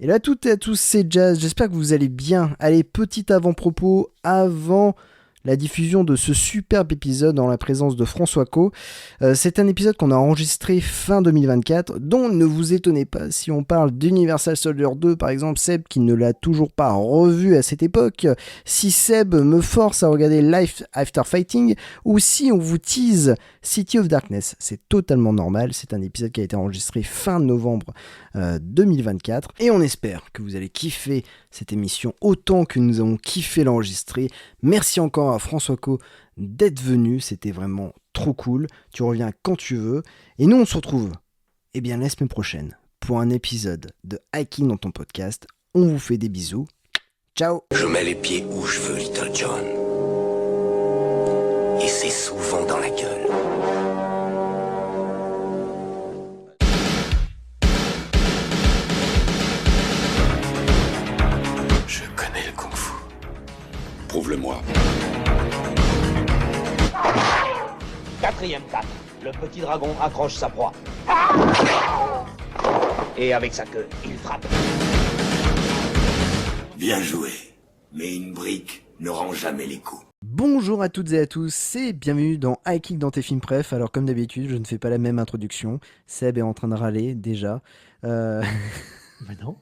Et là, toutes et à tous, c'est Jazz. J'espère que vous allez bien. Allez, petit avant-propos avant la diffusion de ce superbe épisode en la présence de François Co. C'est un épisode qu'on a enregistré fin 2024, dont ne vous étonnez pas si on parle d'Universal Soldier 2, par exemple, Seb qui ne l'a toujours pas revu à cette époque, si Seb me force à regarder Life After Fighting, ou si on vous tease City of Darkness. C'est totalement normal, c'est un épisode qui a été enregistré fin novembre 2024, et on espère que vous allez kiffer cette émission autant que nous avons kiffé l'enregistrer. Merci encore à François Co d'être venu, c'était vraiment trop cool. Tu reviens quand tu veux, et nous on se retrouve la semaine prochaine pour un épisode de Hiking dans ton podcast. On vous fait des bisous, ciao. Je mets les pieds où je veux, Little John, et c'est souvent dans la gueule. Je connais le kung-fu. Prouve-le-moi. 4ème cap, le petit dragon accroche sa proie. Et avec sa queue, il frappe. Bien joué, mais une brique ne rend jamais les coups. Bonjour à toutes et à tous et bienvenue dans Hiking dans tes films préf. Alors comme d'habitude, je ne fais pas la même introduction. Seb est en train de râler déjà. Mais non.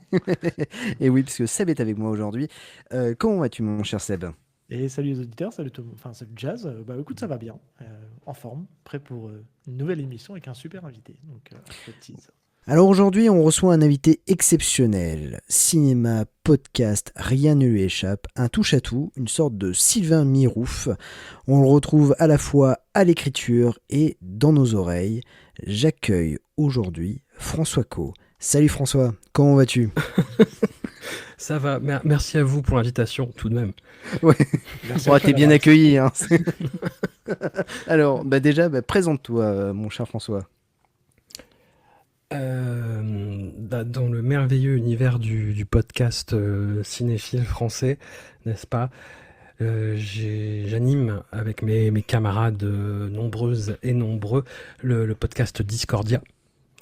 Et oui, parce que Seb est avec moi aujourd'hui. Comment vas-tu mon cher Seb ? Et salut les auditeurs, salut tout le monde. Enfin, salut Jazz. Bah écoute, ça va bien. En forme, prêt pour une nouvelle émission avec un super invité. Donc, je te tease. Alors aujourd'hui, on reçoit un invité exceptionnel. Cinéma, podcast, rien ne lui échappe. Un touche-à-tout, une sorte de Sylvain Mirouf. On le retrouve à la fois à l'écriture et dans nos oreilles. J'accueille aujourd'hui François Co. Salut François, comment vas-tu ? Ça va, merci à vous pour l'invitation tout de même. Ouais, Merci t'es bien accueilli. Hein. Alors, déjà, présente-toi, mon cher François. Dans le merveilleux univers du podcast cinéphile français, n'est-ce pas, j'anime avec mes camarades nombreuses et nombreux le podcast Discordia,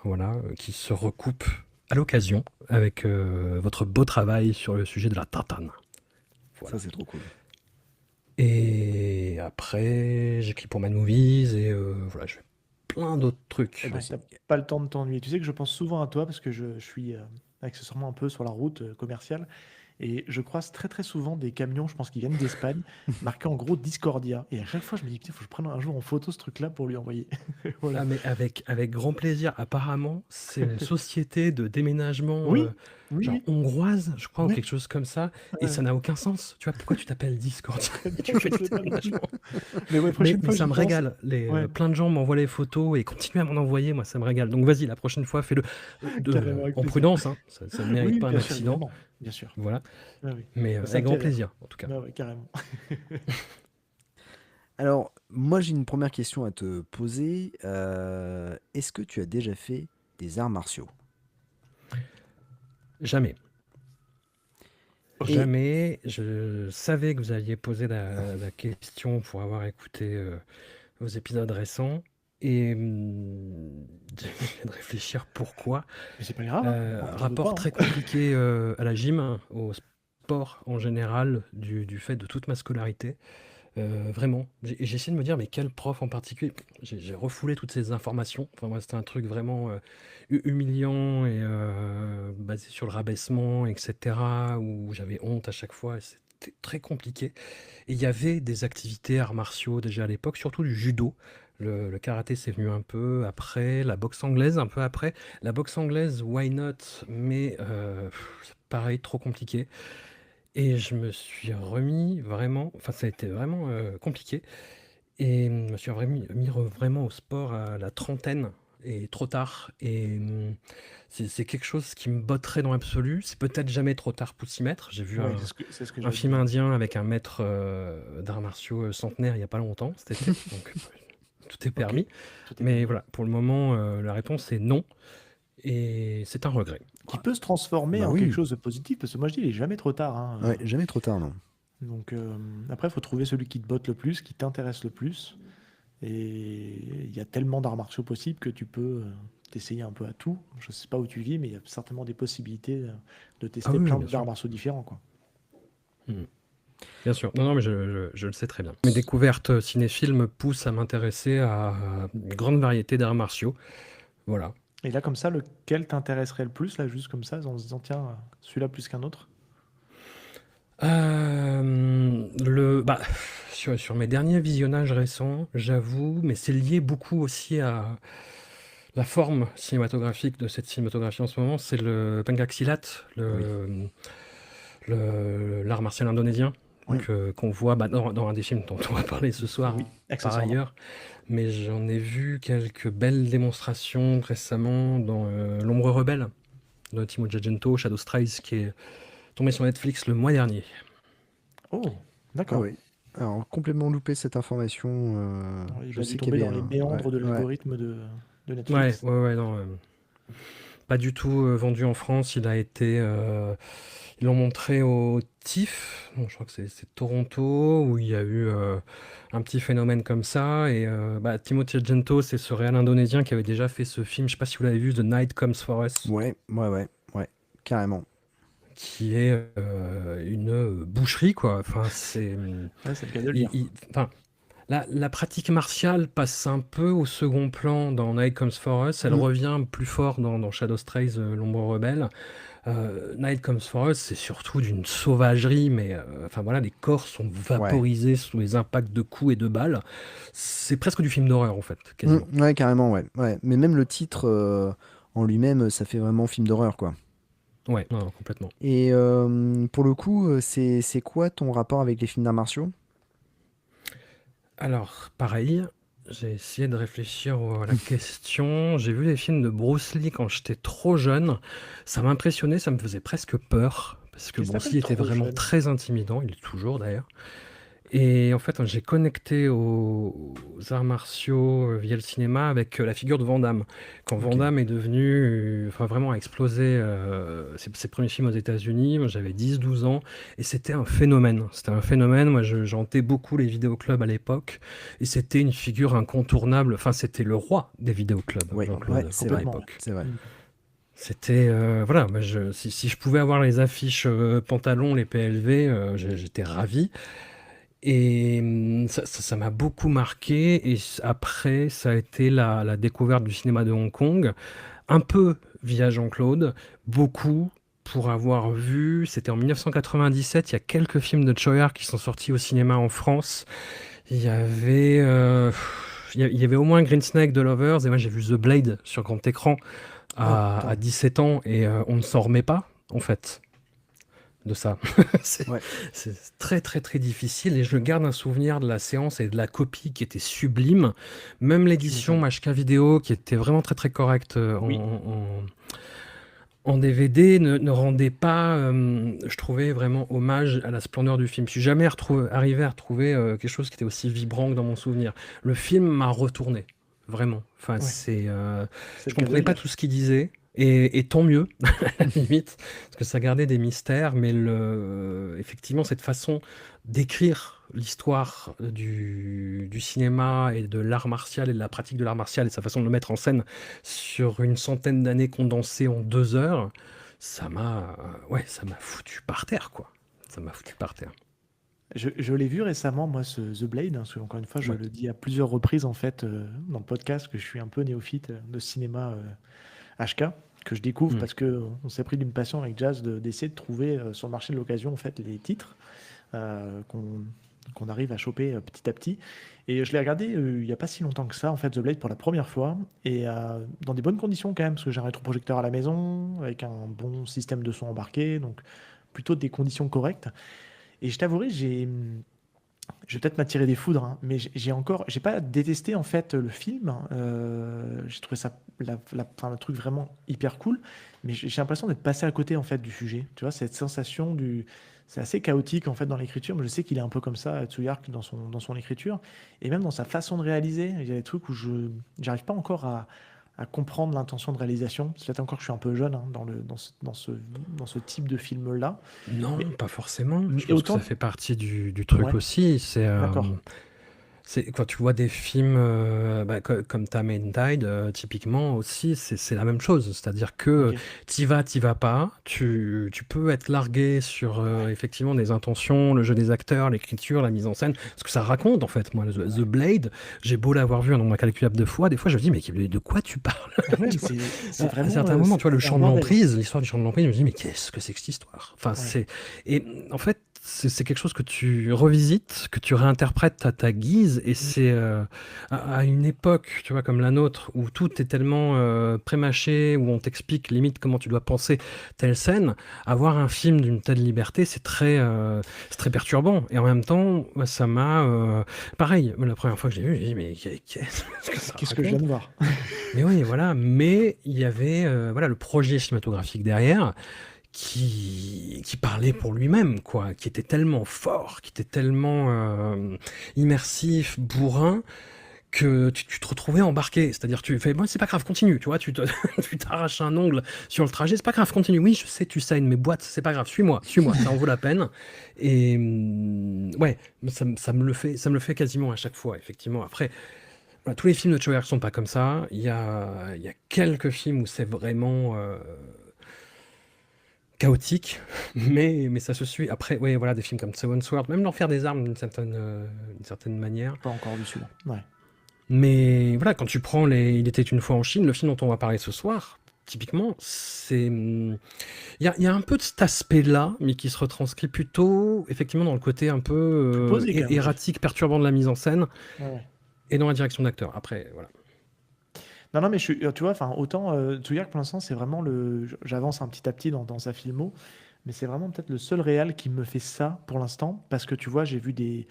voilà, qui se recoupe à l'occasion avec votre beau travail sur le sujet de la tatane. Voilà. Ça, c'est trop cool. Et après, j'écris pour Mad Movies et voilà, je fais plein d'autres trucs. Ouais, t'as pas le temps de t'ennuyer. Tu sais que je pense souvent à toi parce que je suis accessoirement un peu sur la route commerciale et je croise très très souvent des camions, je pense qu'ils viennent d'Espagne, marqués en gros Discordia. Et à chaque fois, je me dis, putain, faut que je prenne un jour en photo ce truc-là pour lui envoyer. Voilà. Ah, mais avec grand plaisir. Apparemment, c'est une société de déménagement Oui, oui, genre oui. hongroise, je crois, ou Ouais. quelque chose comme ça. Et Ouais. ça n'a aucun sens. Tu vois, pourquoi tu t'appelles Discord? Tu Non, fais je du sais pas non plus. déménagement. Mais ouais, prochaine Mais fois, ça j'y me pense. régale. Ouais. Plein de gens m'envoient les photos et continuent à m'en envoyer. Moi, ça me régale. Donc vas-y, la prochaine fois, fais-le Carrément, avec en plaisir. prudence. Hein. Ça ne mérite Oui, pas un bien sûr, accident. évidemment. Bien sûr. Voilà. Ouais, oui. Mais Ça avec grand intéresse. plaisir, en tout cas. Ouais, ouais, carrément. Alors, moi, j'ai une première question à te poser. Est-ce que tu as déjà fait des arts martiaux ? Jamais. Et- Jamais. Je savais que vous alliez poser la question pour avoir écouté vos épisodes récents. Et je viens de réfléchir pourquoi. Mais c'est pas grave. Hein. T'en veux Rapport pas, hein. très compliqué à la gym, au sport en général, du fait de toute ma scolarité. Vraiment. J'ai essayé de me dire, mais quel prof en particulier? J'ai refoulé toutes ces informations. Enfin, moi, c'était un truc vraiment humiliant et basé sur le rabaissement, etc., où j'avais honte à chaque fois. Et c'était très compliqué. Et il y avait des activités arts martiaux déjà à l'époque, surtout du judo. Le karaté, c'est venu un peu après. La boxe anglaise, un peu après. La boxe anglaise, why not? Mais pareil, trop compliqué. Et je me suis remis vraiment, enfin ça a été vraiment compliqué, et je me suis vraiment au sport à la trentaine, et trop tard, et c'est quelque chose qui me botterait dans l'absolu. C'est peut-être jamais trop tard pour s'y mettre. J'ai vu Ouais, c'est ce que un j'allais film dire. indien avec un maître d'arts martiaux centenaire il n'y a pas longtemps, cet été, donc tout est Ok, permis. tout est Mais permis. voilà, pour le moment, la réponse est non, et c'est un regret. Qui peut se transformer Bah en oui. quelque chose de positif, parce que moi je dis, il est jamais trop tard. Hein. Ouais, jamais trop tard, non. Donc après, il faut trouver celui qui te botte le plus, qui t'intéresse le plus. Et il y a tellement d'arts martiaux possibles que tu peux d'essayer un peu à tout. Je sais pas où tu vis, mais il y a certainement des possibilités de Ah tester oui, plein bien d'arts sûr. martiaux différents, quoi. Bien sûr. Non, non, mais je le sais très bien. Mes découvertes cinéphiles me poussent à m'intéresser à une grande variété d'arts martiaux. Voilà. Et là, comme ça, lequel t'intéresserait le plus, là, juste comme ça, en se disant, tiens, celui-là plus qu'un autre? Bah, sur mes derniers visionnages récents, j'avoue, mais c'est lié beaucoup aussi à la forme cinématographique de cette cinématographie en ce moment, c'est le pencaksilat, Oui. l'art martial indonésien, Oui. qu'on voit dans un des films dont on va parler ce soir, Oui, par accessoirement. ailleurs. Mais j'en ai vu quelques belles démonstrations récemment dans L'Ombre Rebelle de Timothée Gento, Shadow Strides, qui est tombé sur Netflix le mois dernier. Oh, Ah d'accord. oui. Alors, complètement loupé cette information. Il Je a dû sais qu'il tomber y dans avait les un. méandres de Ouais, ouais. l'algorithme de Ouais, Netflix. ouais, non. Pas du tout vendu en France. Ils l'ont montré au TIFF, bon, je crois que c'est Toronto, où il y a eu un petit phénomène comme ça. Et Timothy Argento, c'est ce réal indonésien qui avait déjà fait ce film, je sais pas si vous l'avez vu, The Night Comes for Us, Ouais, ouais, ouais, ouais, carrément. qui est une boucherie, quoi. Enfin, Ouais, c'est le cas de le dire. enfin, la pratique martiale passe un peu au second plan dans Night Comes for Us. Elle Mm. revient plus fort dans Shadow Strays, l'ombre rebelle. Night Comes for Us, c'est surtout d'une sauvagerie, mais enfin voilà, les corps sont Ouais. vaporisés sous les impacts de coups et de balles. C'est presque du film d'horreur en fait, quasiment. Ouais, carrément, ouais. Ouais. Mais même le titre en lui-même, ça fait vraiment film d'horreur, quoi. Ouais, non, complètement. Et pour le coup, c'est quoi ton rapport avec les films d'arts martiaux? Alors, pareil, j'ai essayé de réfléchir à la question. J'ai vu des films de Bruce Lee quand j'étais trop jeune. Ça m'impressionnait, ça me faisait presque peur. Parce que Qu'est-ce que Bruce t'appelles Lee était trop vraiment jeune? très intimidant, il est toujours d'ailleurs. Et en fait, j'ai connecté aux arts martiaux via le cinéma avec la figure de Van Damme. Quand Van Ok. Damme est devenu, enfin vraiment a explosé ses premiers films aux États-Unis, moi j'avais 10-12 ans, et c'était un phénomène. C'était un phénomène. Moi, j'hantais beaucoup les vidéoclubs à l'époque, et c'était une figure incontournable. Enfin, c'était le roi des vidéoclubs, Ouais, Jean-Claude, ouais, à c'est vrai, Complètement. l'époque. c'est vrai. C'était voilà, moi, si je pouvais avoir les affiches pantalons, les PLV, j'étais ravi. Et ça m'a beaucoup marqué. Et après, ça a été la découverte du cinéma de Hong Kong, un peu via Jean-Claude, beaucoup pour avoir vu. C'était en 1997. Il y a quelques films de Choi qui sont sortis au cinéma en France. Il y avait, il y avait au moins Green Snake de Lovers. Et moi, j'ai vu The Blade sur grand écran Oh, à putain. 17 ans. Et on ne s'en remet pas, en fait, de ça. C'est Ouais. c'est très très très difficile et je garde un souvenir de la séance et de la copie qui était sublime. Même Tu l'édition m'étonnes. HK vidéo qui était vraiment très très correcte Oui. en DVD ne rendait pas, je trouvais, vraiment hommage à la splendeur du film. Je suis jamais arrivé à retrouver quelque chose qui était aussi vibrant que dans mon souvenir. Le film m'a retourné, vraiment. Enfin, Ouais, c'est je le cas de comprenais le pas dire. tout ce qu'il disait. Et tant mieux, à la limite, parce que ça gardait des mystères, mais effectivement, cette façon d'écrire l'histoire du cinéma et de l'art martial et de la pratique de l'art martial et sa façon de le mettre en scène sur une centaine d'années condensées en 2 heures, ça m'a foutu par terre, quoi. Ça m'a foutu par terre. Je l'ai vu récemment, moi, The Blade, hein, parce que, encore une fois, je Ouais. le dis à plusieurs reprises, en fait, dans le podcast, que je suis un peu néophyte de cinéma HK, que je découvre Mm. parce que on s'est pris d'une passion avec Jazz d'essayer de trouver sur le marché de l'occasion, en fait, les titres qu'on arrive à choper petit à petit. Et je l'ai regardé il n'y a pas si longtemps que ça, en fait, The Blade pour la première fois, et dans des bonnes conditions quand même, parce que j'ai un rétroprojecteur à la maison, avec un bon système de son embarqué, donc plutôt des conditions correctes. Et je t'avouerai, je vais peut-être m'attirer des foudres, hein, mais j'ai pas détesté en fait le film. J'ai trouvé ça, enfin, le truc vraiment hyper cool, mais j'ai l'impression d'être passé à côté en fait du sujet. Tu vois, cette sensation c'est assez chaotique en fait dans l'écriture, mais je sais qu'il est un peu comme ça, Tsuyark, dans son écriture, et même dans sa façon de réaliser. Il y a des trucs où j'arrive pas encore à comprendre l'intention de réalisation. C'est peut-être encore que je suis un peu jeune hein, dans ce type de film-là. Non, Mais, pas forcément. Je mais pense que ça autant, fait partie du truc ouais, aussi. d'accord. Quand tu vois des films comme Time and Tide, typiquement aussi, c'est la même chose. C'est-à-dire que Ok. t'y vas pas, tu peux être largué sur effectivement des intentions, le jeu des acteurs, l'écriture, la mise en scène, ce que ça raconte en fait. Moi, The Blade, j'ai beau l'avoir vu un nombre incalculable de fois, des fois je me dis, mais de quoi tu parles? Ouais, mais Tu vois c'est à vraiment, certains moments, tu vois, le c'est un champ de bordel. l'emprise, l'histoire du champ de l'emprise, je me dis, mais qu'est-ce que c'est que cette histoire? Enfin, Ouais. Et en fait, c'est quelque chose que tu revisites, que tu réinterprètes à ta guise, et c'est à une époque, tu vois, comme la nôtre, où tout est tellement prémâché, où on t'explique limite comment tu dois penser telle scène, avoir un film d'une telle liberté, c'est très perturbant. Et en même temps, moi, ça m'a... pareil, la première fois que je l'ai vu, j'ai dit, mais qu'est-ce que ça Qu'est-ce que je viens raconte? de voir? Mais oui, voilà, mais il y avait voilà, le projet cinématographique derrière qui parlait pour lui-même, quoi, qui était tellement fort, qui était tellement immersif, bourrin, que tu te retrouvais embarqué. C'est-à-dire, tu fais, bon, c'est pas grave, continue, tu vois, tu t'arraches un ongle sur le trajet, c'est pas grave, continue. Oui, je sais, tu saignes, mais boîte, c'est pas grave, suis-moi, ça en vaut la peine. Et ouais, ça me le fait quasiment à chaque fois, effectivement. Après, voilà, tous les films de Troyer sont pas comme ça. Il y a quelques films où c'est vraiment chaotique, mais ça se suit. Après, ouais, voilà, des films comme Seven Sword, même L'Enfer des Armes d'une certaine manière. Pas encore vu celui-là. Ouais. Mais voilà, quand tu prends Il était une fois en Chine, le film dont on va parler ce soir, typiquement, il y a un peu de cet aspect-là, mais qui se retranscrit plutôt, effectivement, dans le côté un peu Plus posé quand même. erratique, perturbant de la mise en scène, Ouais, ouais. et dans la direction d'acteur. Après, voilà. Non, mais tu vois, enfin, autant Tsuyark pour l'instant, c'est vraiment j'avance un petit à petit dans sa filmo, mais c'est vraiment peut-être le seul réal qui me fait ça pour l'instant, parce que tu vois, j'ai vu des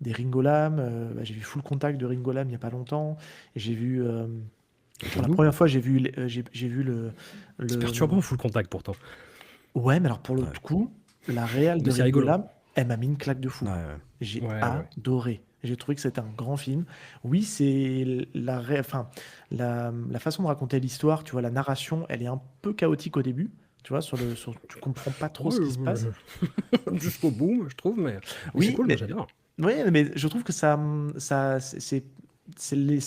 Ringo Lam, j'ai vu Full Contact de Ringo Lam il y a pas longtemps, et j'ai vu, pour la Nous, première fois, j'ai vu c'est le... perturbant, Full Contact, pourtant. Ouais, mais alors pour le Ouais. coup, la réal de Mais c'est Ringo rigolo. Lam, elle m'a mis une claque de fou. Ouais, ouais. J'ai Ouais, ouais. adoré. J'ai trouvé que c'était un grand film. Oui, c'est enfin, la façon de raconter l'histoire, tu vois, la narration, elle est un peu chaotique au début. Tu vois, tu comprends pas trop ce qui se passe. Jusqu'au bout, je trouve, mais c'est Oui, cool, moi mais, j'adore. oui, mais je trouve que ça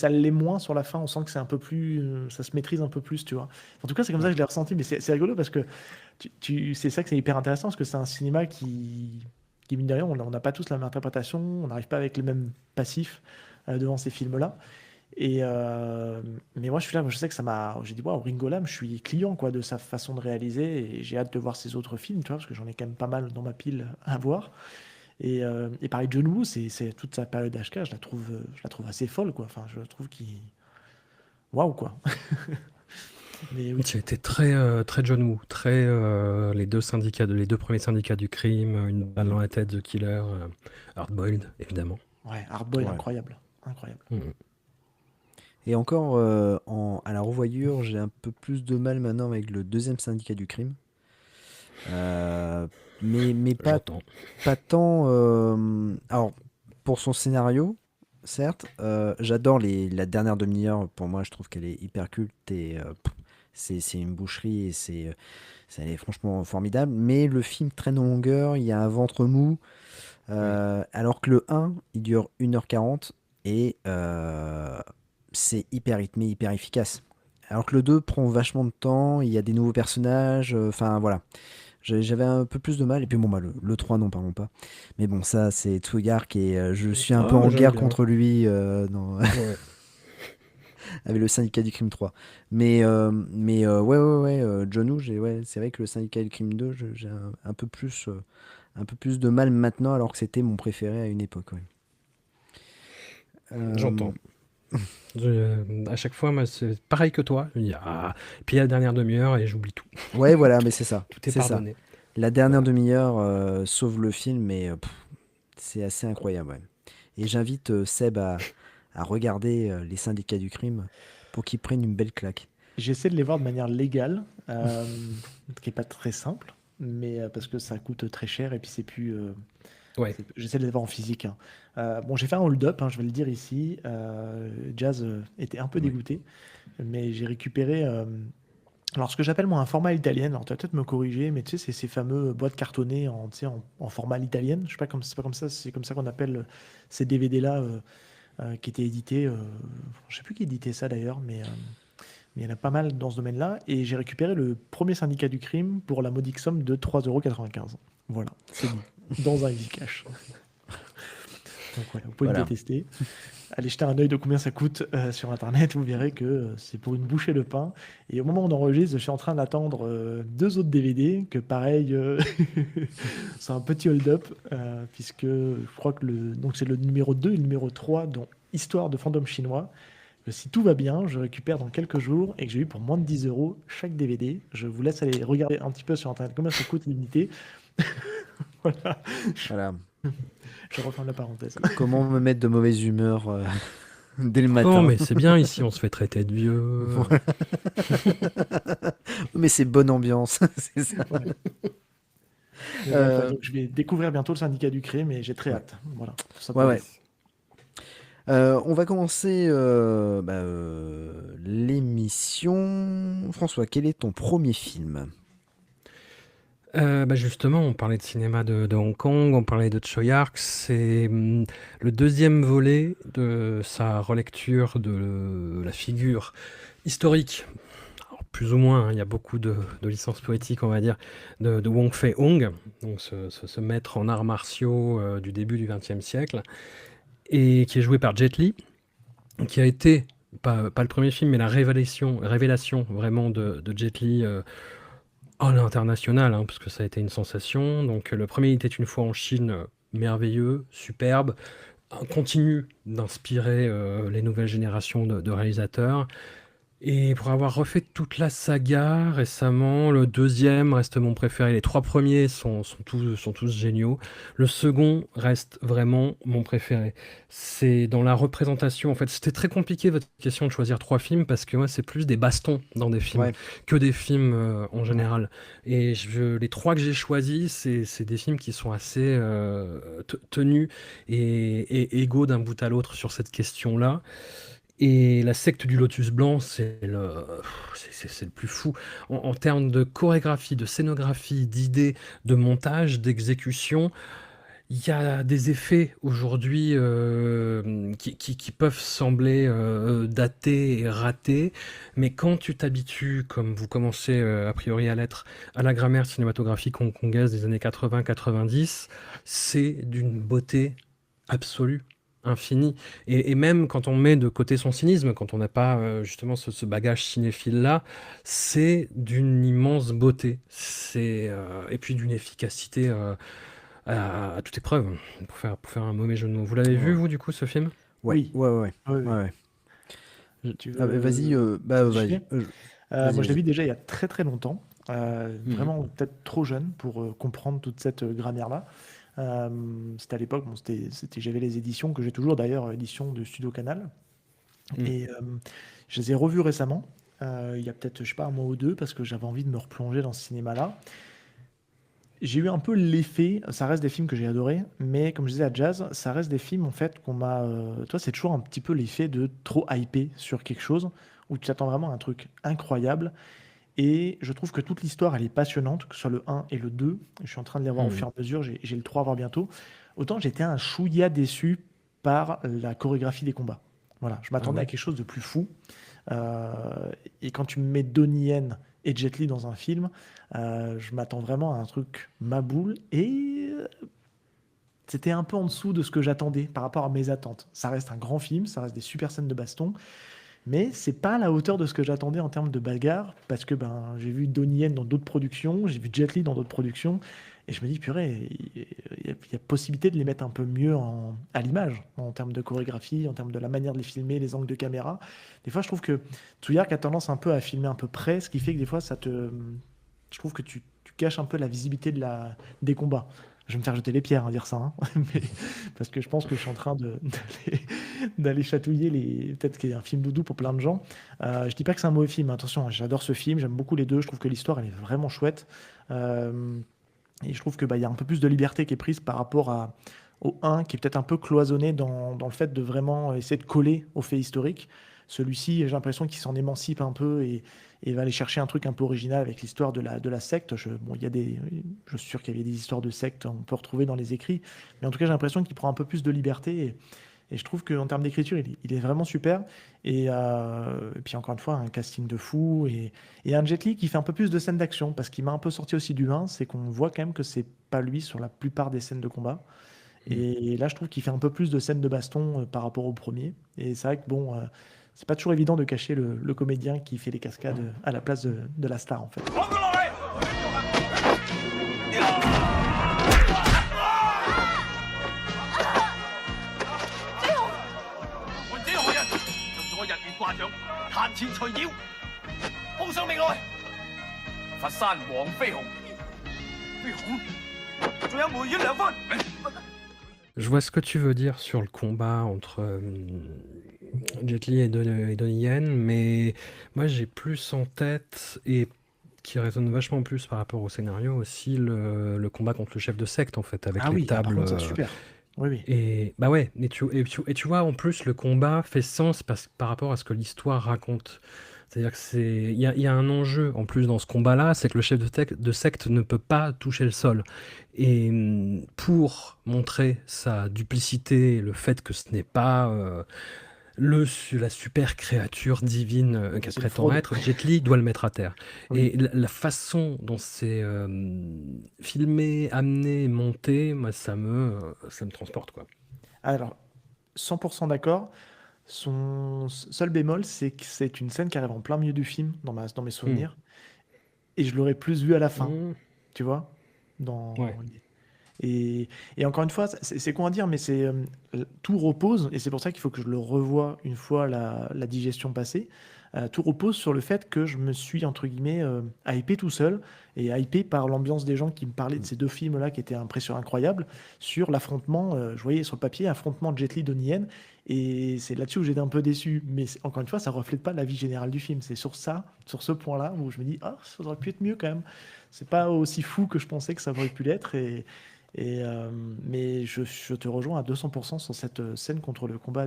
l'est moins sur la fin. On sent que c'est un peu plus, ça se maîtrise un peu plus, tu vois. En tout cas, c'est comme ça que je l'ai ressenti. Mais c'est rigolo parce que c'est ça que c'est hyper intéressant parce que c'est un cinéma qui mine de rien, on n'a pas tous la même interprétation, on n'arrive pas avec les mêmes passifs devant ces films-là. Mais moi, je suis là, je sais que j'ai dit, waouh, Ringo Lam, je suis client quoi, de sa façon de réaliser et j'ai hâte de voir ses autres films, tu vois, parce que j'en ai quand même pas mal dans ma pile à voir. Et pareil, John Woo, c'est toute sa période HK, je la trouve assez folle, quoi. Enfin, je trouve qu'il. Waouh, quoi. Mais oui. Tu as été très John Woo, très les deux premiers syndicats du crime, Une balle dans la tête, The Killer, Hardboiled, évidemment. Ouais, Hardboiled, Ouais. incroyable. Incroyable. Mm. Et encore, à la revoyure, j'ai un peu plus de mal maintenant avec le deuxième syndicat du crime. Mais J'entends. pas tant. Alors, pour son scénario, certes, j'adore la dernière demi-heure. Pour moi, je trouve qu'elle est hyper culte et c'est une boucherie et ça est franchement formidable. Mais le film traîne en longueur, il y a un ventre mou. Alors que le 1, il dure 1h40 et c'est hyper rythmé, hyper efficace. Alors que le 2 prend vachement de temps, il y a des nouveaux personnages, enfin voilà. J'avais un peu plus de mal, et puis bon, bah, le 3, non, parlons pas. Mais bon, ça, c'est Tsuyark, et je suis un peu Ah, en j'aime guerre bien. contre lui Ouais. avec le Syndicat du Crime 3. Mais ouais, John Woo, ouais, c'est vrai que le Syndicat du Crime 2, j'ai un peu plus de mal maintenant, alors que c'était mon préféré à une époque. Ouais. J'entends. À chaque fois, moi, c'est pareil que toi. Je me dis, ah, puis la dernière demi-heure et j'oublie tout. Ouais, voilà, mais c'est ça. Tout est C'est ça. pardonné. La dernière Voilà. demi-heure sauve le film, mais c'est assez incroyable. Ouais. Et j'invite Seb à regarder Les Syndicats du Crime pour qu'il prenne une belle claque. J'essaie de les voir de manière légale, ce qui n'est pas très simple, mais parce que ça coûte très cher et puis c'est plus. Ouais. J'essaie de les voir en physique, hein. Bon, j'ai fait un hold-up, hein, je vais le dire ici. Jazz était un peu Ouais. dégoûté, mais j'ai récupéré. Alors, ce que j'appelle moi un format italien, alors tu vas peut-être me corriger, mais tu sais, c'est ces fameux boîtes cartonnées tu sais, en format italien. Je sais pas, c'est pas comme ça, c'est comme ça qu'on appelle ces DVD-là qui était édité. Je sais plus qui éditait ça d'ailleurs, mais il y en a pas mal dans ce domaine-là. Et j'ai récupéré le premier syndicat du crime pour la modique somme de 3,95 €. Voilà, c'est dit, dans un Easy Cash. Donc voilà, vous pouvez le Voilà. détester. Allez jeter un œil de combien ça coûte sur Internet, vous verrez que c'est pour une bouchée de pain. Et au moment où on enregistre, je suis en train d'attendre 2 autres DVD, que pareil, c'est un petit hold-up, puisque je crois que donc c'est le numéro 2 et le numéro 3, dont Histoire de fantôme chinois. Si tout va bien, je récupère dans quelques jours et que j'ai eu pour moins de 10 € chaque DVD. Je vous laisse aller regarder un petit peu sur Internet combien ça coûte l'unité. Voilà, Voilà. je referme la parenthèse. Comment me mettre de mauvaise humeur dès le Non, matin. mais c'est bien ici, on se fait traiter de vieux. Mais c'est bonne ambiance, c'est ça. Ouais. Mais Euh, bref, donc je vais découvrir bientôt le syndicat du crime et j'ai très hâte. Voilà, tout Ouais, simplement. ouais. On va commencer l'émission. François, quel est ton premier film? Justement, on parlait de cinéma de Hong Kong, on parlait de Tsui Hark. C'est le deuxième volet de sa relecture de la figure historique. Alors, plus ou moins, hein, il y a beaucoup de licences poétiques, on va dire, de Wong Fei-hung, donc ce maître en arts martiaux du début du XXe siècle, et qui est joué par Jet Li, qui a été, pas le premier film, mais la révélation vraiment de Jet Li à l'international, hein, parce que ça a été une sensation. Donc le premier, il était une fois en Chine, merveilleux, superbe, continue d'inspirer les nouvelles générations de réalisateurs. Et pour avoir refait toute la saga récemment, le deuxième reste mon préféré. Les 3 premiers sont tous géniaux. Le second reste vraiment mon préféré. C'est dans la représentation. En fait, c'était très compliqué votre question de choisir 3 films parce que moi, c'est plus des bastons dans des films Ouais. que des films en général. Et les 3 que j'ai choisis, c'est des films qui sont assez tenus et égaux d'un bout à l'autre sur cette question-là. Et la secte du Lotus Blanc, c'est le plus fou. En termes de chorégraphie, de scénographie, d'idées, de montage, d'exécution, il y a des effets aujourd'hui qui peuvent sembler datés et ratés, mais quand tu t'habitues, comme vous commencez a priori à l'être, à la grammaire cinématographique hongkongaise des années 80-90, c'est d'une beauté absolue, infinie. Et même quand on met de côté son cynisme, quand on n'a pas justement ce bagage cinéphile-là, c'est d'une immense beauté. Et puis d'une efficacité à toute épreuve, pour faire un mauvais jeu de mots. Vous l'avez vu, Ouais. vous, du coup, ce film? Ouais, Oui. ouais, ouais. Oui, oui. Ouais, ouais. Tu Ah, veux vas-y, vas-y. continuer Moi, je l'ai Vas-y. vu déjà il y a très très longtemps. Vraiment peut-être trop jeune pour comprendre toute cette grammaire-là. C'était à l'époque, j'avais les éditions que j'ai toujours d'ailleurs, éditions de Studio Canal. Mm. Et je les ai revus récemment, il y a peut-être, je sais pas, un mois ou deux, parce que j'avais envie de me replonger dans ce cinéma-là. J'ai eu un peu l'effet, ça reste des films que j'ai adorés, mais comme je disais à Jazz, ça reste des films en fait qu'on m'a. Toi, c'est toujours un petit peu l'effet de trop hyper sur quelque chose, où tu t'attends vraiment à un truc incroyable. Et je trouve que toute l'histoire, elle est passionnante, que ce soit le 1 et le 2. Je suis en train de les voir au fur et à mesure, j'ai le 3 à voir bientôt. Autant j'étais un chouïa déçu par la chorégraphie des combats. Voilà, je m'attendais ouais. à quelque chose de plus fou. Euh, et quand tu me mets Donnie Yen et Jet Li dans un film, je m'attends vraiment à un truc maboule. Et c'était un peu en dessous de ce que j'attendais par rapport à mes attentes. Ça reste un grand film, ça reste des super scènes de baston. Mais c'est pas à la hauteur de ce que j'attendais en termes de bagarre, parce que j'ai vu Donnie Yen dans d'autres productions, j'ai vu Jet Li dans d'autres productions, et je me dis, purée, il y a possibilité de les mettre un peu mieux à l'image, en termes de chorégraphie, en termes de la manière de les filmer, les angles de caméra. Des fois, je trouve que Tsui Hark a tendance un peu à filmer un peu près, ce qui fait que des fois, je trouve que tu caches un peu la visibilité des combats. Je vais me faire jeter les pierres à dire ça, hein. Mais parce que je pense que je suis en train d'aller chatouiller peut-être qu'il y a un film doudou pour plein de gens. Je dis pas que c'est un mauvais film, attention, hein, j'adore ce film, j'aime beaucoup les deux, je trouve que l'histoire elle est vraiment chouette. Et je trouve que il y a un peu plus de liberté qui est prise par rapport au 1 qui est peut-être un peu cloisonné dans le fait de vraiment essayer de coller aux faits historiques. Celui-ci, j'ai l'impression qu'il s'en émancipe un peu et va aller chercher un truc un peu original avec l'histoire de la secte. Je suis sûr qu'il y avait des histoires de secte, on peut retrouver dans les écrits, mais en tout cas j'ai l'impression qu'il prend un peu plus de liberté Et je trouve qu'en termes d'écriture, il est vraiment super. Et puis encore une fois, un casting de fou et un Jet Li qui fait un peu plus de scènes d'action parce qu'il m'a un peu sorti aussi du 1, c'est qu'on voit quand même que c'est pas lui sur la plupart des scènes de combat. Et là, je trouve qu'il fait un peu plus de scènes de baston par rapport au premier. Et c'est vrai que bon, c'est pas toujours évident de cacher le comédien qui fait les cascades à la place de la star en fait. Je vois ce que tu veux dire sur le combat entre Jet Li et Donnie Yen, mais moi j'ai plus en tête, et qui résonne vachement plus par rapport au scénario aussi, le combat contre le chef de secte en fait, avec Ah les oui, par tables. contre, c'est super. Oui, oui. Et bah ouais, et tu vois, en plus, le combat fait sens par rapport à ce que l'histoire raconte. C'est-à-dire que il y a un enjeu en plus dans ce combat-là, c'est que le chef de secte ne peut pas toucher le sol. Et pour montrer sa duplicité, le fait que ce n'est pas la super créature divine qu'elle C'est une prétend fraude. être, Jet Li doit le mettre à terre. Oui. Et la façon dont c'est filmé, amené, monté, moi, ça me transporte, quoi. Alors, 100% d'accord. Son seul bémol, c'est que c'est une scène qui arrive en plein milieu du film, dans mes souvenirs. Et je l'aurais plus vu à la fin, Mmh. tu vois. Dans... Ouais. Et encore une fois, c'est con à dire, mais tout repose, et c'est pour ça qu'il faut que je le revoie une fois la digestion passée. Tout repose sur le fait que je me suis, entre guillemets, hypé tout seul, et hypé par l'ambiance des gens qui me parlaient de ces deux films-là qui étaient incroyables, sur l'affrontement, je voyais sur le papier, affrontement Jet Li Donnie Yen, et c'est là-dessus où j'étais un peu déçu. Mais encore une fois, ça reflète pas la vie générale du film. C'est sur ce point-là, où je me dis, ah, ça aurait pu être mieux quand même. C'est pas aussi fou que je pensais que ça aurait pu l'être, mais je te rejoins à 200% sur cette scène contre le combat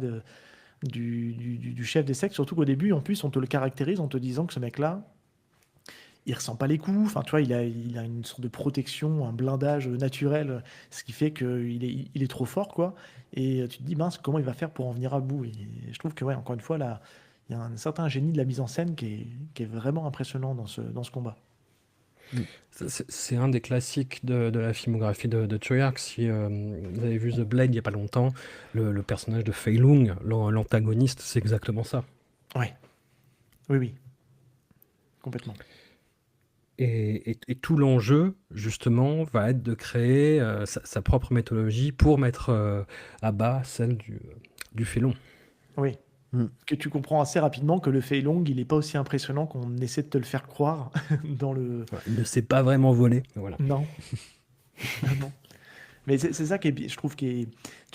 du chef des sectes, surtout qu'au début, en plus, on te le caractérise en te disant que ce mec-là, il ressent pas les coups, enfin, tu vois, il a une sorte de protection, un blindage naturel, ce qui fait qu'il est trop fort, quoi. Et tu te dis, mince, comment il va faire pour en venir à bout? Et je trouve que, ouais, encore une fois, là, il y a un certain génie de la mise en scène qui est vraiment impressionnant dans ce combat. C'est un des classiques de la filmographie de Tsuyark. Si vous avez vu The Blade il n'y a pas longtemps, le personnage de Fei Lung, l'antagoniste, c'est exactement ça. Ouais. Oui, oui. Complètement. Et tout l'enjeu, justement, va être de créer sa propre méthodologie pour mettre à bas celle du Fei-Lung. Oui. Que tu comprends assez rapidement que le Fei Long, il n'est pas aussi impressionnant qu'on essaie de te le faire croire dans le... Voilà, il ne s'est pas vraiment volé. Voilà. Non. Non. Mais c'est ça je trouve tu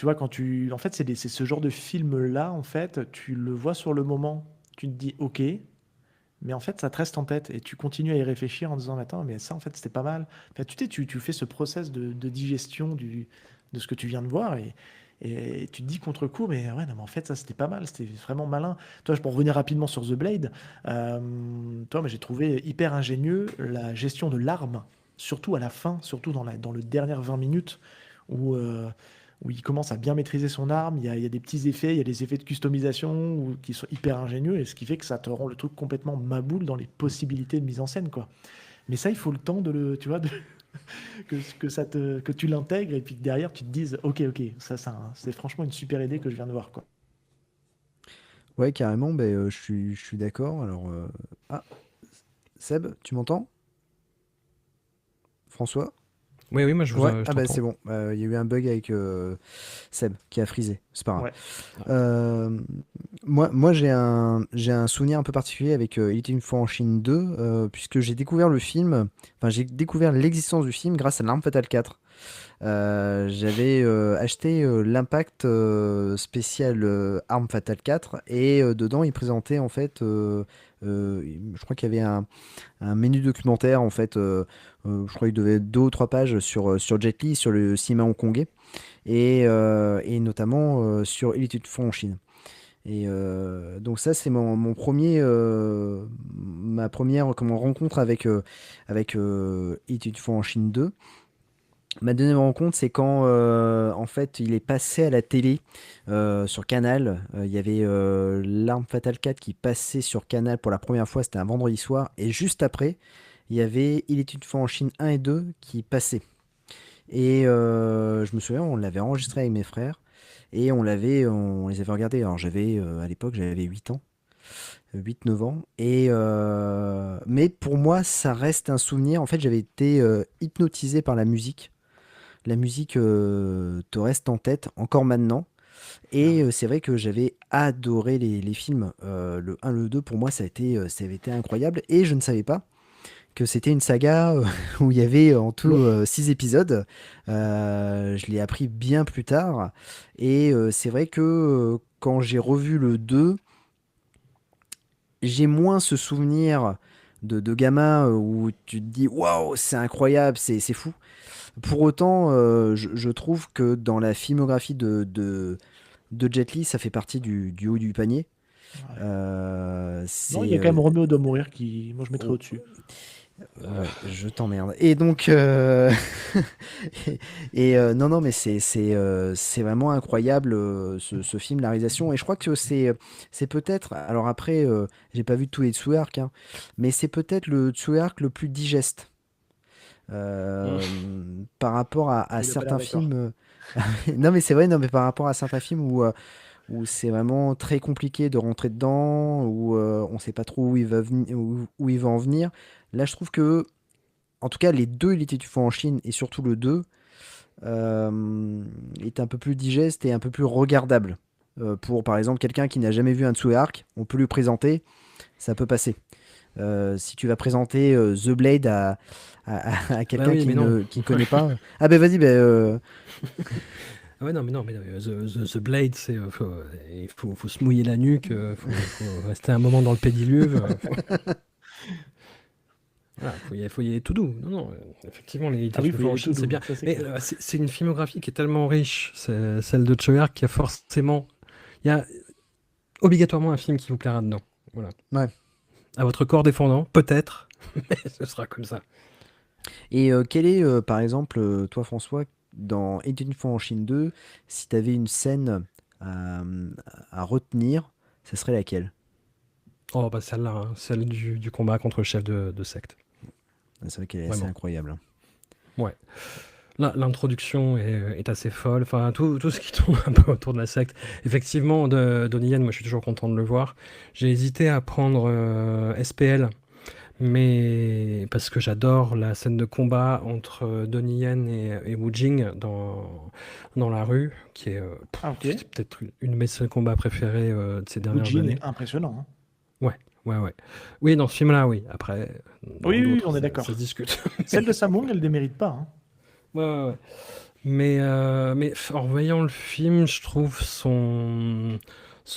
vois, en fait, c'est ce genre de film-là, en fait, tu le vois sur le moment, tu te dis, ok, mais en fait, ça te reste en tête et tu continues à y réfléchir en disant, attends, mais ça, en fait, c'était pas mal. Enfin, tu fais ce process de digestion de ce que tu viens de voir et tu te dis contre-coup, mais ouais, non, mais en fait, ça, c'était pas mal, c'était vraiment malin. Toi, pour revenir rapidement sur The Blade, mais j'ai trouvé hyper ingénieux la gestion de l'arme, surtout à la fin, surtout dans le dernières 20 minutes où il commence à bien maîtriser son arme. Il y a des petits effets, il y a des effets de customisation qui sont hyper ingénieux, et ce qui fait que ça te rend le truc complètement maboule dans les possibilités de mise en scène, quoi. Mais ça, il faut le temps tu vois, que tu l'intègres, et puis que derrière, tu te dises, ok, ça, c'est franchement une super idée que je viens de voir, quoi. Ouais, carrément, je suis d'accord. Alors, ah, Seb, tu m'entends? François? Oui, moi je Ouais, je ah bah t'entends. c'est bon. Il y a eu un bug avec Seb qui a frisé. C'est pas grave. Ouais. Euh, moi j'ai un souvenir un peu particulier avec Il était une fois en Chine 2, puisque j'ai découvert le film, enfin j'ai découvert l'existence du film grâce à L'Arme Fatale 4. J'avais acheté l'impact spécial Arme Fatale 4 et dedans il présentait en fait, je crois qu'il y avait un menu documentaire en fait, je crois qu'il devait être 2 ou 3 pages sur Jet Li, sur le cinéma hongkongais et notamment sur Il était une fois en Chine. Et donc ça c'est ma première rencontre avec Il était une fois en Chine 2. Ma deuxième rencontre, c'est quand en fait il est passé à la télé sur Canal. Il y avait L'Arme Fatale 4 qui passait sur Canal pour la première fois, c'était un vendredi soir. Et juste après, il y avait Il était une fois en Chine 1 et 2 qui passaient. Et je me souviens, on l'avait enregistré avec mes frères et on les avait regardés. Alors à l'époque, j'avais 8 ans, 8 9 ans. Mais pour moi, ça reste un souvenir. En fait, j'avais été hypnotisé par la musique. La musique te reste en tête encore maintenant. Et c'est vrai que j'avais adoré les films. Le 1, le 2, pour moi, ça avait été incroyable. Et je ne savais pas que c'était une saga où il y avait en tout 6 épisodes. Je l'ai appris bien plus tard. Et c'est vrai que quand j'ai revu le 2, j'ai moins ce souvenir de gamin où tu te dis waouh, c'est incroyable, c'est fou. Pour autant, je trouve que dans la filmographie de Jet Li, ça fait partie du haut du panier. Ouais. Non, il y C'est a quand même Roméo doit mourir qui, moi, je mettrais oh, au-dessus. ouais, je t'emmerde. Et donc, non, non, mais c'est vraiment incroyable ce film, la réalisation. Et je crois que c'est peut-être. Alors après, j'ai pas vu tous les Tsuark, hein, mais c'est peut-être le Tsuark le plus digeste Mm. euh, par rapport à Il a pas l'air certains d'accord. films. Non, mais c'est vrai, non, mais par rapport à certains films où c'est vraiment très compliqué de rentrer dedans, où on sait pas trop où il va en venir. Là, je trouve que en tout cas, les deux, Il était une fois en Chine, et surtout le 2 est un peu plus digeste et un peu plus regardable. Pour, par exemple, quelqu'un qui n'a jamais vu un Tsuei-Arc, on peut lui présenter, ça peut passer. Si tu vas présenter The Blade à Bah quelqu'un oui, mais non. qui connaît pas... Ah ben vas-y, ben... Ah ouais, non, mais non, The Blade, il faut se mouiller la nuque, faut rester un moment dans le pédiluve. Voilà, faut y aller tout doux. Non, non, effectivement, les Ah oui, Detective faut y aller Chine, tout c'est doux, bien. ça c'est Mais clair. c'est une filmographie qui est tellement riche, celle de Choyark, qu'il y a forcément. Il y a obligatoirement un film qui vous plaira dedans. Voilà. Ouais. À votre corps défendant, peut-être, mais ce sera comme ça. Et quel est, par exemple, toi François, dans Et une fois en Chine 2, si tu avais une scène à, à retenir, ça serait laquelle? Oh, bah celle-là, hein, celle du combat contre le chef de secte. Ah, c'est vrai qu'elle est assez Vraiment. incroyable, hein. Ouais. L'introduction est assez folle. Enfin, tout ce qui tourne un peu autour de la secte. Effectivement, Donnie Yen, moi, je suis toujours content de le voir. J'ai hésité à prendre SPL, mais parce que j'adore la scène de combat entre Donnie Yen et Wu Jing dans la rue, qui est Ah ok. c'est peut-être une de mes scènes de combat préférées de ces Wu dernières Jing années. est impressionnant, hein. Ouais, ouais, ouais. Oui, dans ce film-là, oui. Après, dans Oui, oui, oui, d'autres, on est ça se d'accord. discute. Celle de Samung, elle démérite pas, hein. Ouais, ouais, ouais. Mais en voyant le film, je trouve son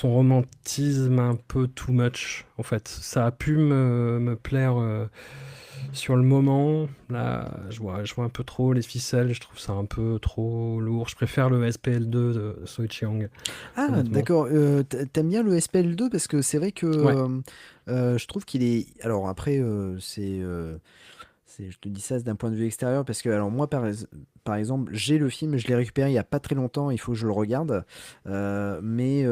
romantisme un peu too much, en fait. Ça a pu me plaire sur le moment. Là, je vois un peu trop les ficelles, je trouve ça un peu trop lourd. Je préfère le SPL2 de Soi Chiang, Ah, honnêtement. d'accord. T'aimes bien le SPL2 parce que c'est vrai que Ouais, je trouve qu'il est. Alors après, je te dis ça d'un point de vue extérieur parce que alors moi par exemple j'ai le film, je l'ai récupéré il y a pas très longtemps, il faut que je le regarde. Mais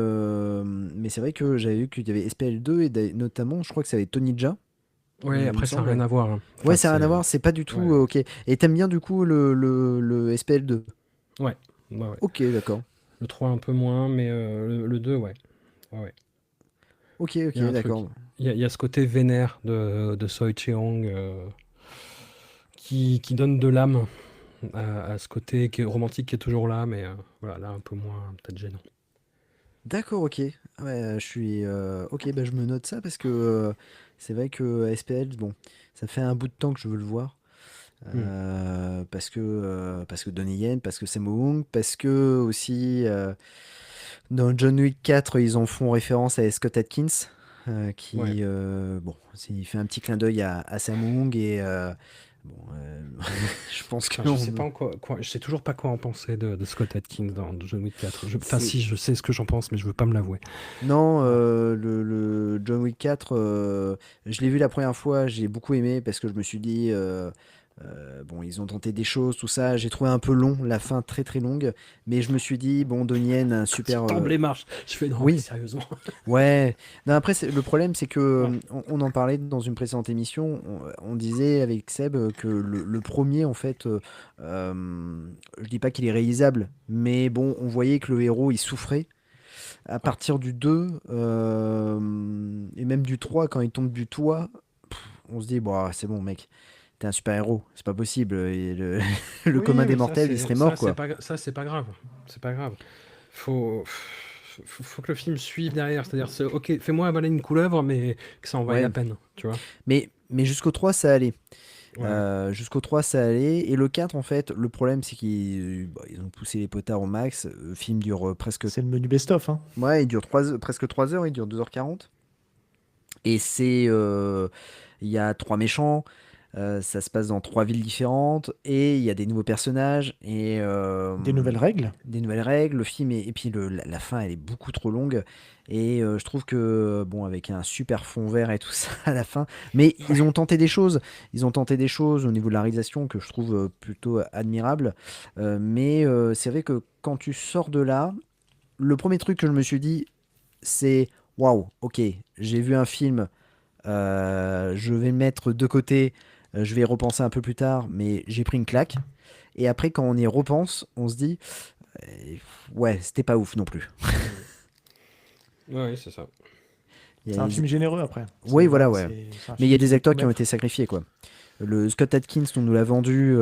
c'est vrai que j'avais vu qu'il y avait SPL2 et notamment je crois que ça avait Tony Jaa, ouais, il me après, ça n'a semble. rien à voir, hein. Ouais, Enfin, ça n'a rien à voir, c'est pas du tout Ouais, ok. Et t'aimes bien du coup le SPL2? ouais, ouais, ouais. Ok, d'accord. Le 3 un peu moins, mais le 2, ouais. Ouais, ouais. Ok, Il y a ok, un truc. d'accord. Il y a ce côté vénère de Soi Cheong qui donne de l'âme à ce côté romantique qui est toujours là, mais voilà, là un peu moins peut-être gênant. D'accord, ok. Ouais, je suis. Ok, bah, je me note ça parce que c'est vrai que SPL, bon, ça fait un bout de temps que je veux le voir. Hmm. Parce que Donnie Yen, parce que Sammo Hung, parce que aussi dans John Wick 4, ils en font référence à Scott Adkins, Ouais. bon, il fait un petit clin d'œil à Sammo Hung et bon, je pense que Enfin, je sais pas je sais toujours pas quoi en penser de Scott Adkins dans John Wick 4. Enfin, c'est si, je sais ce que j'en pense, mais je veux pas me l'avouer. non, Ouais. le John Wick 4, je l'ai vu la première fois, j'ai beaucoup aimé parce que je me suis dit, Bon, ils ont tenté des choses, tout ça. J'ai trouvé un peu long, la fin très très longue. Mais je me suis dit, bon, Donnie Yen, un super. Tombe les marches. Je fais non, mais Oui, sérieusement. ouais. Non, après, le problème, c'est que Ouais. on en parlait dans une précédente émission. On disait avec Seb que le premier, en fait, je dis pas qu'il est réalisable, mais bon, on voyait que le héros, il souffrait. À Ouais. partir du 2 et même du 3 quand il tombe du toit, on se dit, bon, ah, c'est bon, mec, t'es un super-héros, c'est pas possible. Et le commun Oui, des mais ça, mortels, il serait c'est mort, ça, c'est quoi. pas, ça, c'est pas grave. C'est pas grave. Faut, faut que le film suive derrière. C'est-à-dire, ok, fais-moi avaler une couleuvre, mais que ça en vaille Ouais, la peine, tu vois. mais jusqu'au 3 ça allait. Ouais. Jusqu'au 3 ça allait. Et le 4 en fait, le problème, c'est qu'ils ont poussé les potards au max. Le film dure presque. C'est le menu best-of, hein. Ouais, il dure presque 3 heures, il dure 2h40. Et il y a 3 méchants. Ça se passe dans 3 villes différentes et il y a des nouveaux personnages et Des nouvelles règles. des nouvelles règles. Le film et puis la fin, elle est beaucoup trop longue et je trouve que bon, avec un super fond vert et tout ça à la fin, mais ils ont tenté des choses. Ils ont tenté des choses au niveau de la réalisation que je trouve plutôt admirable. Mais c'est vrai que quand tu sors de là, le premier truc que je me suis dit, c'est waouh, ok, j'ai vu un film, je vais le mettre de côté, je vais y repenser un peu plus tard, mais j'ai pris une claque. Et après, quand on y repense, on se dit, euh, ouais, c'était pas ouf non plus. Ouais, c'est ça. Il y C'est a- un ils- film généreux après. Oui, C'est voilà, voilà, ouais. c'est un Mais il y a film qui des veut acteurs tout qui ont mettre. été sacrifiés, quoi. Le Scott Adkins, on nous l'a vendu,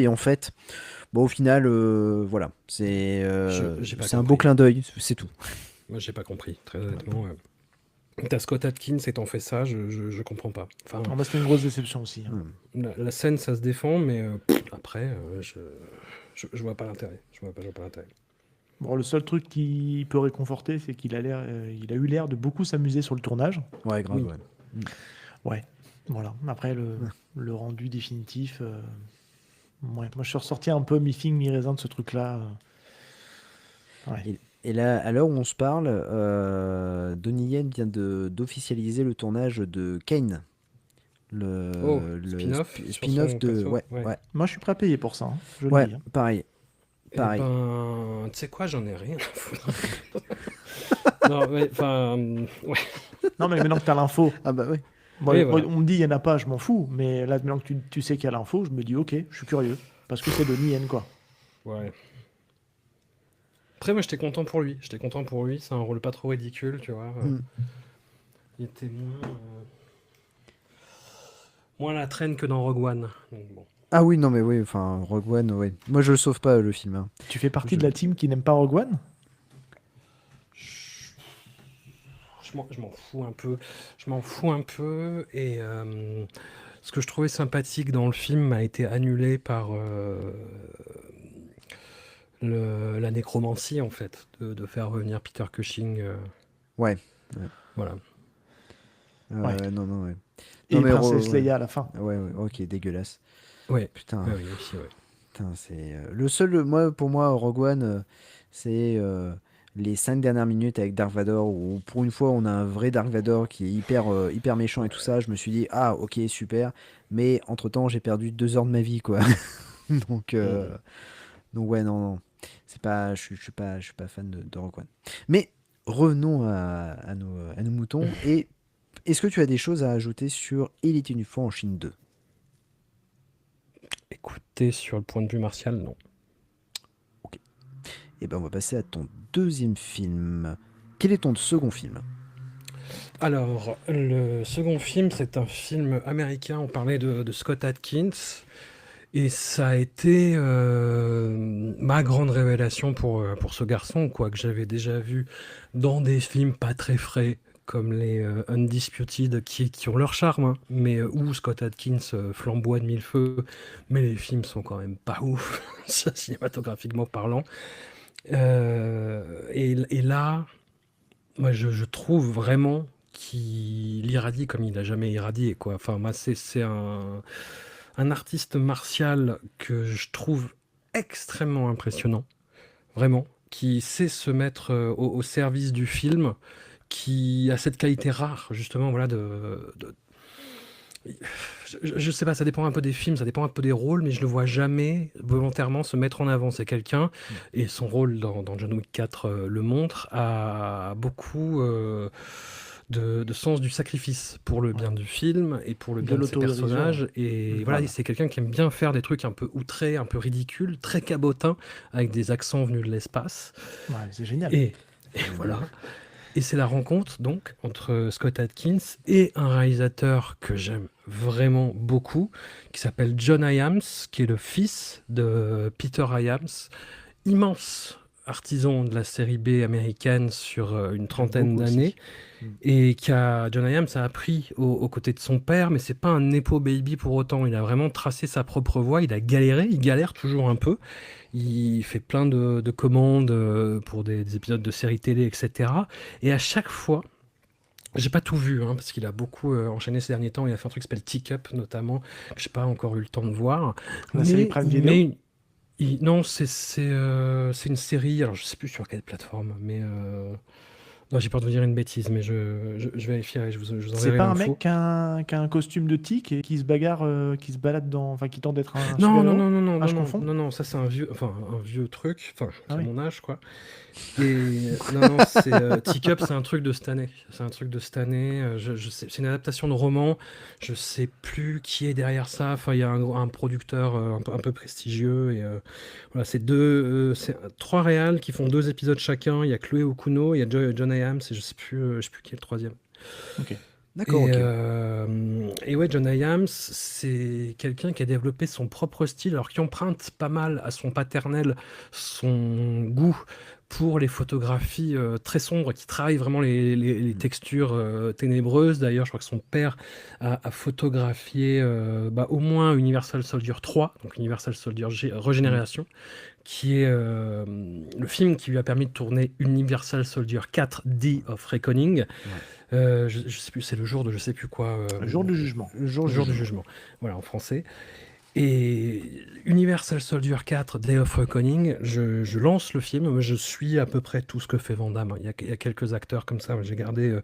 et en fait, bon, au final, voilà, J'ai pas c'est un beau compris. clin d'œil, c'est tout. Moi, j'ai pas compris, très honnêtement. T'as Scott Atkins et t'en fais ça, je comprends pas. Enfin, Ah, moi, c'était une grosse déception aussi, hein. la scène, ça se défend, mais après, je vois pas l'intérêt. Je vois pas l'intérêt. Bon, le seul truc qui peut réconforter, c'est il a eu l'air de beaucoup s'amuser sur le tournage. Ouais, grave, Oui. ouais. Ouais, voilà. Après, Ouais. le rendu définitif, ouais. Moi, je suis ressorti un peu mi-figue, mi-raisin de ce truc-là. Ouais. Et là, à l'heure où on se parle, Donnie Yen vient d'officialiser le tournage de Kane, Oh, le spin-off sur spin-off son de. perso? Ouais, Ouais. ouais, Moi, je suis prêt à payer pour ça, hein. Je le ouais, dis, hein. pareil, Eh pareil. ben, tu sais quoi, j'en ai rien à foutre. Non, mais enfin, ouais. Non, mais maintenant que tu as l'info, Ah bah oui. moi, Oui, moi, voilà. on me dit il n'y en a pas, je m'en fous. Mais là, maintenant que tu sais qu'il y a l'info, je me dis ok, je suis curieux. Parce que c'est de Yen, quoi. Ouais. Après, moi, j'étais content pour lui. J'étais content pour lui. C'est un rôle pas trop ridicule, tu vois. Mm. Il était moins à la traîne que dans Rogue One. Donc, bon. Ah oui, non mais oui, enfin, Rogue One, ouais. Moi je le sauve pas le film, hein. Tu fais partie Je- de la team qui n'aime pas Rogue One? Je m'en fous un peu. Je m'en fous un peu. Et ce que je trouvais sympathique dans le film a été annulé par la nécromancie, en fait, de faire revenir Peter Cushing. Ouais. Voilà. Ouais. Non, non, ouais. Et Non mais Princesse ouais. Leia à la fin. Ouais, ouais, ok, dégueulasse. Ouais. Putain, Ouais, oui, aussi, ouais. putain, c'est le seul, pour moi, Rogue One, c'est les 5 dernières minutes avec Dark Vador, où pour une fois on a un vrai Dark Vador qui est hyper méchant et tout ça. Je me suis dit, ah ok, super, mais entre-temps j'ai perdu 2 heures de ma vie, quoi. Donc, Mm. donc ouais, non, non, c'est pas, je suis pas fan de Rogue One. Mais revenons à nos moutons. Et est-ce que tu as des choses à ajouter sur Il était une fois en Chine 2? Écoutez, sur le point de vue martial, non. Et ben on va passer à ton deuxième film. Quel est ton second film? Alors, le second film, c'est un film américain. On parlait de Scott Adkins. Et ça a été ma grande révélation pour ce garçon, quoi, que j'avais déjà vu dans des films pas très frais, comme les Undisputed, qui ont leur charme, hein, mais où Scott Adkins flamboie de mille feux, mais les films sont quand même pas ouf, ça, cinématographiquement parlant. Et là, moi, je trouve vraiment qu'il irradie comme il n'a jamais irradié, quoi. Enfin, moi, c'est un artiste martial que je trouve extrêmement impressionnant, vraiment, qui sait se mettre au service du film, qui a cette qualité rare, justement, voilà, Je sais pas, ça dépend un peu des films, ça dépend un peu des rôles, mais je le vois jamais volontairement se mettre en avant. C'est quelqu'un, et son rôle dans John Wick 4 le montre, a beaucoup de sens du sacrifice pour le bien Ouais. du film et pour le De bien de ses l'autodérision, personnages. Et voilà, grave. c'est quelqu'un qui aime bien faire des trucs un peu outrés, un peu ridicules, très cabotins, avec des accents venus de l'espace. Ouais, c'est génial. Et, et voilà. Et c'est la rencontre donc entre Scott Adkins et un réalisateur que j'aime vraiment beaucoup, qui s'appelle John Hyams, qui est le fils de Peter Hyams, immense artisan de la série B américaine sur une J'aime trentaine beaucoup d'années, aussi. Mm. et John Hyams a appris aux côtés de son père, mais c'est pas un nepo baby pour autant. Il a vraiment tracé sa propre voie. Il a galéré, il galère toujours un peu. Il fait plein de commandes pour des épisodes de séries télé, etc. Et à chaque fois, j'ai pas tout vu, hein, parce qu'il a beaucoup enchaîné ces derniers temps. Il a fait un truc qui s'appelle Teacup, notamment, que j'ai pas encore eu le temps de voir. La série Mais Prime il Video. met non, c'est une série, alors je sais plus sur quelle plateforme, mais non, j'ai peur de vous dire une bêtise, mais je vérifierai, je vous C'est enverrai pas un l'info. mec qui a un costume de tic et qui se bagarre, qui se balade dans, enfin qui tente d'être un Non, non, super-héros? non, non, non, Ah, non, je non, confonds? non, non, ça c'est un vieux truc, enfin, Ah qui a oui. mon âge, quoi. Et non, non, c'est Teacup, c'est un truc de cette année. C'est un truc de cette année. Je sais, c'est une adaptation de roman. Je sais plus qui est derrière ça. Enfin, il y a un producteur un peu prestigieux. Et voilà, c'est trois réals qui font 2 épisodes chacun. Il y a Chloé Okuno, il y a John Hyams, et je sais plus qui est le troisième. Ok. D'accord, Et, ok. et ouais, John Hyams, c'est quelqu'un qui a développé son propre style, alors qui emprunte pas mal à son paternel son goût pour les photographies très sombres, qui travaille vraiment les textures ténébreuses. D'ailleurs, je crois que son père a photographié au moins Universal Soldier 3, donc Universal Soldier Régénération, qui est le film qui lui a permis de tourner Universal Soldier 4 Day of Reckoning. Je sais plus, c'est le jour de je sais plus quoi. Le jour du jugement. Le jour du jugement. Voilà, en français. Et Universal Soldier 4 Day of Reckoning, je lance le film, je suis à peu près tout ce que fait Van Damme. Il y a quelques acteurs comme ça, j'ai gardé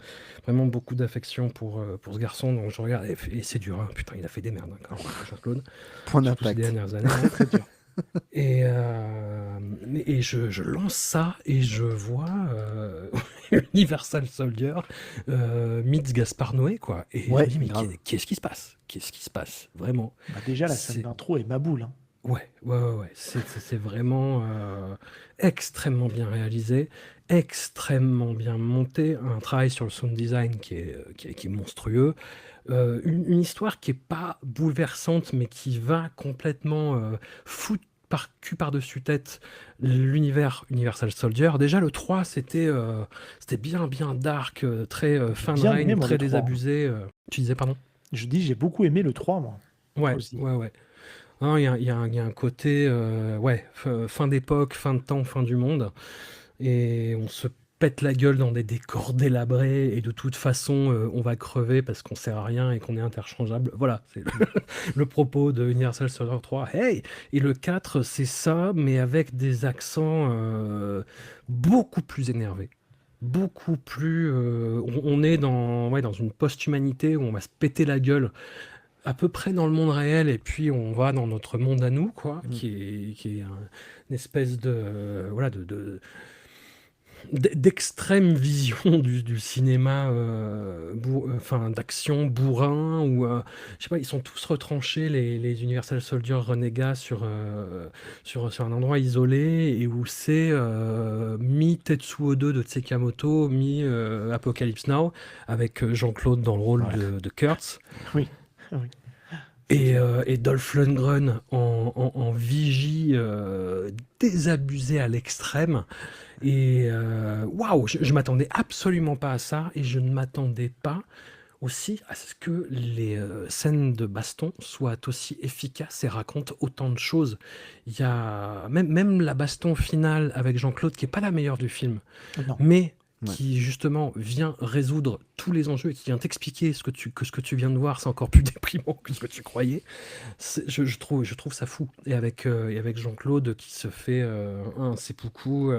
vraiment beaucoup d'affection pour ce garçon, donc je regarde, et c'est dur, hein. Putain, il a fait des merdes, hein, quand même, Jean-Claude, Point surtout ces d'impact. dernières années. Très très dur. Et, je lance ça et je vois Universal Soldier meets Gaspard Noé, quoi. Et je Ouais, me dis, mais grave. qu'est-ce qui se passe? Qu'est-ce qui se passe? Vraiment. Bah, déjà, la scène C'est d'intro est ma boule, hein. ouais. C'est vraiment extrêmement bien réalisé, extrêmement bien monté. Un travail sur le sound design qui est monstrueux. Une histoire qui est pas bouleversante, mais qui va complètement foutre cul par-dessus tête l'univers Universal Soldier. Déjà, le 3, c'était bien dark, très J'ai fin de bien aimé, règne, moi, très le 3, hein. désabusé. Tu disais, pardon? Je dis, j'ai beaucoup aimé le 3, moi, Ouais. aussi. Non, il y a un côté, fin d'époque, fin de temps, fin du monde. Et on se pète la gueule dans des décors délabrés. Et de toute façon, on va crever parce qu'on sert à rien et qu'on est interchangeable. Voilà, c'est le propos de Universal Soldier 3. Hey! Et le 4, c'est ça, mais avec des accents beaucoup plus énervés. Beaucoup plus. On est dans une post-humanité où on va se péter la gueule à peu près dans le monde réel, et puis on va dans notre monde à nous, quoi, qui est une espèce de voilà d'extrême vision du cinéma d'action bourrin, où je sais pas, ils sont tous retranchés, les Universal Soldier renégats sur un endroit isolé, et où c'est mi Tetsuo 2 de Tsukamoto, mi Apocalypse Now, avec Jean-Claude dans le rôle Ouais. de Kurtz. Oui. Oui. C'est clair. Et Dolph Lundgren en vigie désabusé à l'extrême. Et waouh, je m'attendais absolument pas à ça, et je ne m'attendais pas aussi à ce que les scènes de baston soient aussi efficaces et racontent autant de choses. Il y a même la baston finale avec Jean-Claude, qui est pas la meilleure du film, Non. mais qui justement vient résoudre tous les enjeux et qui vient t'expliquer que ce que tu viens de voir, c'est encore plus déprimant que ce que tu croyais. Je trouve ça fou. Et avec Jean-Claude qui se fait un seppuku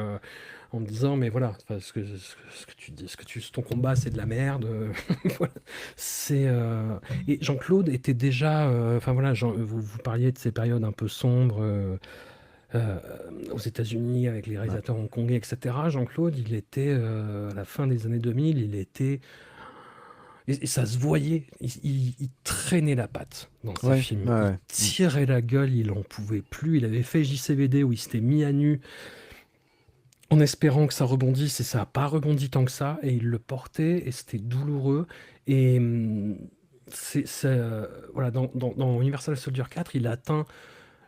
en me disant, mais voilà, enfin, ce que tu dis, ton combat, c'est de la merde. Voilà. Et Jean-Claude était déjà, enfin voilà, vous parliez de ces périodes un peu sombres. Aux États-Unis avec les réalisateurs hongkongais, etc. Jean-Claude, il était à la fin des années 2000, il était et ça se voyait, il traînait la patte dans ses films, il tirait la gueule, il en pouvait plus. Il avait fait JCVD où il s'était mis à nu en espérant que ça rebondisse et ça n'a pas rebondi tant que ça, et il le portait et c'était douloureux. Et voilà, dans Universal Soldier 4, il a atteint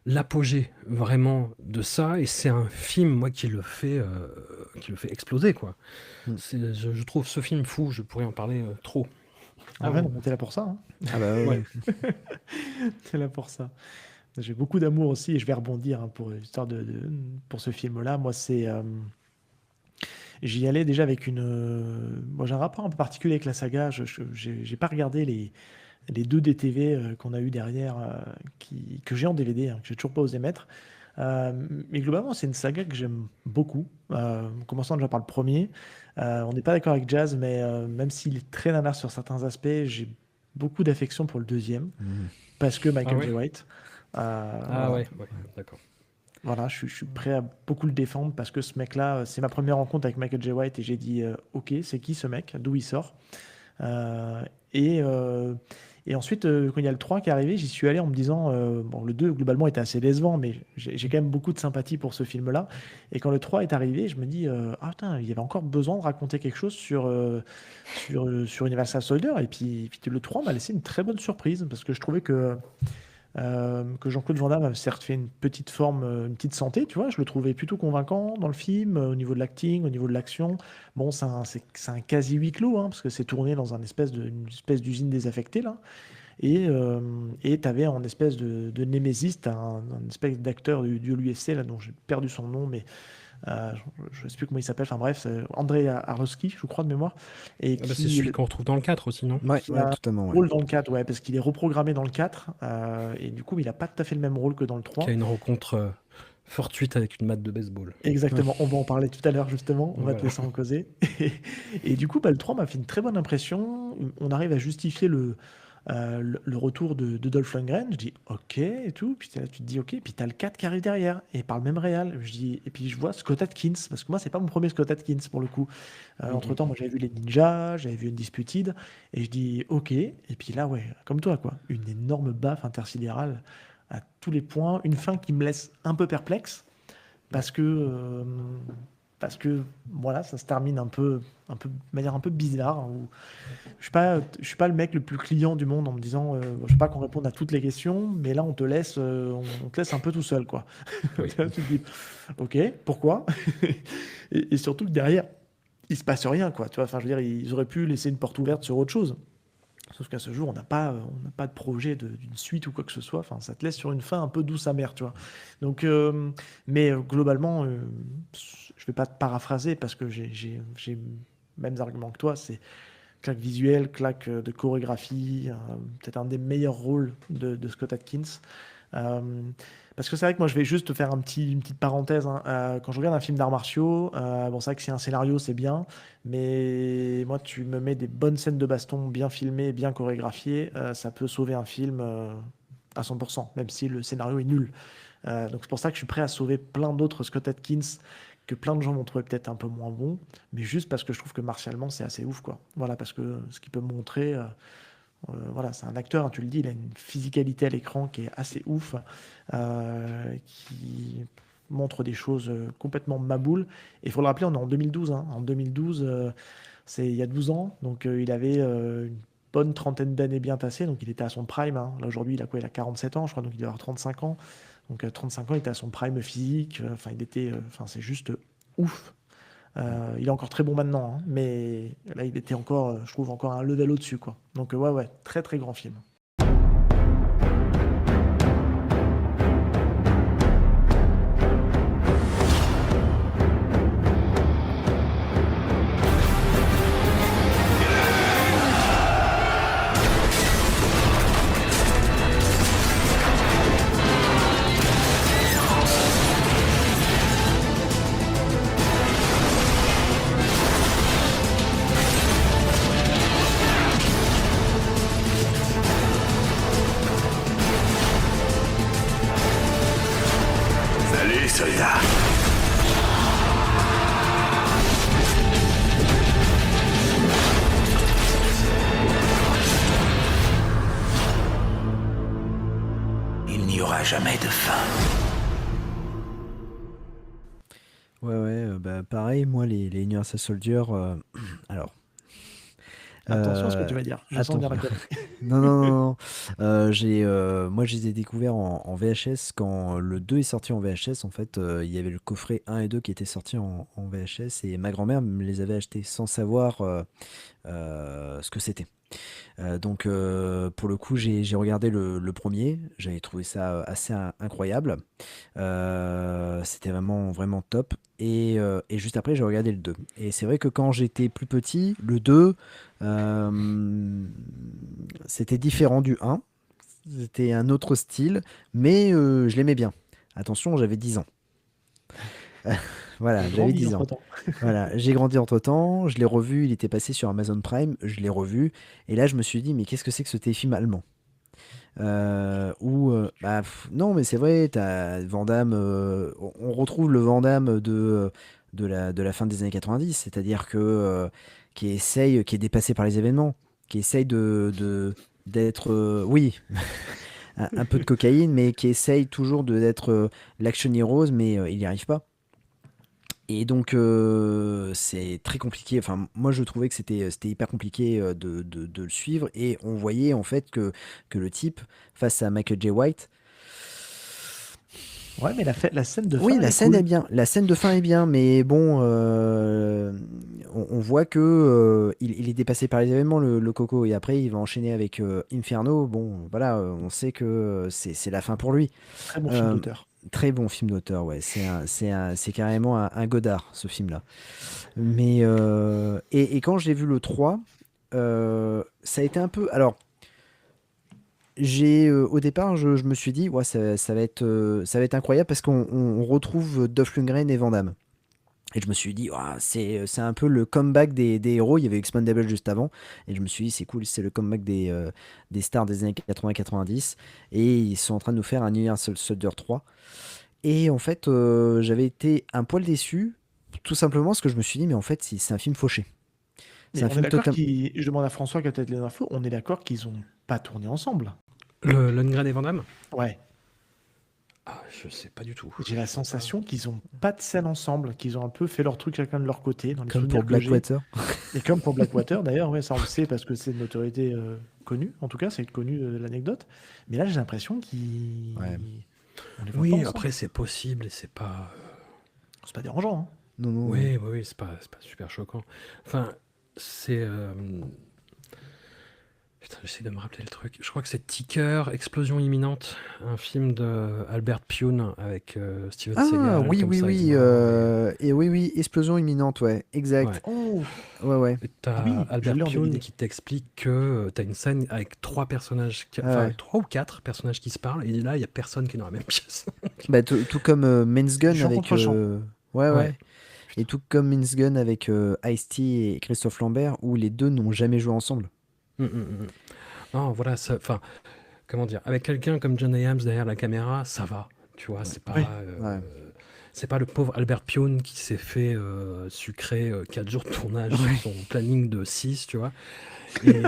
l'apogée vraiment de ça, et c'est un film, moi, qui le fait exploser, quoi. Je trouve ce film fou, je pourrais en parler trop. Ah ouais, non, t'es là pour ça. Hein. Ah bah ouais. T'es là pour ça. J'ai beaucoup d'amour aussi, et je vais rebondir pour l'histoire pour ce film-là. Moi, j'y allais déjà avec moi, j'ai un rapport un peu particulier avec la saga. J'ai pas regardé les 2 DTV qu'on a eu derrière, que j'ai en DVD, que j'ai toujours pas osé mettre. Mais globalement, c'est une saga que j'aime beaucoup. Commençant déjà par le premier. On n'est pas d'accord avec Jazz, mais même s'il est très nanar sur certains aspects, j'ai beaucoup d'affection pour le deuxième, parce que Michael J. White. Voilà. Ouais, d'accord. Voilà, je suis prêt à beaucoup le défendre, parce que ce mec-là, c'est ma première rencontre avec Michael J. White, et j'ai dit ok, c'est qui ce mec, d'où il sort. Et ensuite, quand il y a le 3 qui est arrivé, j'y suis allé en me disant, bon, le 2 globalement était assez décevant, mais j'ai quand même beaucoup de sympathie pour ce film-là. Et quand le 3 est arrivé, je me dis, ah putain, il y avait encore besoin de raconter quelque chose sur Universal Soldier. Et puis le 3 m'a laissé une très bonne surprise, parce que je trouvais que Jean-Claude Van Damme a certes fait une petite santé, tu vois, je le trouvais plutôt convaincant dans le film, au niveau de l'acting, au niveau de l'action. Bon, c'est un quasi huis clos, parce que c'est tourné dans une espèce d'usine désaffectée, là. Et t'avais en espèce de némésis, un espèce d'acteur du l'UFC, là, dont j'ai perdu son nom, mais je ne sais plus comment il s'appelle, enfin bref, c'est Andrei Arlovski, je crois, de mémoire. Et c'est celui qu'on retrouve dans le 4 aussi, non? Ouais, a un totalement. rôle dans le 4, ouais, parce qu'il est reprogrammé dans le 4, et du coup, il n'a pas tout à fait le même rôle que dans le 3. Qui a une rencontre fortuite avec une batte de baseball. Exactement, on va en parler tout à l'heure, justement, on va te laisser en causer. Et du coup, le 3 m'a fait une très bonne impression. On arrive à justifier le retour de Dolph Lundgren. Je dis ok et tout, puis là tu te dis ok, puis t'as le 4 qui arrive derrière et par le même réal. Et puis je vois Scott Adkins, parce que moi c'est pas mon premier Scott Adkins pour le coup. Entre temps, moi j'avais vu les Ninjas, j'avais vu Undisputed, et je dis ok, et puis là ouais, comme toi quoi, une énorme baffe intersidérale à tous les points, une fin qui me laisse un peu perplexe, parce que voilà, ça se termine un peu de manière un peu bizarre, où je suis pas le mec le plus client du monde en me disant je veux pas qu'on réponde à toutes les questions, mais là on te laisse un peu tout seul quoi. Oui. Là, tu te dis ok, pourquoi? Et surtout que derrière il se passe rien quoi, tu vois, enfin je veux dire, ils auraient pu laisser une porte ouverte sur autre chose. Sauf qu'à ce jour, on n'a pas de projet d'une suite ou quoi que ce soit. Enfin, ça te laisse sur une fin un peu douce amère, tu vois. Donc, mais globalement, je vais pas te paraphraser, parce que j'ai les mêmes arguments que toi. C'est claque visuelle, claque de chorégraphie, peut-être un des meilleurs rôles de Scott Adkins. Parce que c'est vrai que moi, je vais juste te faire une petite parenthèse. Quand je regarde un film d'arts martiaux, bon, c'est vrai que si un scénario, c'est bien, mais moi, tu me mets des bonnes scènes de baston bien filmées, bien chorégraphiées, ça peut sauver un film à 100%, même si le scénario est nul. Donc c'est pour ça que je suis prêt à sauver plein d'autres Scott Adkins que plein de gens vont trouver peut-être un peu moins bon, mais juste parce que je trouve que martialement, c'est assez ouf, quoi. Voilà, parce que ce qu'il peut montrer... voilà, c'est un acteur, tu le dis, il a une physicalité à l'écran qui est assez ouf, qui montre des choses complètement maboules. Et il faut le rappeler, on est en 2012. En 2012, c'est il y a 12 ans, donc il avait une bonne trentaine d'années bien passées, donc il était à son prime. Là aujourd'hui, il a quoi? Il a 47 ans, je crois, donc il doit avoir 35 ans. Donc 35 ans, il était à son prime physique. Enfin, c'est juste ouf. Il est encore très bon maintenant, mais là il était encore, je trouve, encore un level au-dessus, quoi. Donc ouais, très très grand film. Allez, soldats. Il n'y aura jamais de fin. Ouais, bah pareil, moi, les Universal Soldier, alors. Attention à ce que tu vas dire. Je sens bien la Attends. connerie. Non. Moi, je les ai découverts en VHS quand le 2 est sorti en VHS. En fait, il y avait le coffret 1 et 2 qui étaient sortis en VHS et ma grand-mère me les avait achetés sans savoir ce que c'était. Donc, pour le coup, j'ai regardé le premier. J'avais trouvé ça assez incroyable. C'était vraiment, vraiment top. Et juste après, j'ai regardé le 2. Et c'est vrai que quand j'étais plus petit, le 2, c'était différent du 1. C'était un autre style, mais je l'aimais bien. Attention, j'avais 10 ans. Voilà, J'ai j'avais grandi 10 ans. entre-temps. Voilà, j'ai grandi entre-temps, je l'ai revu, il était passé sur Amazon Prime, je l'ai revu, et là je me suis dit, mais qu'est-ce que c'est que ce téléfilm allemand? Non, mais c'est vrai, t'as Van Damme, on retrouve le Van Damme de la fin des années 90, c'est-à-dire qui est dépassé par les événements, qui essaye d'être, oui, un peu de cocaïne, mais qui essaye toujours d'être l'action heroes, mais il n'y arrive pas. Et donc, c'est très compliqué. Enfin, moi, je trouvais que c'était hyper compliqué de le suivre. Et on voyait en fait que le type, face à Michael J. White, Ouais, mais la scène de oui, fin, elle la est scène est cool. bien. La scène de fin est bien, mais bon, on voit que il est dépassé par les événements, le Coco. Et après, il va enchaîner avec Inferno. Bon, voilà, on sait que c'est la fin pour lui. Très bon film Euh, d'auteur. Très bon film d'auteur, ouais. C'est carrément un Godard, ce film-là. Mais et quand j'ai vu le 3, ça a été un peu. Alors, au départ, je me suis dit, ouais, ça va être incroyable parce qu'on retrouve Dolph Lundgren et Van Damme. Et je me suis dit, ouah, c'est un peu le comeback des héros. Il y avait Expandable juste avant. Et je me suis dit, c'est cool, c'est le comeback des stars des années 80-90. Et ils sont en train de nous faire un Universal Soldier 3. Et en fait, j'avais été un poil déçu, tout simplement parce que je me suis dit, mais en fait, c'est un film fauché. C'est Mais un on est film d'accord total. qu'ils. Je demande à François qui a peut-être les infos. On est d'accord qu'ils ont pas tourné ensemble. Le Lundgren et Van Damme? Ouais. Ah, je sais pas du tout. J'ai la sensation qu'ils ont pas de scène ensemble, qu'ils ont un peu fait leur truc chacun de leur côté, dans les Comme pour souvenirs que j'ai. Blackwater. Et comme pour Blackwater, d'ailleurs, ouais, ça on le sait parce que c'est une notoriété connue. En tout cas, c'est connu l'anecdote. Mais là, j'ai l'impression qu'ils. Ouais. On les voit pas Oui, ensemble. après, c'est possible et c'est pas. C'est pas dérangeant. Hein. Non, non. Oui, c'est pas super choquant. Enfin, c'est. Putain, j'essaie de me rappeler le truc. Je crois que c'est Ticker, Explosion imminente, un film de Albert Pyun avec Steven Ah, Seagal, oui, Tom oui, oui. Sizemore Et oui, explosion imminente, ouais, et... exact. Ouais. Oh, Ouais. Et t'as ah oui, je Albert l'ai en Pyun DVD. qui t'explique que t'as une scène avec trois personnages, Ah enfin ouais. 3 ou 4 personnages qui se parlent, et là, il y a personne qui est dans la même pièce. Bah, tout comme Men's Gun Chant avec. contre chant. Ouais. Ouais. Et tout comme Men's Gun avec Ice-T et Christophe Lambert, où les deux n'ont jamais joué ensemble. Mm. Non, voilà, enfin, comment dire, avec quelqu'un comme John Williams derrière la caméra, ça va, tu vois, c'est pas, Oui. Ouais. c'est pas le pauvre Albert Pyun qui s'est fait sucrer 4 jours de tournage sur son planning de 6, tu vois, et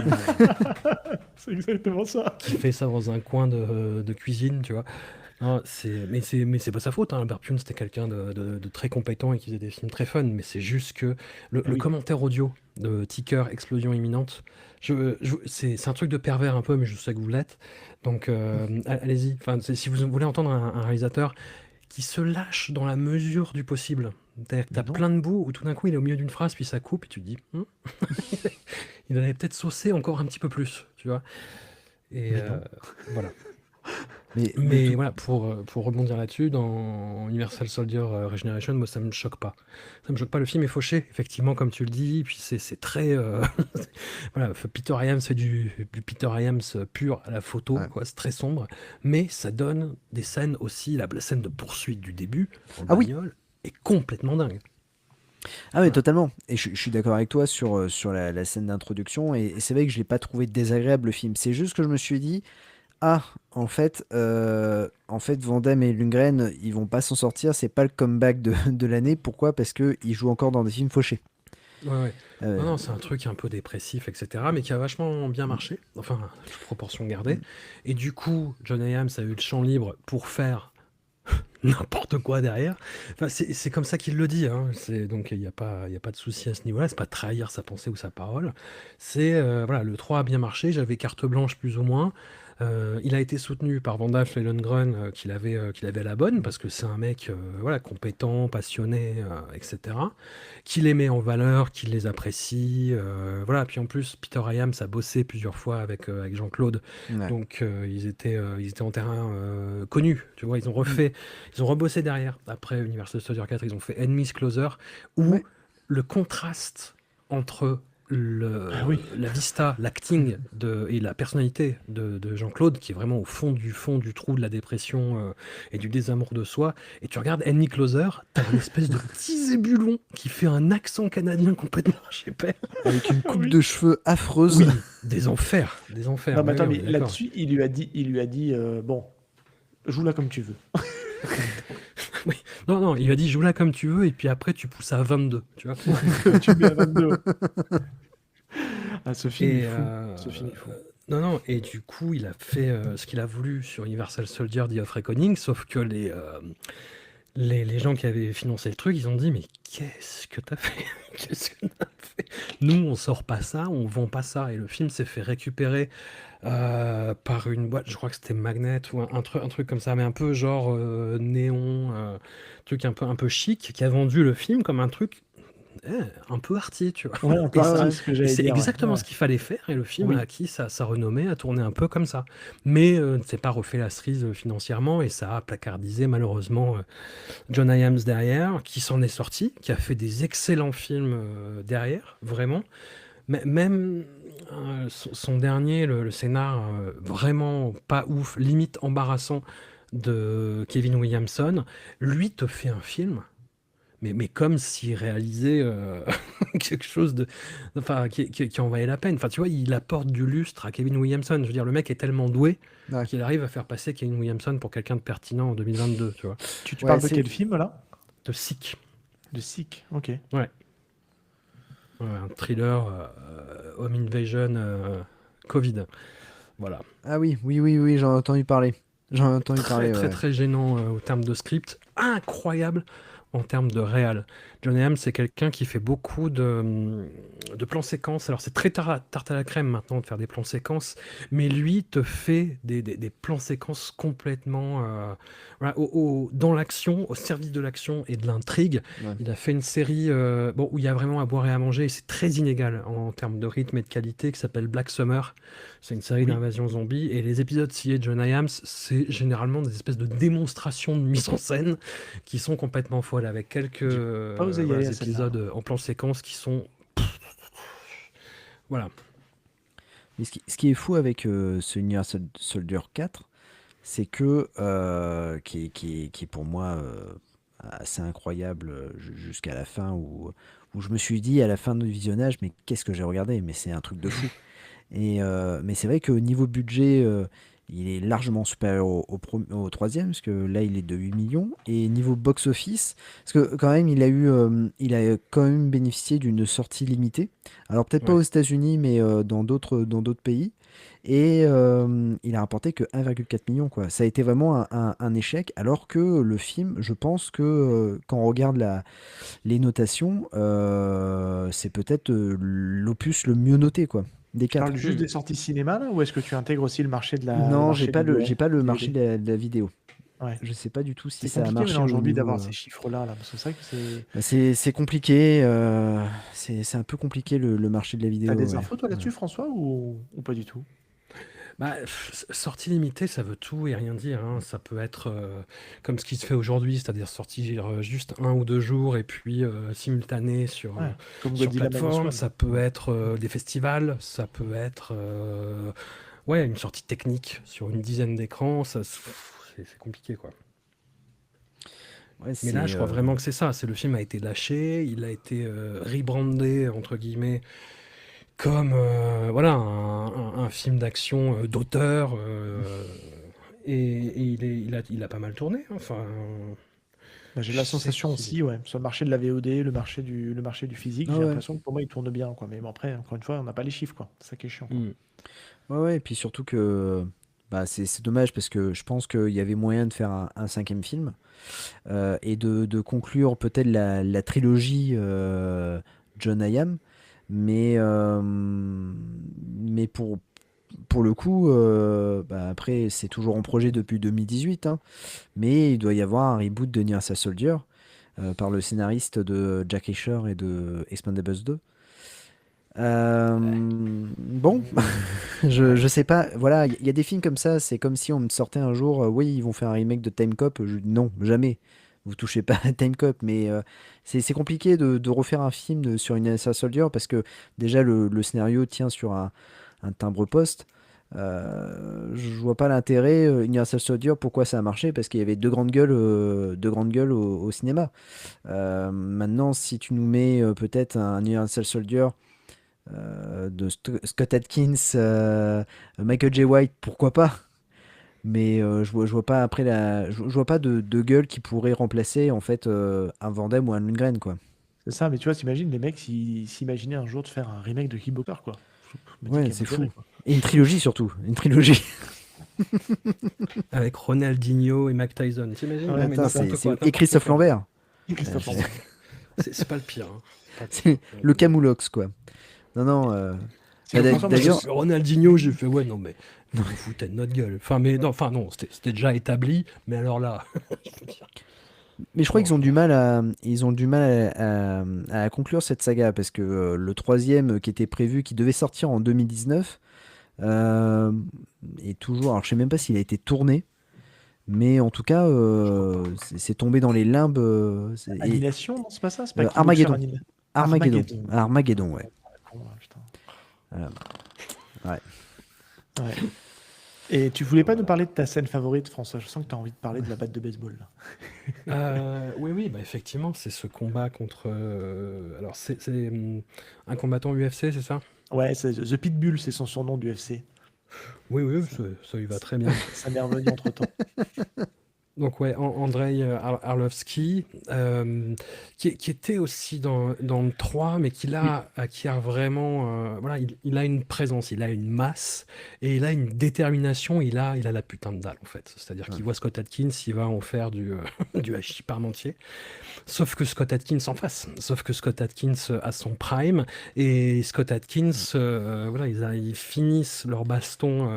C'est exactement ça. qui fait ça dans un coin de cuisine, tu vois. Non, mais c'est pas sa faute, hein. Albert Pyun, c'était quelqu'un de très compétent et qui faisait des films très fun, mais c'est juste que le Oui. commentaire audio de Ticker, Explosion imminente, c'est un truc de pervers un peu, mais je sais que vous l'êtes. Donc allez-y. Enfin, si vous voulez entendre un réalisateur qui se lâche dans la mesure du possible. C'est-à-dire que t'as Mais non. plein de bouts où tout d'un coup il est au milieu d'une phrase, puis ça coupe, et tu te dis, il avait peut-être saucé encore un petit peu plus, tu vois. Et Mais non. voilà. Mais Mais voilà, pour rebondir là-dessus, dans Universal Soldier Regeneration, moi ça me choque pas. Ça me choque pas, le film est fauché, effectivement, comme tu le dis, et puis c'est très. Voilà, Peter Hyams fait du Peter Hyams pur à la photo, Ouais. quoi, c'est très sombre, mais ça donne des scènes aussi, la scène de poursuite du début, en Ah oui. bagnole, est complètement dingue. Ah oui, totalement. Et je suis d'accord avec toi sur la scène d'introduction. Et c'est vrai que je l'ai pas trouvé désagréable le film. C'est juste que je me suis dit, ah, en fait, Van Damme et Lundgren, ils vont pas s'en sortir. C'est pas le comeback de l'année. Pourquoi? Parce que ils jouent encore dans des films fauchés. Ouais, ouais. Non, Euh, non, c'est un truc un peu dépressif, etc., mais qui a vachement bien marché, enfin, toute proportion gardée. Et du coup, John Hayams a eu le champ libre pour faire n'importe quoi derrière. Enfin, c'est comme ça qu'il le dit, hein. Donc il y a pas de souci à ce niveau-là. C'est pas trahir sa pensée ou sa parole. Voilà, le 3 a bien marché. J'avais carte blanche plus ou moins. Il a été soutenu par Van Damme et Lundgren, qu'il avait à la bonne, parce que c'est un mec voilà, compétent, passionné, etc., qui les met en valeur, qui les apprécie. Voilà. Puis en plus, Peter Hyams a bossé plusieurs fois avec Jean-Claude, ouais. donc ils étaient en terrain connu. Tu vois, ils ont rebossé derrière. Après Universal Soldier 4, ils ont fait Enemies Closer, où Ouais. le contraste entre Ah oui. la vista, l'acting et la personnalité de Jean-Claude, qui est vraiment au fond du trou de la dépression et du désamour de soi. Et tu regardes Enemy Closer, t'as une espèce de petit zébulon qui fait un accent canadien complètement archipel. Avec une coupe Oui. de cheveux affreuse. Oui, des enfers, des enfers. Non, mais Oui, attends, oui, mais on est d'accord. là-dessus, il lui a dit bon, joue là comme tu veux. Oui. Non, non, il lui a dit joue là comme tu veux, et puis après tu pousses à 22, tu vois. Tu mets à 22. Ah, ce film Et est fou. Ce film est fou. non, non, et du coup, il a fait ce qu'il a voulu sur Universal Soldier The of Reckoning, sauf que les gens qui avaient financé le truc, ils ont dit, mais qu'est-ce que t'as fait? Qu'est-ce que t'as fait? Nous, on sort pas ça, on vend pas ça. Et le film s'est fait récupérer par une boîte, je crois que c'était Magnet ou un truc comme ça, mais un peu genre néon, truc un peu chic, qui a vendu le film comme un truc un peu arty, tu vois. Ouais, un peu Et ça- c'est ce que et j'allais c'est dire. exactement Ouais. ce qu'il fallait faire, et le film Oui. a acquis sa renommée, a tourné un peu comme ça. Mais ne s'est pas refait la cerise financièrement, et ça a placardisé malheureusement John Hyams derrière, qui s'en est sorti, qui a fait des excellents films derrière, vraiment. Même son dernier, le scénar vraiment pas ouf, limite embarrassant, de Kevin Williamson, lui te fait un film, mais comme s'il réalisait quelque chose enfin, qui en valait la peine. Enfin, tu vois, il apporte du lustre à Kevin Williamson. Je veux dire, le mec est tellement doué Ouais. qu'il arrive à faire passer Kevin Williamson pour quelqu'un de pertinent en 2022, tu vois. Tu Ouais, parles de c'est- quel film là? De Sick. De Sick. Ok. Ouais. Ouais, un thriller Home Invasion Covid. Voilà. Ah oui, j'en ai entendu parler. J'en ai entendu Très, parler, très, ouais. très gênant au terme de script. Incroyable en termes de réal. John Hamm, c'est quelqu'un qui fait beaucoup de plans séquences. Alors, c'est très tarte à la crème maintenant de faire des plans séquences, mais lui te fait des plans séquences complètement voilà, dans l'action, au service de l'action et de l'intrigue. Ouais. Il a fait une série où il y a vraiment à boire et à manger, et c'est très inégal en termes de rythme et de qualité, qui s'appelle Black Summer. C'est une série Oui. d'invasion zombie, et les épisodes signés de John Hyams, c'est généralement des espèces de démonstrations de mise en scène qui sont complètement folles, avec quelques pas osé y voilà, aller à celle-là. épisodes en plan séquence qui sont... Voilà. Mais ce qui est fou avec ce Universal Soldier 4, c'est que, qui est pour moi assez incroyable jusqu'à la fin, où je me suis dit à la fin du visionnage, mais qu'est-ce que j'ai regardé? Mais c'est un truc de fou. Mais c'est vrai que niveau budget, il est largement supérieur au troisième, parce que là il est de 8 millions. Et niveau box-office, parce que quand même il a quand même bénéficié d'une sortie limitée. Alors peut-être pas Ouais. aux États-Unis, mais dans d'autres pays. Et il a rapporté que 1,4 million, quoi. Ça a été vraiment un échec, alors que le film, je pense que quand on regarde les notations, c'est peut-être l'opus le mieux noté, quoi, des Tu parles quatre. juste des sorties cinéma là, ou est-ce que tu intègres aussi le marché de Non, marché du j'ai pas le DVD? marché de la vidéo. Ouais. Je sais pas du tout si C'est ça a compliqué marché maintenant au aujourd'hui niveau. d'avoir ces chiffres-là, là, parce que c'est vrai que c'est. Bah, c'est compliqué. C'est un peu compliqué le marché de la vidéo. T'as des Ouais. infos toi là-dessus, François, ou pas du tout? Bah, sortie limitée, ça veut tout et rien dire, hein. Ça peut être comme ce qui se fait aujourd'hui, c'est-à-dire sortie juste 1 ou 2 jours et puis simultané sur Ouais, comme sur Godzilla Minus plateforme. One. Ça peut être des festivals, ça peut être ouais, une sortie technique sur une dizaine d'écrans. C'est compliqué, quoi. Ouais, Mais là, c'est je crois vraiment que c'est ça. C'est le film a été lâché, il a été rebrandé entre guillemets comme voilà, un film d'action d'auteur. Et il a pas mal tourné, hein. Enfin, Bah, j'ai je la sais sensation qu'il. aussi, ouais, sur le marché de la VOD, le marché du physique, Ah j'ai ouais. l'impression que pour moi il tourne bien, quoi. Mais bon, après, encore une fois, on n'a pas les chiffres, quoi. C'est ça qui est chiant, quoi. Hmm. Ouais, ouais, et puis surtout que bah, c'est dommage parce que je pense qu'il y avait moyen de faire un cinquième film et de conclure peut-être la trilogie John Hayam, mais pour le coup, bah, après, c'est toujours en projet depuis 2018, hein, mais il doit y avoir un reboot de Universal Soldier par le scénariste de Jack Reacher et de Expendables 2. Bon, je Ouais. sais pas. Voilà, il y a des films comme ça. C'est comme si on me sortait un jour, oui, ils vont faire un remake de Time Cop. Non, jamais. Vous touchez pas à Time Cop. Mais c'est compliqué de refaire un film sur une Universal Soldier parce que déjà le scénario tient sur un timbre-poste. Je vois pas l'intérêt. Universal Soldier, pourquoi ça a marché? Parce qu'il y avait deux grandes gueules au cinéma. Maintenant, si tu nous mets peut-être un Universal Soldier de Scott Adkins, Michael J. White, pourquoi pas? Mais je vois pas après je vois pas de gueule qui pourrait remplacer en fait un Van Damme ou un Lundgren quoi. C'est ça, mais tu vois, t'imagines les mecs s'imaginaient un jour de faire un remake de Kickboxer, quoi. Je me dis Ouais, qu'il y a c'est moyen, fou. quoi. Et une trilogie surtout, une trilogie. Avec Ronaldinho et Mike Tyson. T'imagines? Non, Ouais, mais Attends, c'est ça. n'importe quoi, et n'importe Christophe quoi. Lambert. Christophe Je- Lambert. C'est pas le pire, hein. Pas le pire. C'est le Camoulox quoi. Non non. Si on pense, moi, Parce D'ailleurs, que Ronaldinho, j'ai fait, ouais, non, mais vous vous foutez de notre gueule. Enfin, mais non, enfin, non, c'était déjà établi, mais alors là, je veux dire, mais je crois bon, qu'ils ont du mal ils ont du mal à conclure cette saga parce que le troisième qui était prévu, qui devait sortir en 2019, euh, est toujours. Alors je sais même pas s'il a été tourné. Mais en tout cas, je crois pas. c'est tombé dans les limbes. Annihilation, non, c'est pas ça? C'est pas Kickboxer Armageddon. Annihilation. Armageddon. Armageddon. Armageddon, ouais. Con, ouais, putain. Voilà. Ouais. Ouais. Et tu voulais pas nous voilà. parler de ta scène favorite, François? Je sens que tu as envie de parler de la batte de baseball, là. Oui, oui, bah effectivement, c'est ce combat contre. Alors, un combattant UFC, c'est ça? Ouais, c'est The Pitbull, c'est son surnom du FC. Oui, oui, Ça, ça lui va très bien. ça m'est revenu entre-temps. Donc ouais, Andrei Arlovski, qui était aussi dans le 3, mais qui a vraiment, voilà, il a une présence, il a une masse, et il a une détermination, il a la putain de dalle en fait. C'est-à-dire Ouais. qu'il voit Scott Adkins, il va en faire du hachis parmentier. Sauf que Scott Adkins en face, sauf que Scott Adkins a son prime, et Scott Adkins, voilà, ils finissent leur baston,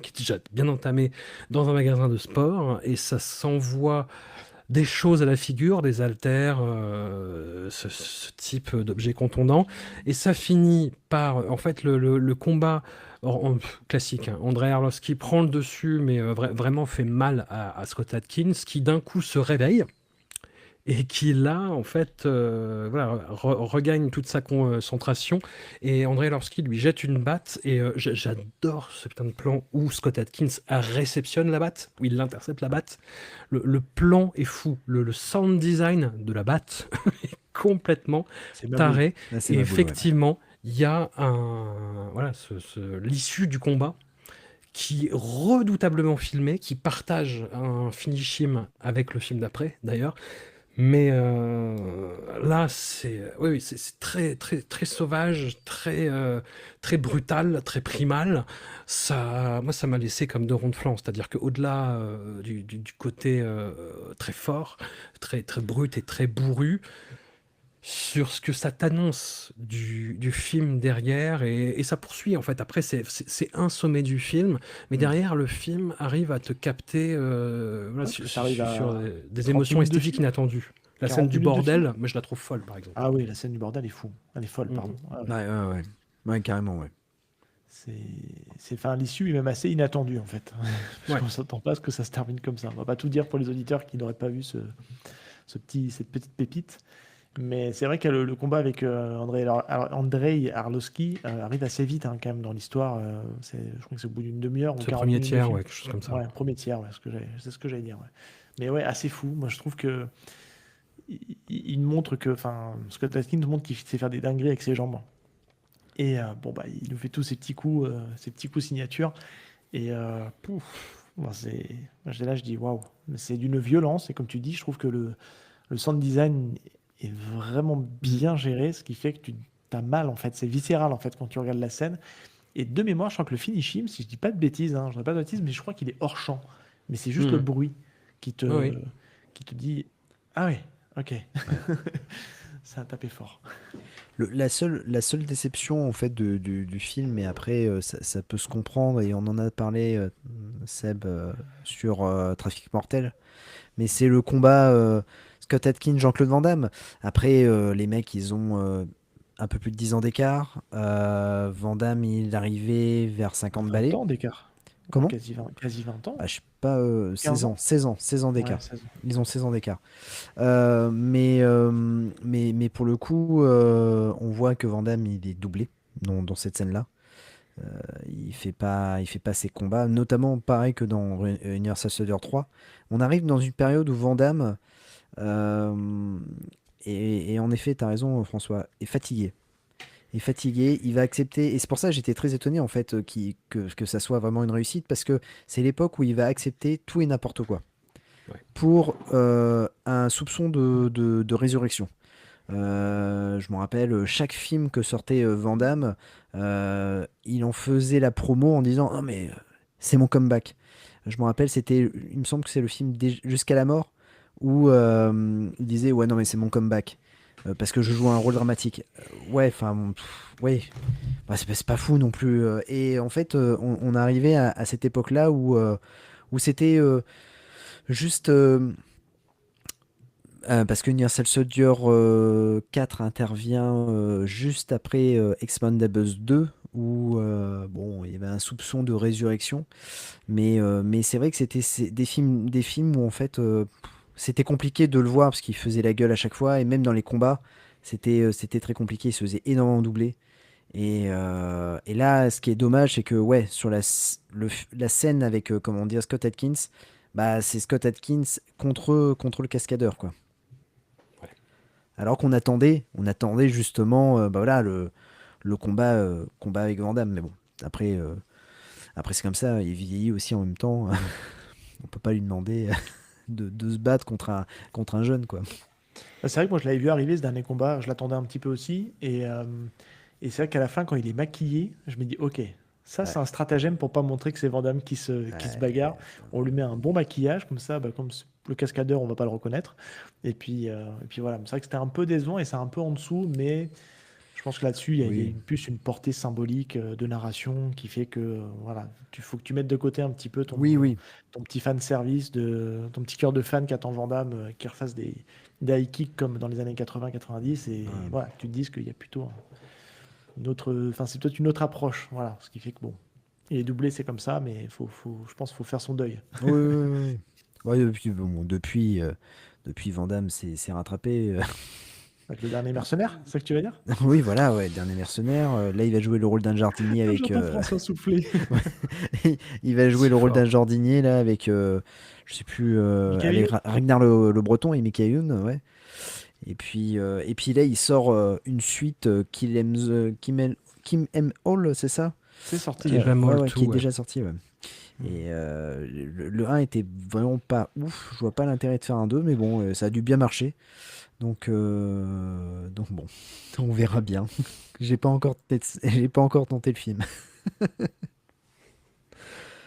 qui est déjà bien entamé, dans un magasin de sport, et ça s'envoie des choses à la figure, des haltères, ce type d'objet contondant, et ça finit par, en fait, le combat classique, hein. Andrei Arlovski prend le dessus, mais vraiment fait mal à Scott Adkins, qui d'un coup se réveille, et qui là, en fait, voilà, regagne toute sa concentration. Et Andrei Arlovski lui jette une batte. Et j'adore ce putain de plan où Scott Adkins réceptionne la batte, où il intercepte la batte. Le plan est fou. Le sound design de la batte est complètement C'est ma boule. taré. Là, c'est Et ma boule, ouais. effectivement, il y a voilà, l'issue du combat qui est redoutablement filmé, qui partage un finishim avec le film d'après, d'ailleurs. Mais là, oui, oui, c'est très, très, très sauvage, très brutal, très primal. Moi, ça m'a laissé comme deux ronds de flanc. C'est-à-dire qu'au-delà du côté très fort, très, très brut et très bourru, sur ce que ça t'annonce du film derrière, et ça poursuit en fait. Après, c'est un sommet du film, mais Mm. derrière, le film arrive à te capter voilà, Parce que ça arrive sur à des 30 émotions minutes de esthétiques film, inattendues. La scène 40 du minutes de film. bordel, moi je la trouve folle par exemple. Ah oui, la scène du bordel est fou. Elle est folle, Mhm. pardon. Ah ouais. Ouais, ouais, ouais. Ouais, carrément, ouais. Enfin, l'issue est même assez inattendue en fait. Parce Ouais. qu'on s'attend pas à ce que ça se termine comme ça. On va pas tout dire pour les auditeurs qui n'auraient pas vu cette petite pépite. Mais c'est vrai que le combat avec Andrei Arlovski arrive assez vite hein, quand même dans l'histoire. Je crois que c'est au bout d'une demi-heure ou Ce 40 premier minutes de tiers, film. ouais, quelque chose comme ça. Ouais, premier tiers, ouais, c'est ce que j'allais dire. Ouais. Mais ouais, assez fou. Moi, je trouve que il montre que, enfin, Scott Adkins montre qu'il sait faire des dingueries avec ses jambes. Et bon, bah, il nous fait tous ces petits coups signature. Et bon, moi, j'étais là, je dis waouh, mais c'est d'une violence. Et comme tu dis, je trouve que le sound design est vraiment bien géré, ce qui fait que tu as mal en fait. C'est viscéral en fait quand tu regardes la scène. Et de mémoire, je crois que le finishing, si je dis pas de bêtises, je dis pas de bêtises, mais je crois qu'il est hors champ. Mais c'est juste le Hmm. bruit qui Oui, te, oui. qui te dit ah ouais, ok, ça a tapé fort. La seule déception en fait du film, et après ça peut se comprendre, et on en a parlé, Seb, sur Trafic Mortel, mais c'est le combat Scott Adkins, Jean-Claude Van Damme. Après, les mecs, ils ont un peu plus de 10 ans d'écart. Van Damme, il est arrivé vers 50 20 balais. ans d'écart. Non, Comment? quasi 20 ans. Ah, je sais pas, 15 16 ans, ans? 16 ans Ouais, d'écart. 16 ans. Ils ont 16 ans d'écart. Mais pour le coup, on voit que Van Damme, il est doublé dans cette scène-là. Il fait pas ses combats, notamment pareil que dans Universal Soldier 3. On arrive dans une période où Van Damme, euh, et en effet, tu as raison, François, est fatigué. Il va accepter, et c'est pour ça que j'étais très étonné en fait que ça soit vraiment une réussite, parce que c'est l'époque où il va accepter tout et n'importe quoi Ouais. pour un soupçon de résurrection. Je me rappelle, chaque film que sortait Van Damme, il en faisait la promo en disant: «Oh mais c'est mon comeback». Je me rappelle, il me semble que c'est le film Jusqu'à la mort, où il disait: «Ouais, non mais c'est mon comeback, parce que je joue un rôle dramatique». Ouais, enfin, bon, ouais, bah, c'est pas fou non plus. Et en fait, on arrivait à cette époque-là où c'était juste. Parce que Universal Soldier 4 intervient juste après Expendables 2, où bon, il y avait un soupçon de résurrection, mais c'est vrai que des films où en fait c'était compliqué de le voir parce qu'il faisait la gueule à chaque fois, et même dans les combats, c'était très compliqué, il se faisait énormément doubler. Et là, ce qui est dommage, c'est que ouais, sur la scène avec, comment dire, Scott Adkins, bah, c'est Scott Adkins contre le cascadeur, quoi. Ouais. Alors on attendait justement, bah voilà, le combat avec Van Damme. Mais bon, après c'est comme ça, il vieillit aussi en même temps. On peut pas lui demander de se battre contre un jeune, quoi. Bah, c'est vrai que moi je l'avais vu arriver ce dernier combat, je l'attendais un petit peu aussi. Et c'est vrai qu'à la fin, quand il est maquillé, je me dis ok, ça Ouais. c'est un stratagème pour pas montrer que c'est Van Damme qui se bagarre. On lui met un bon maquillage, comme ça, bah, comme le cascadeur, on va pas le reconnaître. Et puis voilà, c'est vrai que c'était un peu décevant et c'est un peu en dessous, mais je pense que là-dessus, il y a Oui, plus une portée symbolique de narration qui fait que voilà, il faut que tu mettes de côté un petit peu oui, oui. ton petit fan service, ton petit cœur de fan qui attend Van Damme, qui refasse des high kicks comme dans les années 80-90. Et Ouais. voilà, tu te dises qu'il y a plutôt une autre, enfin, c'est peut-être une autre approche. Voilà, ce qui fait que bon, il est doublé, c'est comme ça, mais je pense qu'il faut faire son deuil. Oui, oui, oui, oui. Ouais, depuis Van Damme s'est rattrapé. Avec le dernier mercenaire, c'est ça que tu vas dire? Oui, voilà, ouais, Dernier Mercenaire. Là, il va jouer le rôle d'un jardinier avec. J'entends François souffler. Il va jouer C'est le rôle d'un fort. jardinier là avec, je sais plus, Michael avec Youn? Ragnar le Breton et Mickey Youn, ouais. Et puis là, il sort une suite, Kim M. Hall, c'est ça? C'est sorti, Qui est ouais. jamais Ouais, le ouais, qui est tout, ouais. déjà sorti, ouais. Et le 1 était vraiment pas ouf. Je vois pas l'intérêt de faire un 2, mais bon, ça a dû bien marcher. Donc bon, on verra bien. J'ai pas encore tenté le film.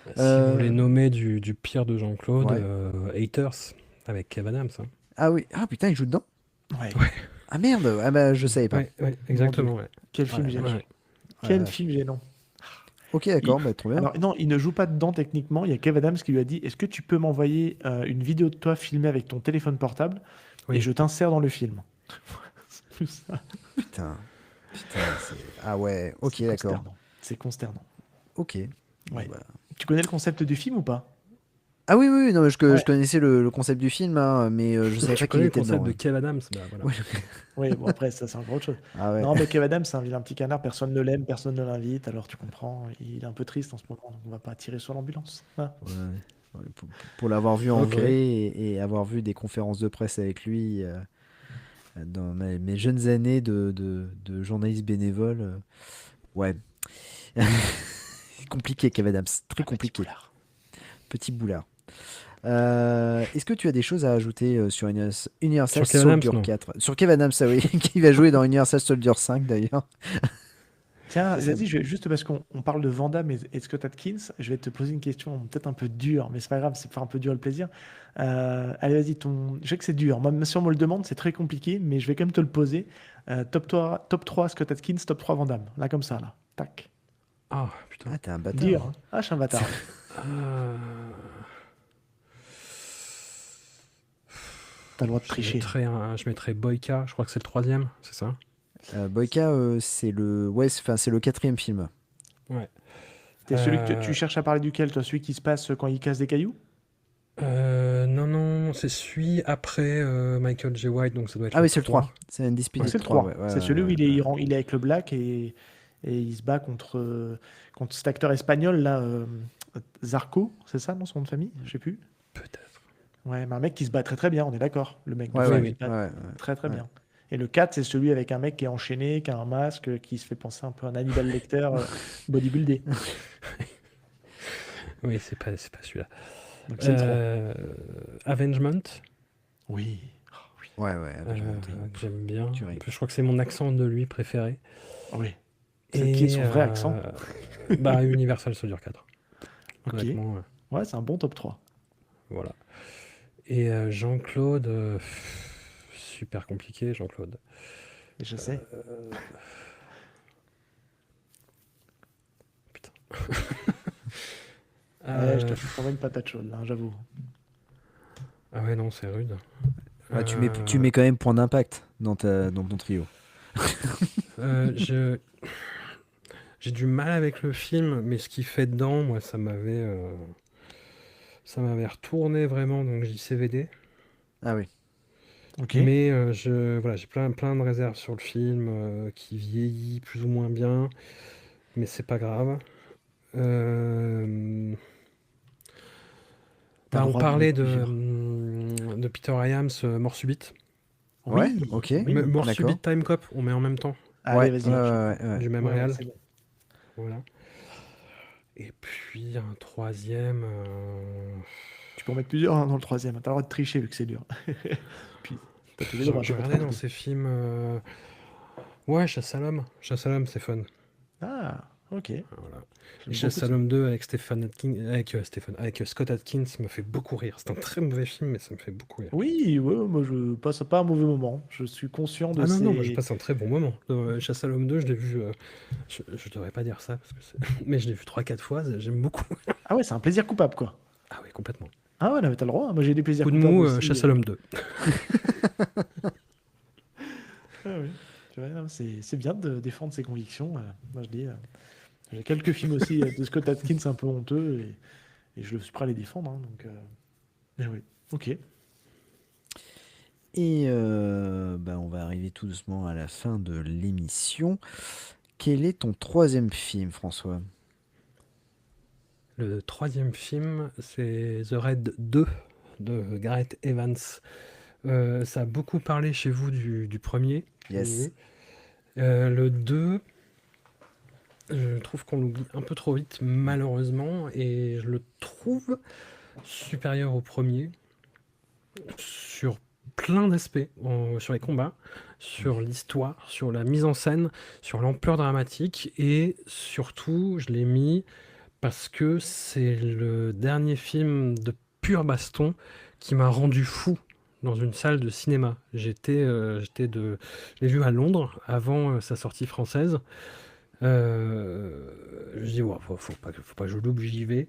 Si vous voulez Euh, nommer du pire de Jean-Claude, ouais. Haters avec Kev Adams, hein. Ah oui, ah putain, il joue dedans? Ouais. Ouais, Ah merde, ah bah je savais pas. ouais, Mon Dieu. exactement, ouais. Quel Oh film la gênant. vache. Ouais. Oh la Quel vache. film gênant. Ok, Il- d'accord, bah trop bien. Alors, non, il ne joue pas dedans techniquement. Il y a Kev Adams qui lui a dit, est-ce que tu peux m'envoyer une vidéo de toi filmée avec ton téléphone portable et Oui. je t'insère dans le film. C'est plus ça. Putain, Ah ouais, ok, C'est d'accord. consternant. C'est consternant. Ok. Bon, Ouais. bah. Tu connais le concept du film ou pas? Ah oui, oui, oui, non, mais je Ouais. connaissais le concept du film, hein, mais je savais Tu pas qu'il connais le était dedans. concept de Ouais. Kev Adams? Bah voilà. Ouais. Oui, bon après, ça c'est encore autre chose. Ah ouais. Non, mais Kev Adams, c'est un vilain petit canard, personne ne l'aime, personne ne l'invite, alors tu comprends, il est un peu triste en ce moment, donc on va pas tirer sur l'ambulance. Ah. Ouais. Ouais, pour l'avoir vu en Ok. vrai, et avoir vu des conférences de presse avec lui dans mes jeunes années de journaliste bénévole, Ouais. Compliqué, Kev Adams. Très compliqué. Petit boulard. Est-ce que tu as des choses à ajouter sur Universal Sur Kev Adams, Soldier non. 4? Sur Kev Adams, ça oui, qui va jouer dans Universal Soldier 5 d'ailleurs. Tiens, Ça- vas-y, juste parce qu'on parle de Van Damme et de Scott Adkins, je vais te poser une question peut-être un peu dure, mais c'est pas grave, c'est pour faire un peu dur le plaisir. Allez, vas-y, je sais que c'est dur. Moi, si on me le demande, c'est très compliqué, mais je vais quand même te le poser. Top 3 Scott Adkins, top 3 Van Damme. Là, comme ça, là. Tac. Ah, putain. Ah, t'es un bâtard. Dur, hein. Ah, je suis un bâtard. Euh, T'as le droit de tricher. je mettrais Boyka, je crois que c'est le troisième, c'est ça? Boyka, c'est le... Ouais, c'est le 4e film. Ouais. T'es celui que Euh, tu cherches à parler duquel, toi? Celui qui se passe quand il casse des cailloux? non, c'est celui après Michael J. White, donc ça doit être Ah le oui, c'est le 3. C'est Ouais, Undisputed c'est le 3. 3. Ouais, ouais, C'est ouais, celui où ouais, il est avec le Black et il se bat contre cet acteur espagnol, là, Zarco, c'est ça, non, son nom de famille? Je sais plus. peut-être. Ouais, mais un mec qui se bat très très bien, on est d'accord. Le mec de ouais, fou, ouais, il se bat ouais, ouais. très très Ouais. bien. Et le 4, c'est celui avec un mec qui est enchaîné, qui a un masque, qui se fait penser un peu à un Hannibal Lecter bodybuildé. Oui, c'est pas celui-là. Donc c'est le 3. Avengement, Oui. Ouais, ouais, Avengement, que j'aime bien. Tu rigoles. Je crois que c'est mon accent de lui préféré. Oui. C'est qui est son vrai accent? Bah, Universal Soldier 4. Ok. Honnêtement, Ouais, c'est un bon top 3. voilà. Et Jean-Claude, super compliqué, Jean-Claude. Et je sais. Putain. Ouais, je t'envoie une patate chaude, là, j'avoue. Ah ouais, non, c'est rude. Ouais, tu mets quand même point d'impact dans ton trio. J'ai du mal avec le film, mais ce qu'il fait dedans, moi, ça m'avait retourné vraiment, donc j'ai CVD. Ah oui. Ok. Mais voilà, j'ai plein de réserves sur le film qui vieillit plus ou moins bien, mais c'est pas grave. T'as le On droit de parlait mettre plusieurs. de Peter Iams, Mort subite. Ouais, Oui, ok. oui. Mort D'accord. subite, Time Cop, on met en même temps. Allez, Ouais, vas-y. ouais. Du même Ouais, réal. c'est bon. Voilà. Et puis un troisième. Tu peux en mettre plusieurs dans le troisième. T'as le droit de tricher vu que c'est dur. Puis, t'as tous les droits. Je t'as pas regardais trop dans de- ces films. Ouais, Chasse à l'homme. Chasse à l'homme, c'est fun. Ah, ok. Voilà. J'aime Et Chasse beaucoup à ça. l'homme 2 avec avec Scott Adkins me fait beaucoup rire. C'est un très mauvais film, mais ça me fait beaucoup rire. Oui, ouais, moi je passe pas un mauvais moment. Je suis conscient de Ah non, moi je ces. passe un très bon moment. Chasse à l'homme 2, je l'ai vu. Je devrais pas dire ça, parce que mais je l'ai vu 3-4 fois, j'aime beaucoup. Ah ouais, c'est un plaisir coupable, quoi. Ah oui, complètement. Ah ouais, non, mais t'as le droit. Moi j'ai des plaisirs Coup de coupables mou, aussi. Chasse à l'homme 2. Ah oui. Tu vois, non, c'est bien de défendre ses convictions. Moi je dis, j'ai quelques films aussi de Scott Adkins un peu honteux et je suis prêt à les défendre. Hein, donc, mais oui, ok. Et on va arriver tout doucement à la fin de l'émission. Quel est ton 3e film, François? Le troisième film, c'est The Raid 2 de Gareth Evans. Ça a beaucoup parlé chez vous du premier. Yes. Le 2, je trouve qu'on l'oublie un peu trop vite, malheureusement, et je le trouve supérieur au premier sur plein d'aspects, sur les combats, sur l'histoire, sur la mise en scène, sur l'ampleur dramatique, et surtout, je l'ai mis parce que c'est le dernier film de pur baston qui m'a rendu fou dans une salle de cinéma. Je l'ai vu à Londres avant sa sortie française. Je dis, ouais, faut pas que je loupe, j'y vais.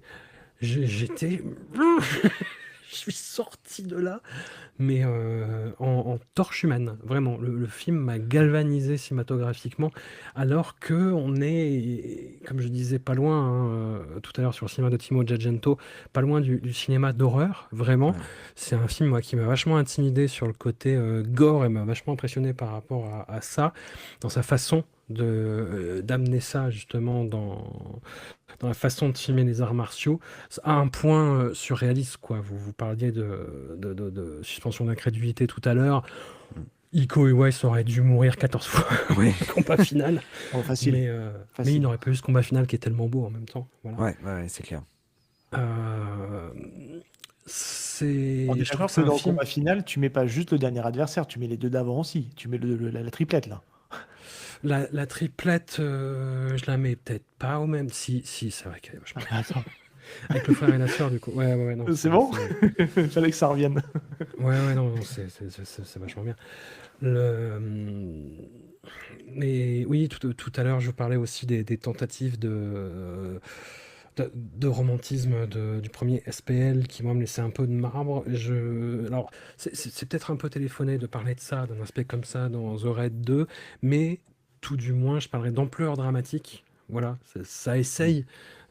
J'étais. Je suis sorti de là, mais en torche humaine, vraiment. Le film m'a galvanisé cinématographiquement, alors que on est, comme je disais, pas loin, tout à l'heure sur le cinéma de Timo Giacinto, pas loin du cinéma d'horreur, vraiment. Ouais. C'est un film, moi, qui m'a vachement intimidé sur le côté gore et m'a vachement impressionné par rapport à ça, dans sa façon d'amener ça, justement, dans la façon de filmer les arts martiaux, à un point surréaliste, quoi. Vous parliez de suspension d'incrédulité tout à l'heure. Iko Uwais aurait dû mourir 14 fois Ouais. au combat final. Oh, facile. Mais il n'aurait pas eu ce combat final qui est tellement beau en même temps. Voilà. Ouais, c'est clair. Euh, c'est. On est Je d'accord trouve que c'est que dans un le film. combat final, tu mets pas juste le dernier adversaire, tu mets les deux d'avant aussi. Tu mets la triplette là. La triplette, je la mets peut-être pas au même. Si, c'est vrai qu'elle est vachement. Attends, Avec le frère et la sœur, du coup. Ouais, non. c'est bon. Fallait que ça revienne. Ouais, non, c'est vachement bien. Mais oui, tout à l'heure, je parlais aussi des tentatives de romantisme du premier SPL qui, moi, me laissait un peu de marbre. Alors, c'est peut-être un peu téléphoné de parler de ça, d'un aspect comme ça dans The Raid 2, mais tout du moins, je parlerai d'ampleur dramatique. Voilà, ça essaye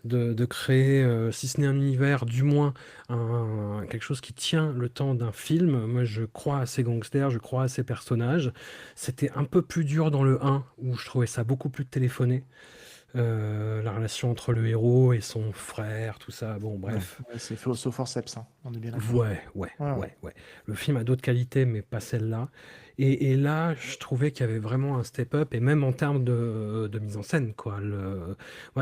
de créer, si ce n'est un univers, du moins quelque chose qui tient le temps d'un film. Moi, je crois à ces gangsters, je crois à ces personnages. C'était un peu plus dur dans le 1, où je trouvais ça beaucoup plus téléphoné. La relation entre le héros et son frère, tout ça, bon, bref. Ouais, c'est faux au forceps, hein. On est bien d'accord. Ouais. Le film a d'autres qualités, mais pas celle-là. Et là, je trouvais qu'il y avait vraiment un step-up, et même en termes de mise en scène, quoi.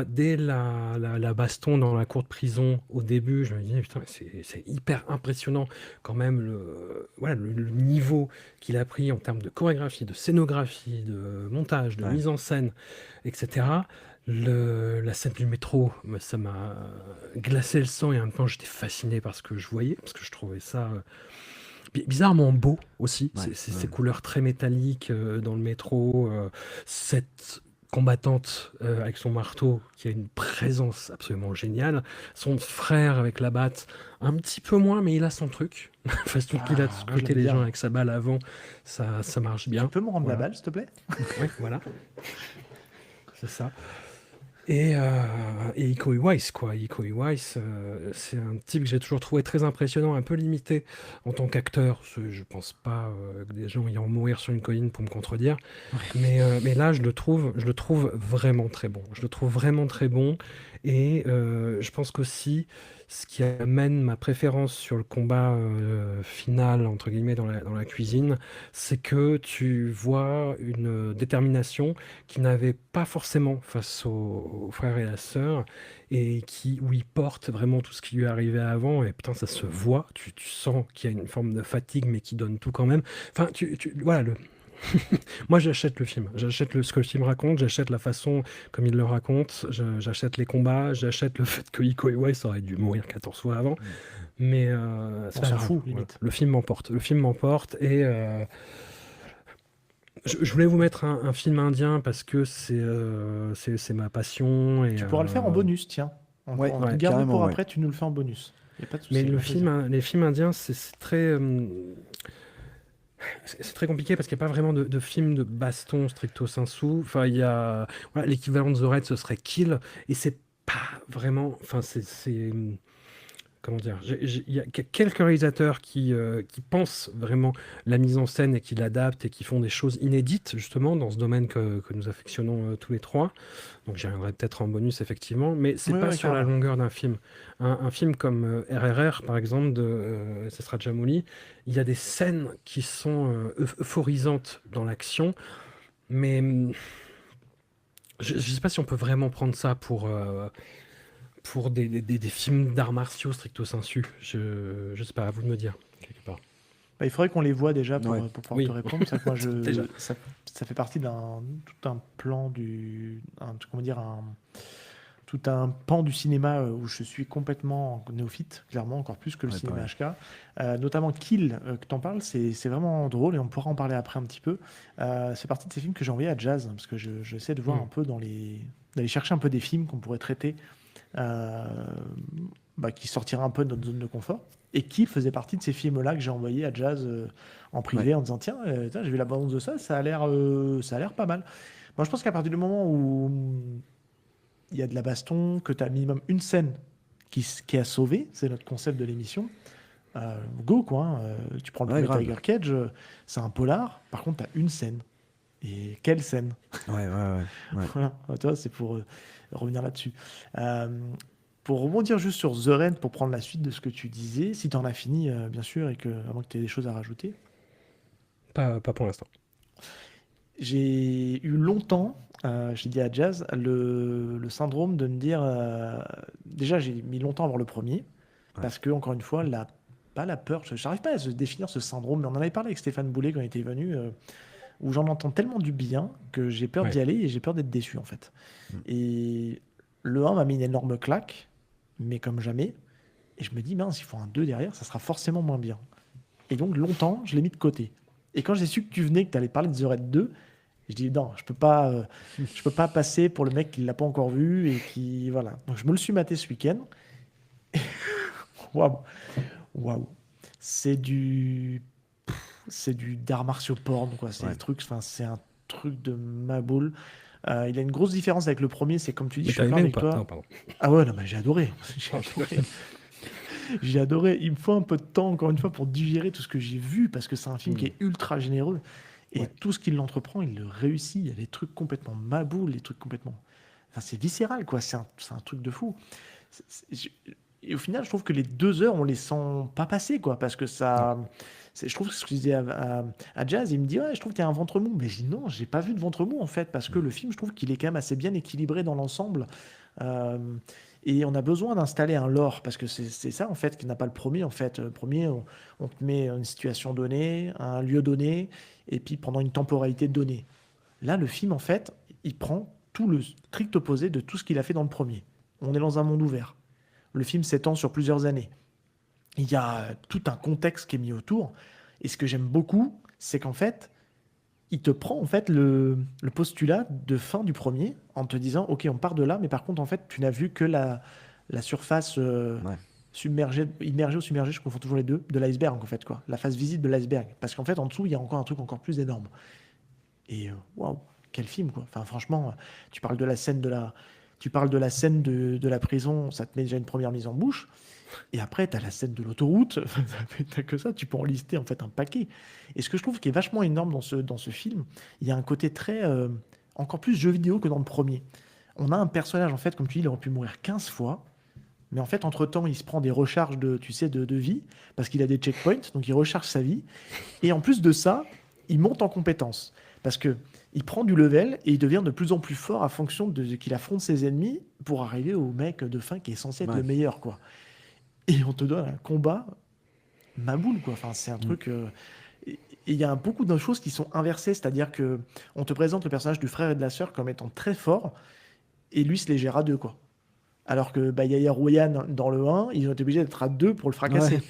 Dès la baston dans la cour de prison, au début, je me disais, putain, c'est hyper impressionnant quand même le niveau qu'il a pris en termes de chorégraphie, de scénographie, de montage, de mise en scène, etc. La scène du métro, ça m'a glacé le sang et en même temps j'étais fasciné par ce que je voyais, parce que je trouvais ça bizarrement beau aussi. Ces couleurs très métalliques dans le métro, cette combattante avec son marteau qui a une présence absolument géniale, son frère avec la batte, un petit peu moins, mais il a son truc. La façon qu'il a de moi, je scruter l'aime les bien. gens avec sa balle avant, ça marche bien. Tu peux me rendre la Voilà. balle, s'il te plaît? Ouais, voilà. C'est ça. Et Iko Uwais, quoi. Iko Uwais, c'est un type que j'ai toujours trouvé très impressionnant, un peu limité en tant qu'acteur. Je pense pas que des gens iront mourir sur une colline pour me contredire. Mais là, je le trouve vraiment très bon. Je le trouve vraiment très bon. Et je pense qu'aussi, ce qui amène ma préférence sur le combat final, entre guillemets, dans la cuisine, c'est que tu vois une détermination qu'il n'avait pas forcément face au frère et la sœur, et où il porte vraiment tout ce qui lui est arrivé avant, et putain, ça se voit, tu sens qu'il y a une forme de fatigue, mais qui donne tout quand même. Enfin, voilà, moi j'achète le film, j'achète ce que le film raconte, j'achète la façon comme il le raconte, j'achète les combats, j'achète le fait que Iko Uwais aurait dû mourir 14 fois avant, mais c'est On pas s'en grave, fout, voilà. limite. Le film m'emporte, et je voulais vous mettre un film indien parce que c'est ma passion. Et, Tu pourras le faire en bonus, tiens. On Ouais, on te ouais, garde carrément, pour ouais. après, tu nous le fais en bonus. Y a pas de souci, Mais avec plaisir. les films indiens, c'est très, c'est très compliqué parce qu'il n'y a pas vraiment de film de baston stricto sensu. Enfin, il y a l'équivalent de The Raid, ce serait Kill, et c'est pas vraiment. Enfin, comment dire, il y a quelques réalisateurs qui pensent vraiment la mise en scène et qui l'adaptent et qui font des choses inédites, justement, dans ce domaine que nous affectionnons tous les trois. Donc j'y reviendrai peut-être en bonus, effectivement, mais c'est pas sur la carrément. longueur d'un film. Un film comme RRR, par exemple, de Sasra Jamouli, il y a des scènes qui sont euphorisantes dans l'action, mais je ne sais pas si on peut vraiment prendre ça pour des films d'arts martiaux stricto sensu. Je sais pas, à vous de me dire, quelque part. Bah, il faudrait qu'on les voit déjà pour, Ouais. pour pouvoir Oui. te répondre. C'est vrai que moi, Déjà. ça fait partie tout un plan tout un pan du cinéma où je suis complètement néophyte, clairement, encore plus que le Ouais, cinéma pareil. HK. Notamment Kill, que t'en parles, c'est vraiment drôle et on pourra en parler après un petit peu. C'est partie de ces films que j'ai envoyés à Jazz, parce que j'essaie de voir un peu d'aller chercher un peu des films qu'on pourrait traiter, qui sortiraient un peu de notre zone de confort. Et Kill faisait partie de ces films-là que j'ai envoyés à Jazz en privé en disant tiens, j'ai vu la bande de ça, ça a l'air pas mal. Moi, je pense qu'à partir du moment où il y a de la baston, que tu as minimum une scène qui a sauvé, c'est notre concept de l'émission. Go quoi, hein. Tu prends le Ouais, premier grave. Tiger Cage, c'est un polar. Par contre, tu as une scène. Et quelle scène? Ouais. Voilà, toi, c'est pour revenir là-dessus. Pour rebondir juste sur The Raid, pour prendre la suite de ce que tu disais, si tu en as fini, bien sûr, et avant que tu aies des choses à rajouter. Pas pour l'instant. J'ai eu longtemps, j'ai dit à Jazz, le syndrome de me dire. Déjà, j'ai mis longtemps à voir le premier, parce que, encore une fois, pas la peur, je n'arrive pas à se définir ce syndrome, mais on en avait parlé avec Stéphane Boulet quand il était venu, où j'en entends tellement du bien que j'ai peur d'y Ouais. aller et j'ai peur d'être déçu, en fait. Et le 1 m'a mis une énorme claque, mais comme jamais. Et je me dis, mince, il faut un 2 derrière, ça sera forcément moins bien. Et donc, longtemps, je l'ai mis de côté. Et quand j'ai su que tu venais, que tu allais parler de The Raid 2, je dis non, je peux pas passer pour le mec qui l'a pas encore vu et qui voilà. Donc je me le suis maté ce week-end. Waouh, waouh, c'est du, c'est du d'art martiaux porn quoi. C'est des trucs, enfin c'est un truc de ma boule. Il a une grosse différence avec le premier, c'est comme tu dis, Mais je suis t'as d'accord aimé ou avec pas? toi. Non, pardon. Ah ouais, non mais j'ai adoré, j'ai adoré. J'ai adoré. Il me faut un peu de temps, encore une fois, pour digérer tout ce que j'ai vu, parce que c'est un film qui est ultra généreux. Et tout ce qu'il entreprend, il le réussit. Il y a des trucs complètement maboules, des trucs complètement... Enfin, c'est viscéral, quoi. C'est un truc de fou. Et au final, je trouve que les 2 heures, on les sent pas passer, quoi, parce que ça... Je trouve que ce que je disais à Jazz, il me dit, ouais, je trouve qu'il y a un ventre mou. Mais je dis, non, j'ai pas vu de ventre mou, en fait, parce que le film, je trouve qu'il est quand même assez bien équilibré dans l'ensemble. Euh, et on a besoin d'installer un lore, parce que c'est ça, en fait, qui n'a pas le premier, en fait. Le premier, on te met une situation donnée, un lieu donné, et puis pendant une temporalité donnée. Là, le film, en fait, il prend tout le strict opposé de tout ce qu'il a fait dans le premier. On est dans un monde ouvert. Le film s'étend sur plusieurs années. Il y a tout un contexte qui est mis autour. Et ce que j'aime beaucoup, c'est qu'en fait, il te prend en fait le postulat de fin du premier en te disant, ok, on part de là, mais par contre, en fait, tu n'as vu que la surface submergée, immergée ou submergée, je confonds toujours les deux, de l'iceberg, en fait, quoi. La phase visible de l'iceberg. Parce qu'en fait, en dessous, il y a encore un truc encore plus énorme. Et waouh, quel film, quoi. Enfin, franchement, tu parles de la scène de la prison, ça te met déjà une première mise en bouche. Et après, tu as la scène de l'autoroute, t'as que ça, tu peux en lister en fait un paquet. Et ce que je trouve qui est vachement énorme dans ce film, il y a un côté très, encore plus jeu vidéo que dans le premier. On a un personnage, en fait, comme tu dis, il aurait pu mourir 15 fois, mais en fait, entre-temps, il se prend des recharges tu sais, de vie, parce qu'il a des checkpoints, donc il recharge sa vie. Et en plus de ça, il monte en compétences, parce que il prend du level et il devient de plus en plus fort à fonction de qu'il affronte ses ennemis pour arriver au mec de fin qui est censé être le meilleur, quoi. Et on te donne un combat maboule, quoi. Enfin, c'est un truc. Et il y a beaucoup de choses qui sont inversées, c'est-à-dire que on te présente le personnage du frère et de la sœur comme étant très fort, et lui se les gère à deux, quoi. Alors que Yaya Rouyan, dans le 1, ils ont été obligés d'être à deux pour le fracasser. Ouais.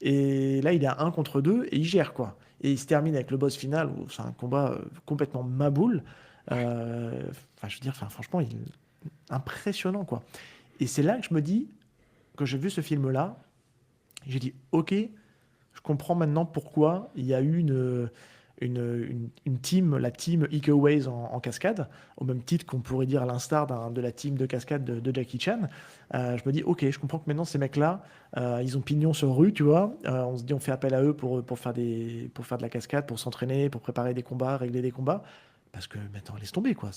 Et là, il est à 1 contre 2 et il gère, quoi. Et il se termine avec le boss final où c'est un combat complètement maboule. Enfin, je veux dire, franchement, impressionnant, quoi. Et c'est là que je me dis, quand j'ai vu ce film-là, j'ai dit, ok, je comprends maintenant pourquoi il y a eu une team, la team Ike Ways en cascade, au même titre qu'on pourrait dire à l'instar de la team de cascade de Jackie Chan. Je me dis, ok, je comprends que maintenant ces mecs-là, ils ont pignon sur rue, tu vois. On se dit, on fait appel à eux pour faire de la cascade, pour s'entraîner, pour préparer des combats, régler des combats. Parce que maintenant, laisse tomber, quoi.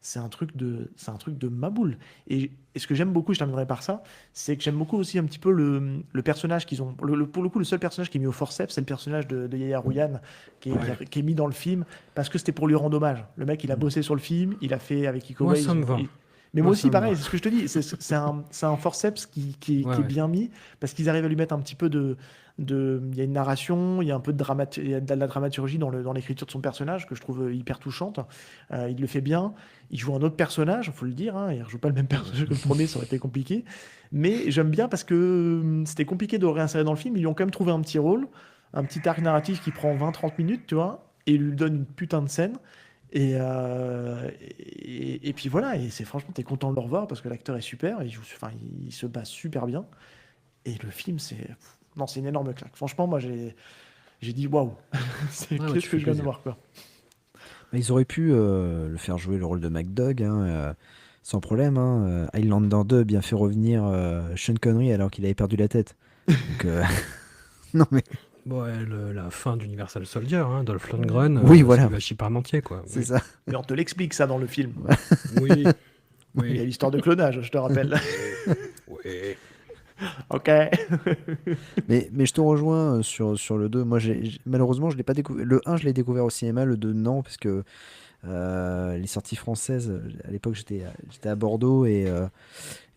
C'est un truc de maboule. Et ce que j'aime beaucoup, je terminerai par ça, c'est que j'aime beaucoup aussi un petit peu le personnage qu'ils ont. Pour le coup, le seul personnage qui est mis au forceps, c'est le personnage de Yaya Rouyan qui est mis dans le film parce que c'était pour lui rendre hommage. Le mec, il a bossé sur le film, il a fait avec Iko Moi, Uwais, ça me va. mais moi Moi, aussi, ça me pareil, va. c'est ce que je te dis. C'est un forceps qui est Ouais. bien mis parce qu'ils arrivent à lui mettre un petit peu il y a une narration, il y a un peu il y a de la dramaturgie dans l'écriture de son personnage que je trouve hyper touchante. Il le fait bien. Il joue un autre personnage, il faut le dire. Il ne joue pas le même personnage que le premier, ça aurait été compliqué. Mais j'aime bien parce que c'était compliqué de le réinsérer dans le film. Ils lui ont quand même trouvé un petit rôle, un petit arc narratif qui prend 20-30 minutes, tu vois, et il lui donne une putain de scène. Et puis voilà, et franchement, t'es content de le revoir parce que l'acteur est super, il se bat super bien. Et le film, non, c'est une énorme claque. Franchement, moi, j'ai dit waouh, Ouais, qu'est-ce tu que fais je viens de plaisir. voir, quoi. Ils auraient pu le faire jouer le rôle de MacDog, hein, sans problème. Hein. Highlander 2 bien fait revenir Sean Connery alors qu'il avait perdu la tête. Donc, non mais Bon, ouais, la fin d'Universal Soldier, hein, Dolph Lundgren, Oui, c'est voilà. du hachis parmentier, quoi. c'est Oui. ça. Mais on te l'explique ça dans le film. Oui, Il y a oui, l'histoire de clonage, je te rappelle. oui. Ok. Mais je te rejoins sur le 2. Moi, malheureusement, je l'ai pas découvert. Le un, je l'ai découvert au cinéma. Le 2, non, parce que les sorties françaises, à l'époque, j'étais à Bordeaux et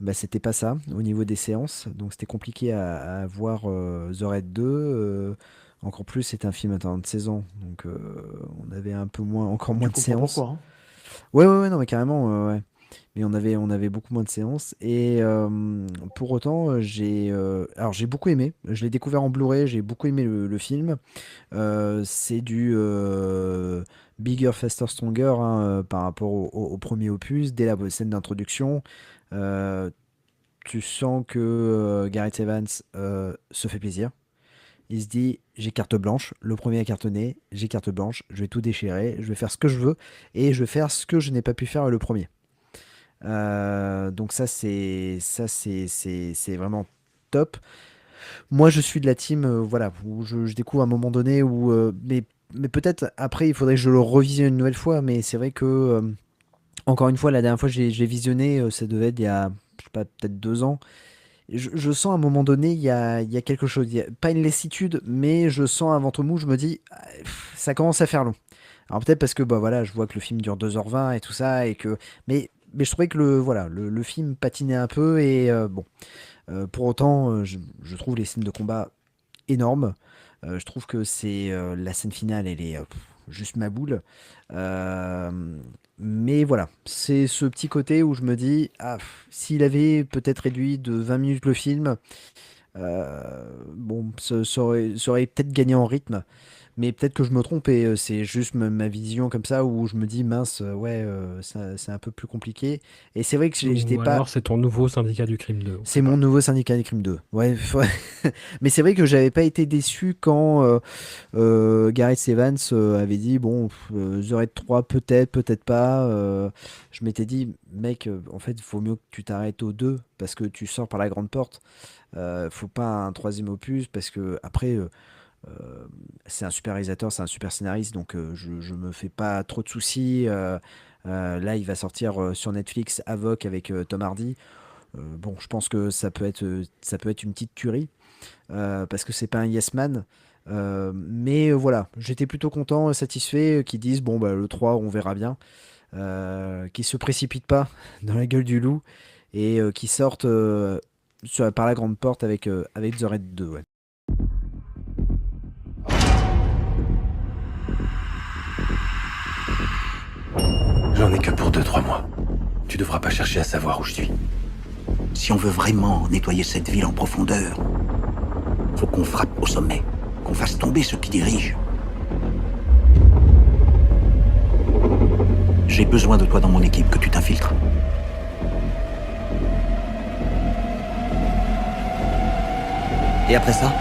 bah, c'était pas ça au niveau des séances. Donc, c'était compliqué à voir The Raid 2. Encore plus, c'était un film attendant de 16 ans. Donc, on avait un peu moins, encore moins Tu de comprends séances. pourquoi, hein. Ouais, ouais, ouais, non, mais carrément, ouais. Mais on avait beaucoup moins de séances. Et pour autant, alors j'ai beaucoup aimé. Je l'ai découvert en Blu-ray, j'ai beaucoup aimé le film. C'est du Bigger, Faster, Stronger hein, par rapport au premier opus. Dès la scène d'introduction, euh, tu sens que Gareth Evans se fait plaisir. Il se dit, j'ai carte blanche, le premier a cartonné, j'ai carte blanche, je vais tout déchirer, je vais faire ce que je veux, et je vais faire ce que je n'ai pas pu faire le premier. Donc ça c'est vraiment top. Moi je suis de la team voilà où je découvre à un moment donné où mais peut-être après il faudrait que je le revisionne une nouvelle fois mais c'est vrai que encore une fois la dernière fois j'ai visionné ça devait être il y a je sais pas peut-être 2 ans. Je sens à un moment donné il y a quelque chose, pas une lassitude mais je sens un ventre mou, je me dis ah, ça commence à faire long. Alors peut-être parce que bah voilà, je vois que le film dure 2h20 et tout ça et que mais je trouvais que le film patinait un peu et bon. Pour autant, je trouve les scènes de combat énormes. Je trouve que c'est la scène finale, elle est juste ma boule. Euh, mais voilà, c'est ce petit côté où je me dis, ah, s'il avait peut-être réduit de 20 minutes le film, bon, ça aurait peut-être gagné en rythme. Mais peut-être que je me trompe et c'est juste ma vision comme ça où je me dis mince, ouais, c'est un peu plus compliqué. Et c'est vrai que j'étais Ou pas. alors c'est ton nouveau syndicat du crime 2, on C'est sait mon pas. nouveau syndicat des crimes 2. Ouais, mais c'est vrai que j'avais pas été déçu quand Gareth Evans avait dit bon, The Raid 3 peut-être, peut-être pas. Je m'étais dit, mec, en fait, il faut mieux que tu t'arrêtes au 2 parce que tu sors par la grande porte. Faut pas un troisième opus parce que après. C'est un super réalisateur, c'est un super scénariste, donc je me fais pas trop de soucis. Là, il va sortir sur Netflix Avoc avec Tom Hardy. Bon, je pense que ça peut être une petite tuerie parce que c'est pas un Yes Man. Mais voilà, j'étais plutôt content, satisfait qu'ils disent bon, bah, le 3 on verra bien. Qu'ils se précipitent pas dans la gueule du loup et qu'ils sortent par la grande porte avec The Raid 2. Ouais. J'en ai que pour 2-3 mois. Tu devras pas chercher à savoir où je suis. Si on veut vraiment nettoyer cette ville en profondeur, faut qu'on frappe au sommet, qu'on fasse tomber ceux qui dirigent. J'ai besoin de toi dans mon équipe, que tu t'infiltres. Et après ça?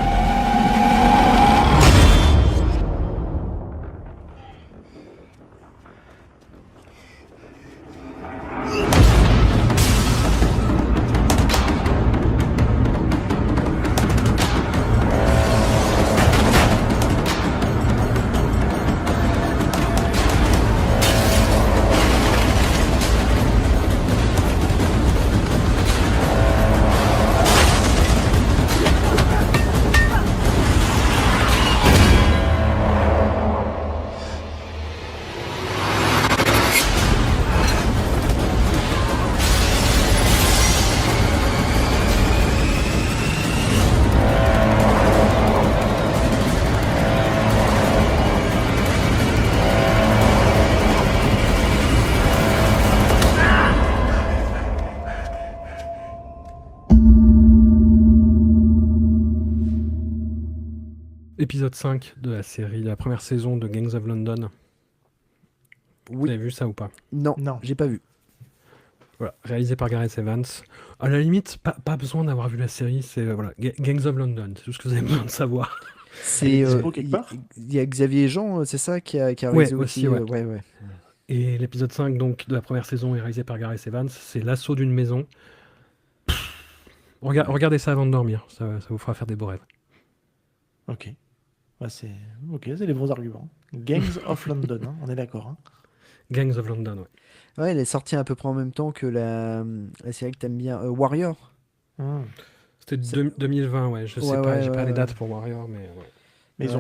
Épisode 5 de la série, la première saison de Gangs of London. Vous Oui, avez vu ça ou pas? non, Non. j'ai pas vu. Voilà, réalisé par Gareth Evans. À la limite, pas besoin d'avoir vu la série, c'est voilà, Gangs of London, c'est tout ce que vous avez besoin de savoir. C'est dispo quelque il part y a Xavier Jean, c'est ça qui a Ouais, réalisé aussi, aussi. ouais. Ouais, ouais. Et l'épisode 5 donc, de la première saison est réalisé par Gareth Evans, c'est l'assaut d'une maison. Regardez ça avant de dormir, ça vous fera faire des beaux rêves. Ok. Ouais, c'est les bons arguments. Gangs of London, hein, on est d'accord. Hein. Gangs of London, ouais. Ouais, elle est sortie à peu près en même temps que la série que t'aimes bien, Warrior. Hmm. C'était C'est- 2020, ouais. Je sais Ouais, pas, ouais, j'ai pas ouais, les ouais. dates pour Warrior, mais ouais. Mais Ouais,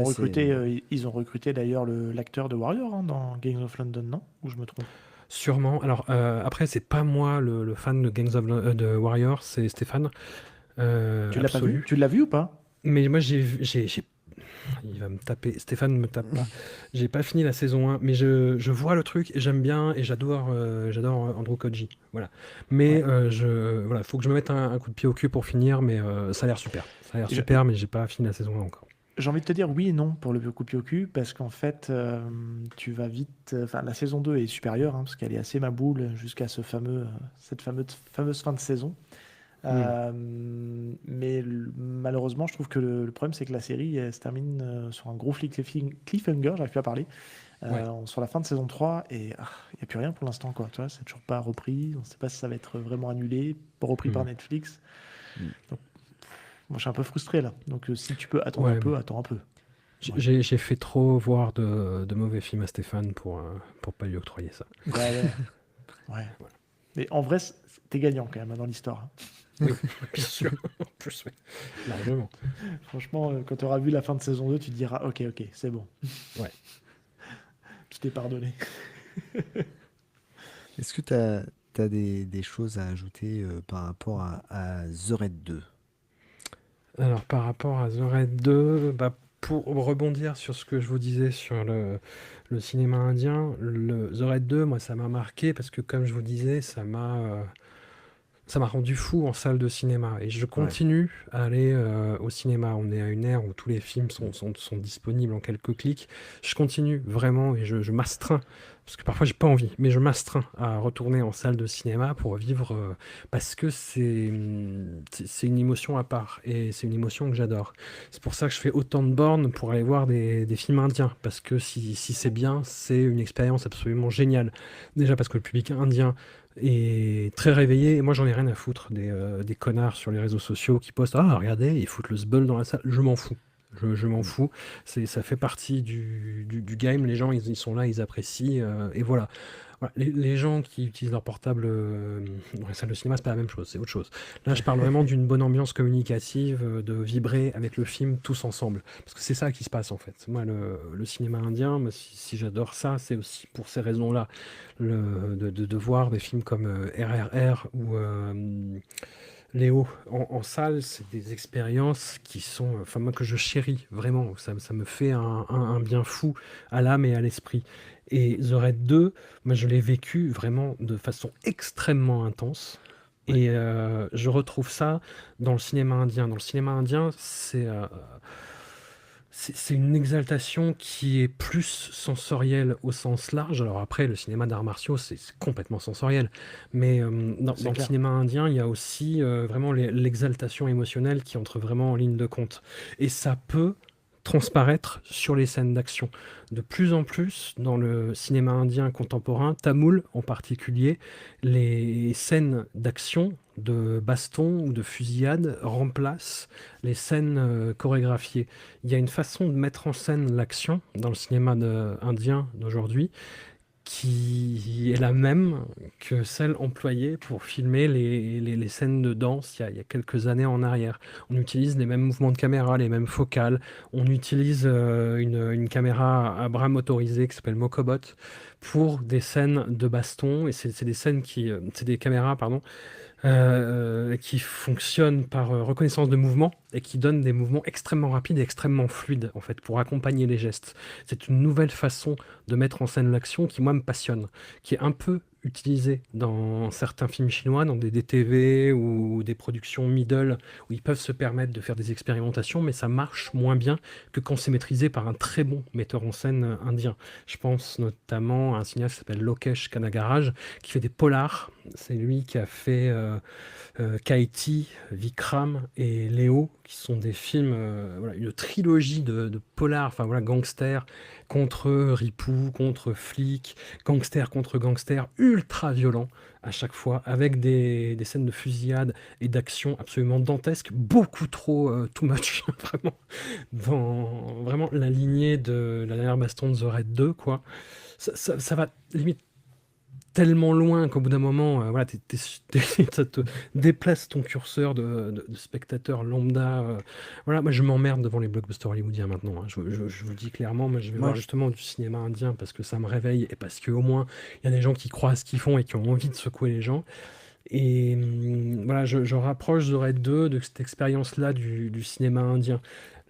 ils ont recruté d'ailleurs l'acteur de Warrior hein, dans Gangs of London, non? Ou je me trompe? Sûrement. Alors, après, c'est pas moi le fan de de Warrior, c'est Stéphane, Tu l'as pas vu? absolu. Tu l'as vu ou pas? Mais moi, il va me taper. Stéphane me tape pas. J'ai pas fini la saison 1, mais je vois le truc et j'aime bien et j'adore Andrew Koji. Voilà. Mais Ouais. voilà, faut que je me mette un coup de pied au cul pour finir, mais ça a l'air super. Ça a l'air Et super, mais j'ai pas fini la saison 1 encore. j'ai envie de te dire oui et non pour le coup de pied au cul, parce qu'en fait, tu vas vite. Enfin, la saison 2 est supérieure, hein, parce qu'elle est assez maboule jusqu'à cette fameuse fin de saison. Hmm. Mais malheureusement, je trouve que le problème, c'est que la série elle se termine sur un gros cliffhanger, j'arrive plus à parler, Ouais. sur la fin de saison 3, et il n'y a plus rien pour l'instant, quoi. Tu vois, c'est toujours pas repris, on ne sait pas si ça va être vraiment annulé, pas repris par Hmm. Netflix. Mm. Donc, moi, je suis un peu frustré là. Donc, si tu peux attendre un Ouais. peu, attends un peu. J'ai Ouais. j'ai fait trop voir de mauvais films à Stéphane pour pas lui octroyer ça. Ouais, ouais, ouais. Mais en vrai, t'es gagnant quand même hein, dans l'histoire, hein. Oui, bien sûr. En plus, oui. Largement. Franchement, quand tu auras vu la fin de saison 2, tu te diras ok, c'est bon. Ouais. Je t'ai pardonné. Est-ce que tu as des choses à ajouter par rapport à The Raid 2? Alors, par rapport à The Raid 2, bah, pour rebondir sur ce que je vous disais sur le cinéma indien, The Raid 2, moi, ça m'a marqué parce que, comme je vous disais, ça m'a rendu fou en salle de cinéma. Et je continue à aller au cinéma. On est à une ère où tous les films sont disponibles en quelques clics. Je continue vraiment et je m'astreins, parce que parfois j'ai pas envie, mais je m'astreins à retourner en salle de cinéma pour vivre, parce que c'est une émotion à part et c'est une émotion que j'adore. C'est pour ça que je fais autant de bornes pour aller voir des films indiens, parce que si c'est bien, c'est une expérience absolument géniale. Déjà parce que le public indien est très réveillé, et moi j'en ai rien à foutre des connards sur les réseaux sociaux qui postent «Ah, regardez, ils foutent le sbeul dans la salle». Je m'en fous. Je m'en fous. Ça fait partie du game. Les gens, ils sont là, ils apprécient. Et voilà. Voilà. Les gens qui utilisent leur portable dans les salles de cinéma, c'est pas la même chose, c'est autre chose. Là, je parle vraiment d'une bonne ambiance communicative, de vibrer avec le film tous ensemble. Parce que c'est ça qui se passe en fait. Moi, le cinéma indien, moi, si j'adore ça, c'est aussi pour ces raisons-là. De voir des films comme RRR ou Léo en salle, c'est des expériences qui sont, enfin moi que je chéris vraiment, ça me fait un bien fou à l'âme et à l'esprit. Et The Raid 2, moi je l'ai vécu vraiment de façon extrêmement intense. Ouais. Et je retrouve ça dans le cinéma indien. Dans le cinéma indien, c'est une exaltation qui est plus sensorielle au sens large. Alors après, le cinéma d'arts martiaux, c'est complètement sensoriel. Mais dans le clair. cinéma indien, il y a aussi vraiment l'exaltation émotionnelle qui entre vraiment en ligne de compte. Et ça peut transparaître sur les scènes d'action. De plus en plus, dans le cinéma indien contemporain, tamoul en particulier, les scènes d'action, de baston ou de fusillade remplacent les scènes chorégraphiées. Il y a une façon de mettre en scène l'action dans le cinéma indien d'aujourd'hui qui est la même que celle employée pour filmer les scènes de danse il y a quelques années en arrière. On utilise les mêmes mouvements de caméra, les mêmes focales. On utilise une caméra à bras motorisée qui s'appelle Mokobot pour des scènes de baston. Et c'est des scènes c'est des caméras, pardon, qui fonctionnent par reconnaissance de mouvement et qui donnent des mouvements extrêmement rapides et extrêmement fluides, en fait, pour accompagner les gestes. C'est une nouvelle façon de mettre en scène l'action qui, moi, me passionne, qui est un peu utilisée dans certains films chinois, dans des DTV ou des productions middle, où ils peuvent se permettre de faire des expérimentations, mais ça marche moins bien que quand c'est maîtrisé par un très bon metteur en scène indien. Je pense notamment à un cinéaste qui s'appelle Lokesh Kanagaraj, qui fait des polars. C'est lui qui a fait Kaiti, Vikram et Léo, qui sont des films, voilà, une trilogie de polars, enfin voilà, gangsters contre ripoux, contre flics, gangsters contre gangsters, ultra violents à chaque fois, avec des scènes de fusillade et d'action absolument dantesques, beaucoup trop too much, vraiment, dans vraiment la lignée de la dernière baston de The Raid 2, quoi. Ça va limite tellement loin qu'au bout d'un moment, voilà, ça te déplace ton curseur de spectateur lambda. Voilà, moi je m'emmerde devant les blockbusters hollywoodiens maintenant, hein. Je vous le dis clairement, moi je vais Moi, voir justement du cinéma indien parce que ça me réveille et parce qu'au moins il y a des gens qui croient à ce qu'ils font et qui ont envie de secouer les gens. Et voilà, je rapproche The Raid 2 de cette expérience-là du cinéma indien.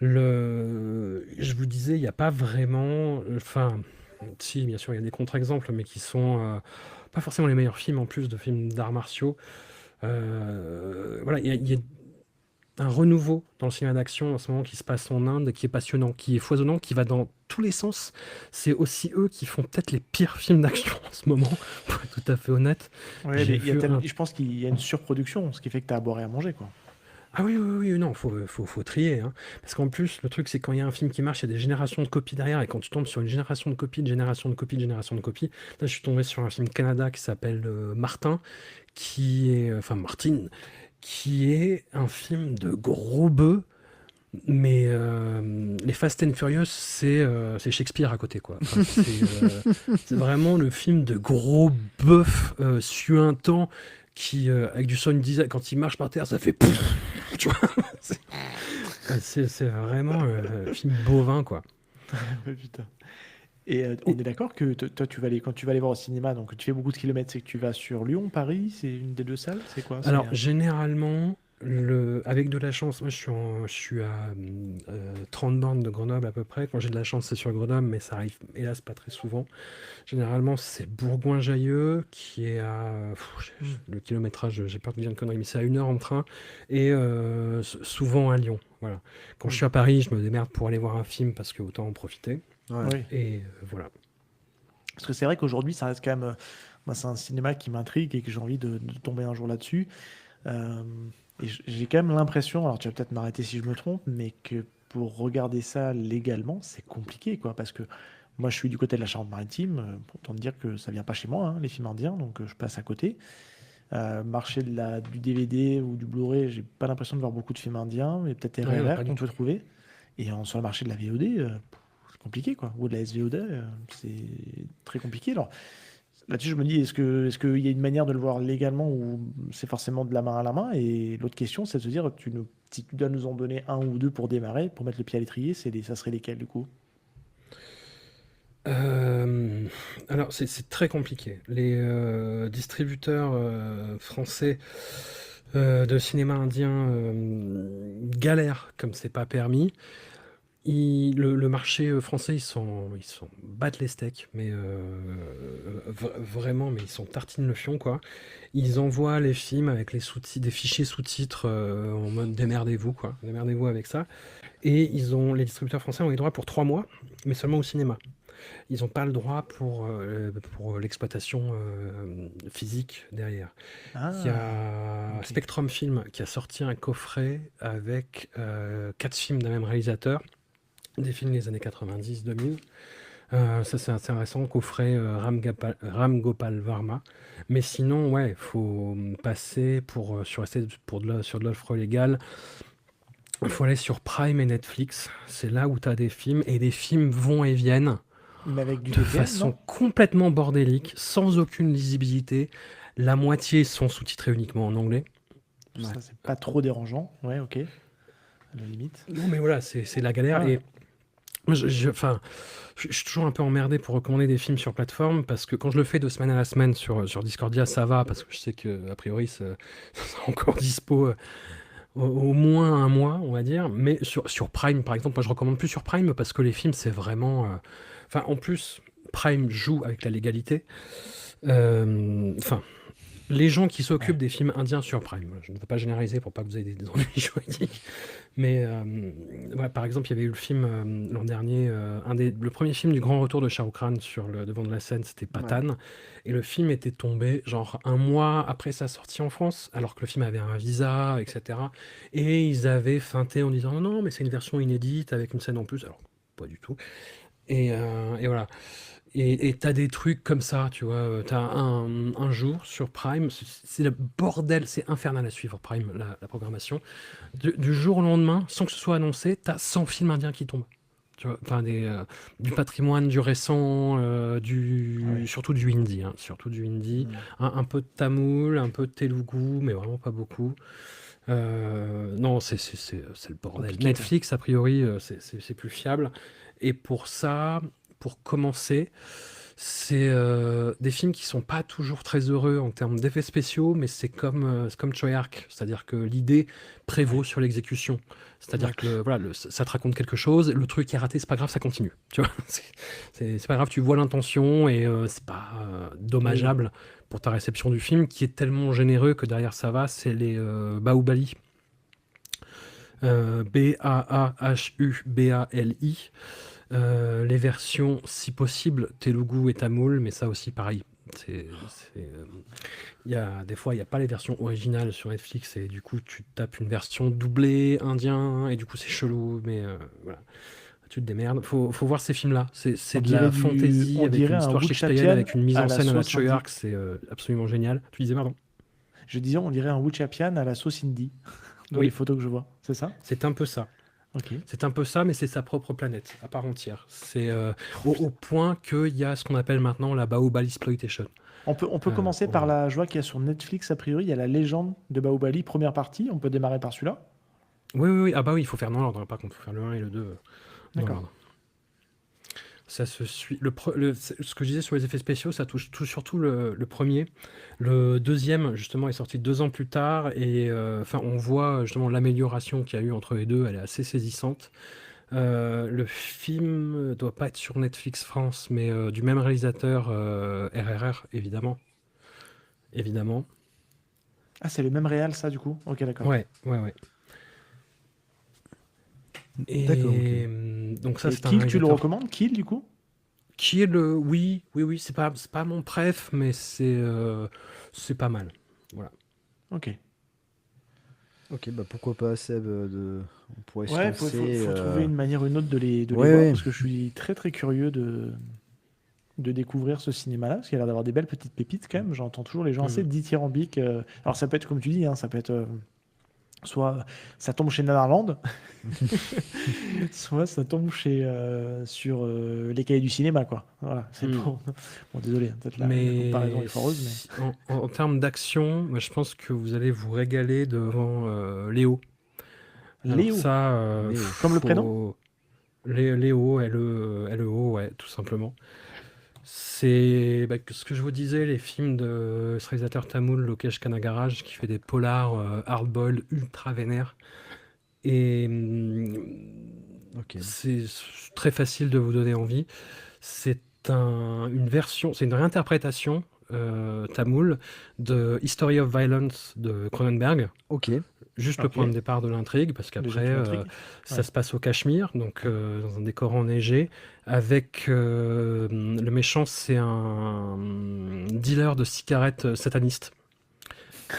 Je vous disais, il n'y a pas vraiment. Enfin, si, bien sûr, il y a des contre-exemples, mais qui sont pas forcément les meilleurs films en plus de films d'arts martiaux. Voilà, il y a un renouveau dans le cinéma d'action en ce moment qui se passe en Inde, qui est passionnant, qui est foisonnant, qui va dans tous les sens. C'est aussi eux qui font peut-être les pires films d'action en ce moment, pour être tout à fait honnête. Ouais, J'ai il y a vu un. je pense qu'il y a une surproduction, ce qui fait que tu as à boire et à manger, quoi. Ah oui, oui, oui, non, faut trier, hein. Parce qu'en plus, le truc, c'est quand il y a un film qui marche, il y a des générations de copies derrière, et quand tu tombes sur une génération de copies, de génération de copies, de génération de copies, là, je suis tombé sur un film Canada qui s'appelle Martin, enfin Martin, qui est un film de gros bœufs, mais les Fast and Furious, c'est Shakespeare à côté, quoi. Enfin, c'est vraiment le film de gros bœufs suintants qui, avec du sound design, quand il marche par terre, ça fait pouf, tu vois. C'est c'est vraiment un film bovin, quoi. Ouais, putain. Et on est d'accord que toi, quand tu vas aller voir au cinéma, donc tu fais beaucoup de kilomètres, c'est que tu vas sur Lyon, Paris, c'est une des deux salles, c'est quoi? Alors, généralement, avec de la chance, moi je suis à 30 bornes de Grenoble à peu près. Quand j'ai de la chance, c'est sur Grenoble, mais ça arrive hélas pas très souvent. Généralement, c'est Bourgoin-Jallieu qui est à. Le kilométrage, j'ai peur de dire une connerie, mais c'est à 1 heure en train. Et souvent à Lyon. Voilà. Quand je suis à Paris, je me démerde pour aller voir un film parce que autant en profiter. ouais. Oui. Et voilà. Parce que c'est vrai qu'aujourd'hui, ça reste quand même. Moi, c'est un cinéma qui m'intrigue et que j'ai envie de tomber un jour là-dessus. Euh, et j'ai quand même l'impression, alors tu vas peut-être m'arrêter si je me trompe, mais que pour regarder ça légalement, c'est compliqué, quoi. Parce que moi, je suis du côté de la Charente-Maritime, pour autant te dire que ça vient pas chez moi, hein, les films indiens, donc je passe à côté. Marché du DVD ou du Blu-ray, j'ai pas l'impression de voir beaucoup de films indiens, mais peut-être Ouais, RRR pas du qu'on tout. peut trouver. Et sur le marché de la VOD, c'est compliqué, quoi. Ou de la SVOD, c'est très compliqué. Alors, là-dessus, je me dis, est-ce qu'il y a une manière de le voir légalement ou c'est forcément de la main à la main? Et l'autre question, c'est de se dire, si tu dois nous en donner un ou deux pour démarrer, pour mettre le pied à l'étrier, ça serait lesquels du coup? Euh, alors, c'est très compliqué. Les distributeurs français de cinéma indien galèrent comme c'est pas permis. Le marché français, ils sont battent les steaks, mais vraiment, mais ils sont tartine le fion, quoi. Ils envoient les films avec des fichiers sous-titres en mode démerdez-vous, quoi. Démerdez-vous avec ça. Et les distributeurs français ont les droits pour 3 mois, mais seulement au cinéma. Ils n'ont pas le droit pour l'exploitation physique derrière. Il y Ah, a ok. Spectrum Film qui a sorti un coffret avec 4 films d'un même réalisateur, des films des années 90-2000. Ça, c'est intéressant, coffret Ram Gopal Varma. Mais sinon, ouais, il faut passer sur de l'offre légale. Il faut aller sur Prime et Netflix. C'est là où tu as des films, et des films vont et viennent Mais avec du de VPN, façon non? complètement bordélique, sans aucune lisibilité. La moitié sont sous-titrés uniquement en anglais. Ouais. Ça, c'est pas trop dérangeant. Ouais, ok. À la limite. Non, mais voilà, c'est la galère. Ah, Et moi, enfin, je suis toujours un peu emmerdé pour recommander des films sur plateforme parce que quand je le fais de semaine à la semaine sur Discordia, ça va parce que je sais que a priori, ça sera encore dispo au moins un mois, on va dire. Mais sur Prime, par exemple, moi, je recommande plus sur Prime parce que les films, c'est vraiment. Enfin, en plus, Prime joue avec la légalité. Enfin, les gens qui s'occupent ouais. des films indiens sur Prime, je ne veux pas généraliser pour pas que vous ayez des ennuis juridiques, mais ouais, par exemple, il y avait eu le film l'an dernier, le premier film du grand retour de Shah Rukh Khan sur le devant de la scène, c'était Ouais. Pathan, et le film était tombé genre un mois après sa sortie en France, alors que le film avait un visa, etc. Et ils avaient feinté en disant non, mais c'est une version inédite avec une scène en plus, alors pas du tout. Et voilà. Et t'as des trucs comme ça, tu vois. T'as un jour sur Prime, c'est le bordel, c'est infernal à suivre Prime, la programmation. Du jour au lendemain, sans que ce soit annoncé, t'as 100 films indiens qui tombent. tu vois, enfin du patrimoine, du récent, Ouais. surtout du hindi, hein, surtout du hindi, un peu de tamoul, un peu de telugu, mais vraiment pas beaucoup. Non, c'est le bordel. Compliqué, quoi. Netflix, a priori, c'est plus fiable. Et pour ça, pour commencer, c'est des films qui sont pas toujours très heureux en termes d'effets spéciaux, mais c'est comme Choyark, c'est-à-dire que l'idée prévaut sur l'exécution. C'est-à-dire Ouais. que voilà, ça te raconte quelque chose, le truc est raté, c'est pas grave, ça continue. Tu vois, c'est pas grave, tu vois l'intention et c'est pas dommageable pour ta réception du film, qui est tellement généreux que derrière ça va. C'est les Bahubali, Bahubali. Les versions, si possible, Telugu et Tamoul, mais ça aussi pareil. Des fois, il n'y a pas les versions originales sur Netflix et du coup, tu tapes une version doublée indien et du coup, c'est chelou, mais voilà. Tu te démerdes. Faut voir ces films-là. C'est On de la dirait fantasy on avec dirait une un histoire Wu shakespearienne, Chapian avec une mise à en la scène à la sauce indie. Choyark, c'est absolument génial. Tu disais, pardon? Je disais, on dirait un Wu Chapian à la sauce indie, dans Oui. les photos que je vois. C'est ça? C'est un peu ça. Ok. C'est un peu ça, mais c'est sa propre planète, à part entière. C'est au point qu'il y a ce qu'on appelle maintenant la Bahubali Exploitation. On peut commencer par la. Je vois qu'il y a sur Netflix, a priori, il y a la légende de Bahubali, première partie. On peut démarrer par celui-là. Oui. Ah bah oui, il faut faire dans l'ordre, hein. Par contre, il faut faire le 1 et le 2 dans D'accord. l'ordre. Ça se suit. Ce que je disais sur les effets spéciaux, ça touche surtout le premier. Le deuxième, justement, est sorti 2 ans plus tard. Et on voit justement l'amélioration qu'il y a eu entre les deux. Elle est assez saisissante. Le film doit pas être sur Netflix France, mais du même réalisateur, RRR, évidemment. Évidemment. Ah, c'est le même réal, ça, du coup? Ok, d'accord. Ouais. D'accord, ok. Et donc ça, Et c'est un Kill, tu le réalisateur recommandes? Kill, du coup? Kill, oui, c'est pas mon préf, mais c'est pas mal. Voilà. Ok. Ok, bah pourquoi pas, Seb, on pourrait se Ouais, faut lancer. trouver une manière ou une autre de les Ouais, voir, ouais. parce que je suis très très curieux de découvrir ce cinéma-là, parce qu'il a l'air d'avoir des belles petites pépites quand même. J'entends toujours les gens assez dithyrambiques. Alors ça peut être comme tu dis, hein, ça peut être soit ça tombe chez Nanarland, soit ça tombe sur les cahiers du cinéma, quoi. Voilà, c'est bon, désolé, hein, peut-être la comparaison est foireuse, mais en termes d'action, moi, je pense que vous allez vous régaler devant Léo. Alors Léo, ça, Léo. Comme le prénom Léo, L-E-O, ouais, tout simplement. C'est ce que je vous disais, les films de ce réalisateur tamoul, Lokesh Kanagaraj, qui fait des polars hardball ultra vénères. Et Ok. c'est très facile de vous donner envie. C'est une version, c'est une réinterprétation tamoul de History of Violence de Cronenberg. Ok. Juste le Ok. point de départ de l'intrigue, parce Déjà, qu'après, toute l'intrigue. ça Ouais. se passe au Cachemire, donc dans un décor enneigé, avec le méchant, c'est un dealer de cigarettes sataniste.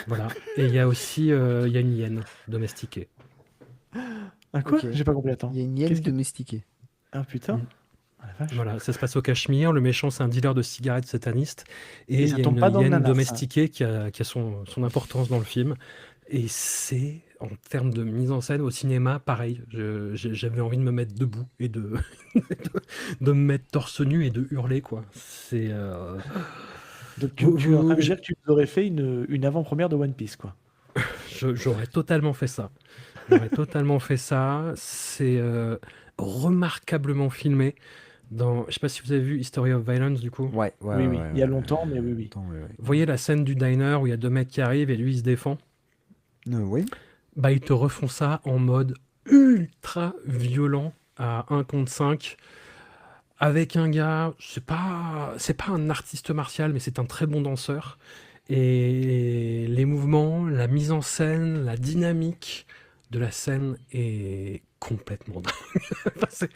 Voilà. Et il y a aussi il y a une hyène domestiquée. Ah quoi? Ok. J'ai pas compris, attends. Il y a une hyène Qu'est-ce que- domestiquée. Ah putain. Ah, la vache. Voilà, ça se passe au Cachemire. Le méchant, c'est un dealer de cigarettes sataniste. Et Et ça il y a tombe une pas dans le hyène nanar, ça. domestiquée qui a son importance dans le film. Et c'est, en termes de mise en scène au cinéma, pareil. J'avais envie de me mettre debout et de me mettre torse nu et de hurler, quoi. C'est Donc tu es en train de me dire que tu nous aurais fait une avant-première de One Piece, quoi. j'aurais totalement fait ça. J'aurais totalement fait ça. C'est remarquablement filmé. Je sais pas si vous avez vu History of Violence, du coup. Ouais, ouais. Oui, ouais, oui, ouais, il y a ouais, longtemps, mais oui, oui. Attends, ouais. Vous voyez la scène du diner où il y a 2 mecs qui arrivent et lui, il se défend? Oui. Bah, ils te refont ça en mode ultra violent à 1 contre 5 avec un gars, c'est pas un artiste martial, mais c'est un très bon danseur. Et les mouvements, la mise en scène, la dynamique de la scène est complètement dingue. Enfin, c'est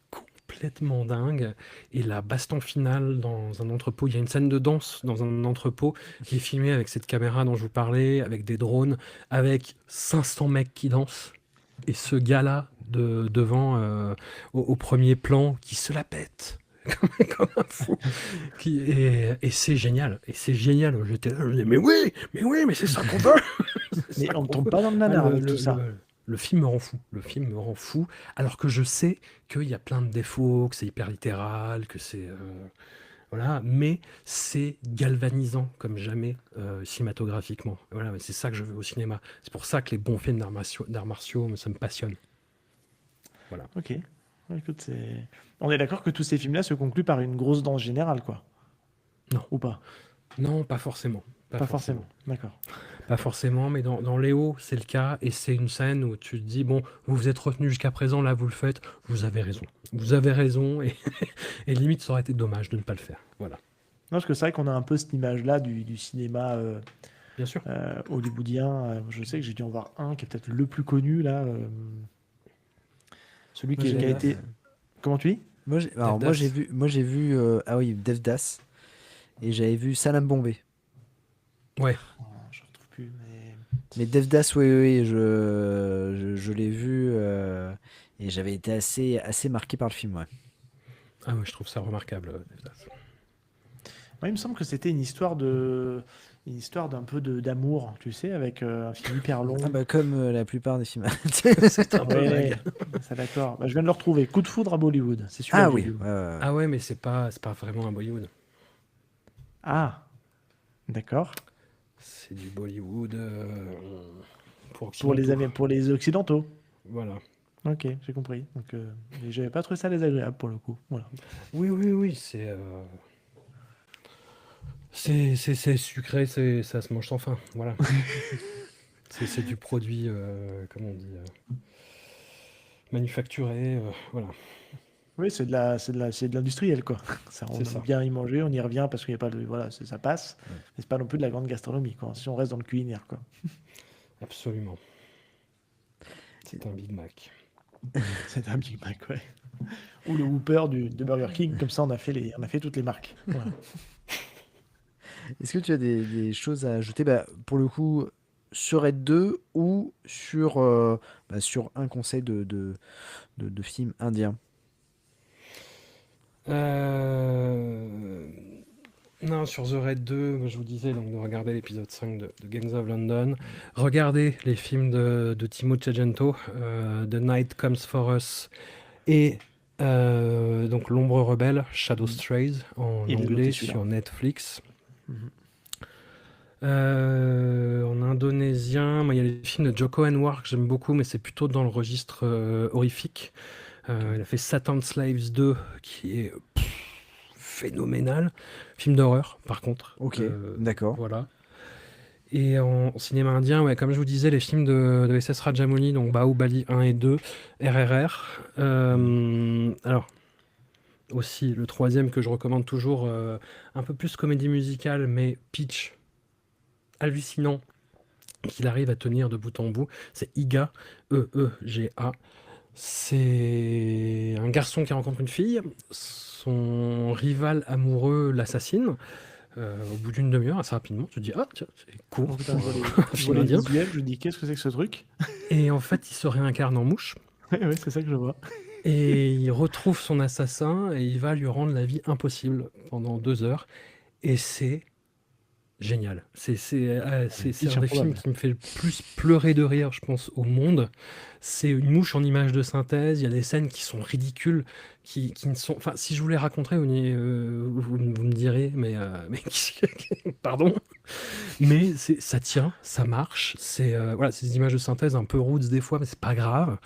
complètement dingue. Et la baston finale dans un entrepôt, il y a une scène de danse dans un entrepôt qui est filmée avec cette caméra dont je vous parlais, avec des drones, avec 500 mecs qui dansent. Et ce gars-là devant au premier plan qui se la pète comme un fou. Et c'est génial. Et c'est génial. J'étais là, je disais, mais oui, mais c'est ça qu'on veut. Mais on ne tombe pas dans le nanar avec tout ça. Le film me rend fou. Le film me rend fou, alors que je sais qu'il y a plein de défauts, que c'est hyper littéral, que c'est voilà, mais c'est galvanisant comme jamais cinématographiquement. Voilà, c'est ça que je veux au cinéma. C'est pour ça que les bons films d'arts martiaux, ça me passionne. Voilà. Ok. Ouais, écoute, on est d'accord que tous ces films-là se concluent par une grosse danse générale, quoi. Non. Ou pas? Non, pas forcément. Pas forcément. D'accord. Pas forcément, mais dans Léo, c'est le cas, et c'est une scène où tu te dis, bon, vous vous êtes retenu jusqu'à présent, là vous le faites, vous avez raison. Vous avez raison, et, et limite, ça aurait été dommage de ne pas le faire. Voilà. Non, parce que c'est vrai qu'on a un peu cette image-là du cinéma Bien sûr. hollywoodien. Je sais que j'ai dû en voir un qui est peut-être le plus connu, là. Celui Moi, qui a j'ai- été... Comment tu dis? Alors, moi, j'ai vu ah oui, Devdas, et j'avais vu Salam Bombay. Ouais. Oh, je retrouve plus, mais... Mais Devdas, oui, je l'ai vu, et j'avais été assez marqué par le film, ouais. Ah ouais, je trouve ça remarquable. Devdas. Moi, il me semble que c'était une histoire d'un peu d'amour, tu sais, avec un film hyper long. Ah bah, comme la plupart des films. C'est un peu Ouais, vague. ça d'accord. Bah, je viens de le retrouver. Coup de foudre à Bollywood. C'est celui-là Ah que j'ai oui, vu. ouais, ouais, ouais. Ah ouais, mais c'est pas vraiment un Bollywood. Ah, d'accord. C'est du Bollywood pour Pour les, occidentaux. pour les Occidentaux. Voilà. Ok, j'ai compris. Donc, mais j'avais pas trouvé ça désagréable pour le coup. Voilà. Oui, c'est sucré, ça se mange sans fin. Voilà. C'est du produit, comment on dit, manufacturé. Voilà. Oui, c'est de l'industriel, quoi. Ça, on C'est aime ça. bien y manger, on y revient parce qu'il n'y a pas de, voilà, ça passe. Ouais. Mais c'est pas non plus de la grande gastronomie, quoi. Si on reste dans le culinaire, quoi. Absolument. C'est un Big Mac. C'est un Big Mac, ouais. Ou le Whopper de Burger King, comme ça on a fait toutes les marques. Voilà. Est-ce que tu as des choses à ajouter, bah, pour le coup, sur Red 2 ou sur un conseil de film indien? Non, sur The Raid 2, moi, je vous disais donc de regarder l'épisode 5 de Gangs of London. Regardez les films de Timo Tchadjento, The Night Comes for Us et donc L'Ombre Rebelle, Shadow Strays en Il est anglais noté, celui-là. sur Netflix. Mhm. En indonésien, moi, il y a les films de Joko Anwar que j'aime beaucoup, mais c'est plutôt dans le registre horrifique. Il a fait Satan's Slaves 2, qui est phénoménal. Film d'horreur, par contre. Ok, d'accord. Voilà. Et en cinéma indien, ouais, comme je vous disais, les films de S.S. Rajamouli, donc Bahubali 1 et 2, RRR. Alors, aussi, le troisième que je recommande toujours, un peu plus comédie musicale, mais pitch hallucinant qu'il arrive à tenir de bout en bout, c'est Iga, E-E-G-A. C'est un garçon qui rencontre une fille, son rival amoureux l'assassine. Au bout d'une demi-heure, assez rapidement, tu te dis, ah, tiens, c'est court Oh, putain, pour je vois un les film indien. visuels, je dis qu'est-ce que c'est que ce truc? Et en fait, il se réincarne en mouche, Ouais, c'est ça que je vois. et il retrouve son assassin, et il va lui rendre la vie impossible pendant 2 heures. Et c'est génial. C'est un Pitch des films improbable. qui me fait le plus pleurer de rire, je pense, au monde. C'est une mouche en image de synthèse. Il y a des scènes qui sont ridicules, qui ne sont. Enfin, si je vous les raconterais, vous me direz, mais pardon. Mais ça tient, ça marche. C'est voilà, c'est des images de synthèse un peu roots des fois, mais c'est pas grave.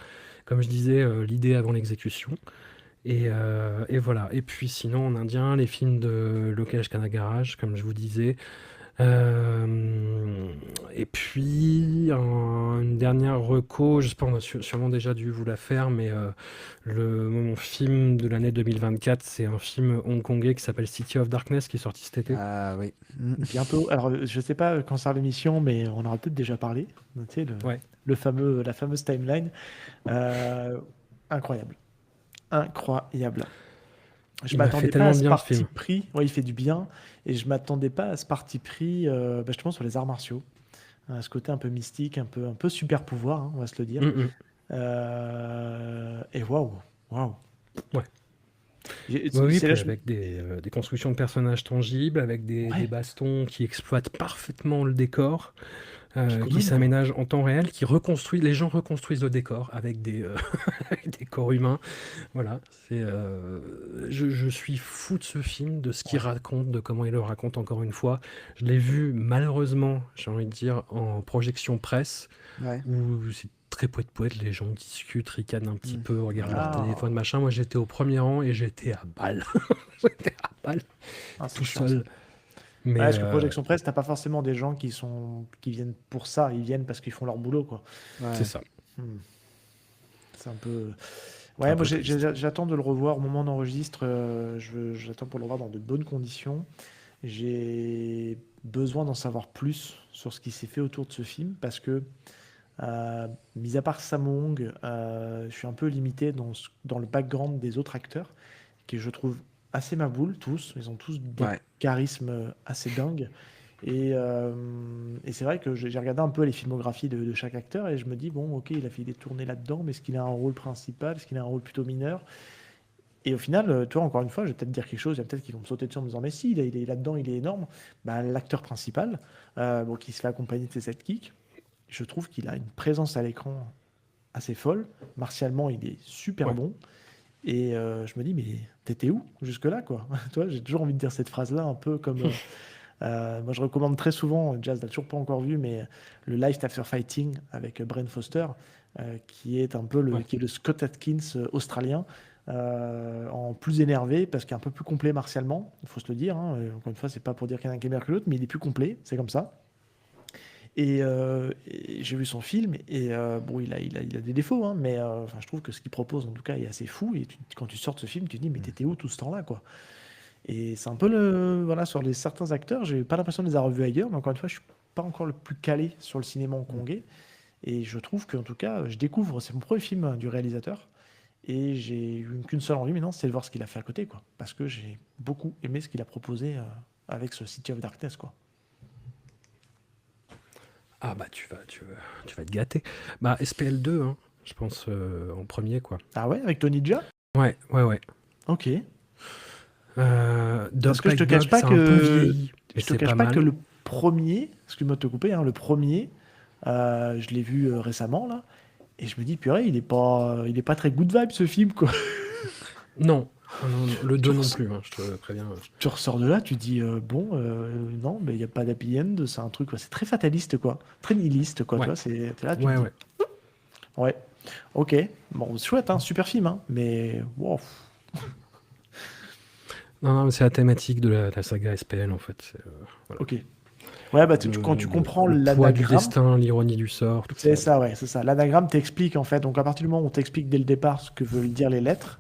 Comme je disais, l'idée avant l'exécution. Et voilà. Et puis sinon, en indien, les films de Lokesh Kanagaraj, comme je vous disais. Et puis, une dernière reco, j'espère qu'on a sûrement déjà dû vous la faire, mais mon film de l'année 2024, c'est un film hongkongais qui s'appelle City of Darkness, qui est sorti cet été. Ah oui. Bientôt. Alors, je sais pas quand sort l'émission, mais on aura peut-être déjà parlé. Tu sais, Ouais. la fameuse timeline. Incroyable. Incroyable. Je Il m'a m'attendais fait pas tellement à ce bien, ce parti film. pris. Ouais, il fait du bien. Et je m'attendais pas à ce parti pris, justement, sur les arts martiaux. À ce côté un peu mystique, un peu super pouvoir, hein, on va se le dire. Et waouh. Ouais. Oui, C'est puis là, avec des constructions de personnages tangibles, avec des Ouais. bastons qui exploitent parfaitement le décor. Puis quand qui même, s'aménage en temps réel, qui reconstruit, les gens reconstruisent le décor avec avec des corps humains. Voilà, je suis fou de ce film, de ce qu'il ouais. raconte, de comment il le raconte encore une fois. Je l'ai vu malheureusement, j'ai envie de dire, en projection presse, Ouais. où c'est très poète-poète, les gens discutent, ricanent un petit Mm. peu, regardent leur Ah, téléphone, machin. Moi, j'étais au premier rang et j'étais à balle. J'étais à balle, c'est tout chiant ça. seul. Ouais, Mais parce que Projection Presse, t'as pas forcément des gens qui viennent pour ça, ils viennent parce qu'ils font leur boulot, quoi. c'est Ouais. ça, Hmm. C'est un peu. c'est Ouais, un moi peu triste. j'attends de le revoir au moment où on enregistre. J'attends pour le revoir dans de bonnes conditions. J'ai besoin d'en savoir plus sur ce qui s'est fait autour de ce film parce que, mis à part Sammo Hung, je suis un peu limité dans le background des autres acteurs qui je trouve assez ma boule tous. Ils ont tous des Ouais. charismes assez dingues. Et c'est vrai que j'ai regardé un peu les filmographies de chaque acteur et je me dis, bon, ok, il a fait des tournées là-dedans, mais est-ce qu'il a un rôle principal? Est-ce qu'il a un rôle plutôt mineur? Et au final, tu vois, encore une fois, je vais peut-être dire quelque chose, il y a peut-être qu'ils vont me sauter dessus en me disant, mais si, il est là-dedans, il est énorme. Bah, l'acteur principal, bon, qui se fait accompagner de ses sidekicks, je trouve qu'il a une présence à l'écran assez folle. Martialement, il est super Ouais. bon. Et je me dis, mais t'étais où jusque-là, quoi? Tu vois, j'ai toujours envie de dire cette phrase-là, un peu comme. Moi, je recommande très souvent, Jazz l'a toujours pas encore vu, mais le Life After Fighting avec Brent Foster, qui est un peu Ouais. qui est le Scott Atkins australien, en plus énervé parce qu'il est un peu plus complet martialement, il faut se le dire. Hein. Encore une fois, c'est pas pour dire qu'il y en a un qui est meilleur que l'autre, mais il est plus complet, c'est comme ça. Et j'ai vu son film et bon, il a des défauts, hein, mais enfin, je trouve que ce qu'il propose en tout cas est assez fou. Et quand tu sors de ce film, tu te dis mais t'étais où tout ce temps-là, quoi? Et c'est un peu voilà, sur certains acteurs, j'ai pas l'impression de les avoir revus ailleurs, mais encore une fois, je suis pas encore le plus calé sur le cinéma hongkongais. Et je trouve qu'en tout cas, je découvre, c'est mon premier film du réalisateur, et j'ai eu qu'une seule envie maintenant, c'est de voir ce qu'il a fait à côté, quoi. Parce que j'ai beaucoup aimé ce qu'il a proposé avec ce City of Darkness, quoi. Ah bah tu vas être gâté. Bah SPL2, hein, je pense en premier quoi. Ah ouais, avec Tony Jaa? Ouais, ouais, ouais. Ok. Dog Parce que je te Bite cache Dog, pas c'est un peu que vieilli, mais je te c'est cache pas pas que mal. le premier, excuse-moi de te couper, hein, le premier, je l'ai vu récemment là, et je me dis purée, il est pas très good vibe ce film, quoi. Non, non, le Tu, 2 non res- plus, hein, je te préviens. tu ressors de là, tu dis bon, non, mais il y a pas d'happy end, c'est un truc, quoi. C'est très fataliste, quoi, très nihiliste, quoi. Tu Ouais, vois, t'es là, tu te ouais, dis ouais. ouais, ok, bon, c'est chouette, hein, super film, hein, mais wow. Non, non, mais c'est la thématique de la saga SPL en fait. Voilà. Ok. Ouais, bah Le, quand tu comprends le poids du l'anagramme. destin, l'ironie du sort, tout C'est ça. ça, ouais, c'est ça. L'anagramme t'explique en fait. Donc à partir du moment où on t'explique dès le départ ce que veulent dire les lettres,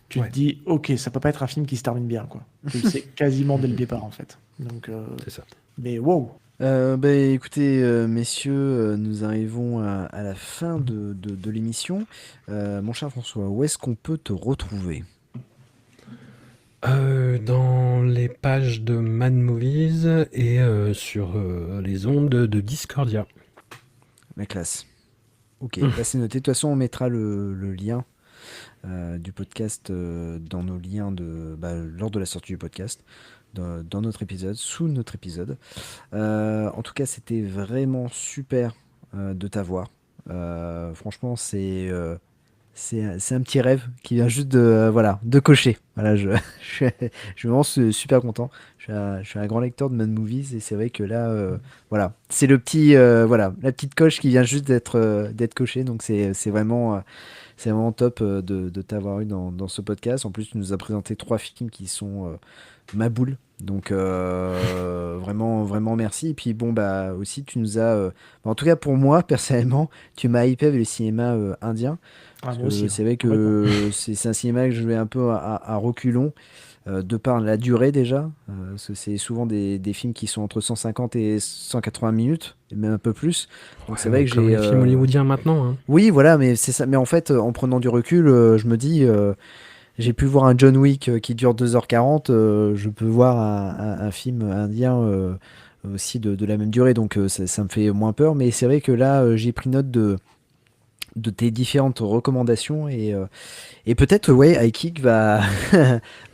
tu te Ouais, dis, ok, ça peut pas être un film qui se termine bien, quoi. Tu le sais quasiment dès le départ en fait. Donc, c'est ça. mais wow. Bah, écoutez, messieurs, nous arrivons à la fin de l'émission. Mon cher François, où est-ce qu'on peut te retrouver? Dans les pages de Mad Movies et sur les ondes de Discordia. La classe. Ok, bah, c'est noté. De toute façon, on mettra le lien du podcast dans nos liens lors de la sortie du podcast, dans notre épisode, sous notre épisode. En tout cas, c'était vraiment super de t'avoir. Franchement, c'est un petit rêve qui vient juste de cocher. Voilà, je suis vraiment super content. Je suis un grand lecteur de Mad Movies et c'est vrai que là, voilà, c'est voilà, la petite coche qui vient juste d'être cochée. Donc c'est vraiment top de t'avoir eu dans ce podcast. En plus, tu nous as présenté 3 films qui sont ma boule. Donc vraiment, vraiment merci. Et puis bon, bah aussi, tu nous as... en tout cas, pour moi, personnellement, tu m'as hypé avec le cinéma indien. Ah, Parce moi aussi, que hein, c'est vrai complètement. que c'est un cinéma que je vais un peu à reculons, de par la durée déjà, parce que c'est souvent des films qui sont entre 150 et 180 minutes, et même un peu plus. Donc c'est Ouais, vrai mais que comme j'ai... les films hollywoodiens maintenant, hein. Oui, voilà, mais c'est ça. Mais en fait, en prenant du recul, je me dis, j'ai pu voir un John Wick qui dure 2h40, je peux voir un film indien aussi de la même durée, donc ça me fait moins peur. Mais c'est vrai que là, j'ai pris note de tes différentes recommandations et peut-être ouais iKick va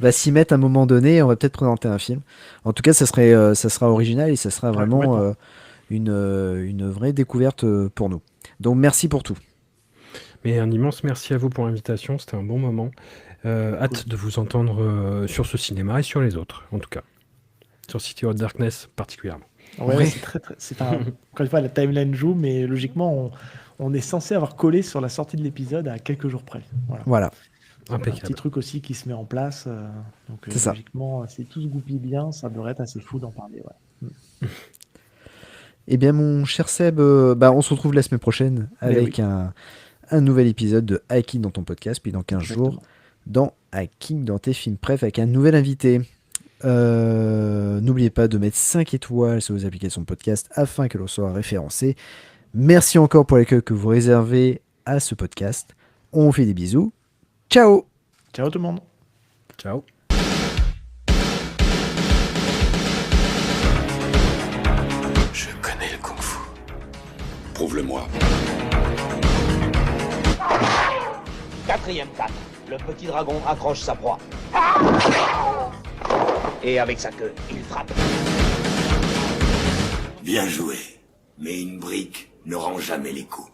va s'y mettre à un moment donné, on va peut-être présenter un film. En tout cas ça sera original et ça sera Ouais, vraiment complètement. une vraie découverte pour nous. Donc merci pour tout. Mais un immense merci à vous pour l'invitation, c'était un bon moment. Hâte de vous entendre sur ce cinéma et sur les autres, en tout cas. Sur City of Darkness particulièrement. Ouais, Oui. Encore une fois, la timeline joue, mais logiquement, on est censé avoir collé sur la sortie de l'épisode à quelques jours près. Voilà. Un petit Impeccable. truc aussi qui se met en place. Donc, C'est ça. logiquement, si tout se goupille bien, ça devrait être assez fou d'en parler. Ouais. Eh bien, mon cher Seb, on se retrouve la semaine prochaine avec un nouvel épisode de Hacking dans ton podcast, puis dans 15 jours, dans Hacking dans tes films préf avec un nouvel invité. N'oubliez pas de mettre 5 étoiles sur vos applications de podcast afin que l'on soit référencé. Merci encore pour l'accueil que vous réservez à ce podcast. On vous fait des bisous. Ciao! Ciao tout le monde. Ciao. Je connais le kung-fu. Prouve-le-moi. 4e 4. Le petit dragon accroche sa proie. Et avec sa queue, il frappe. Bien joué. Mais une brique ne rend jamais les coups.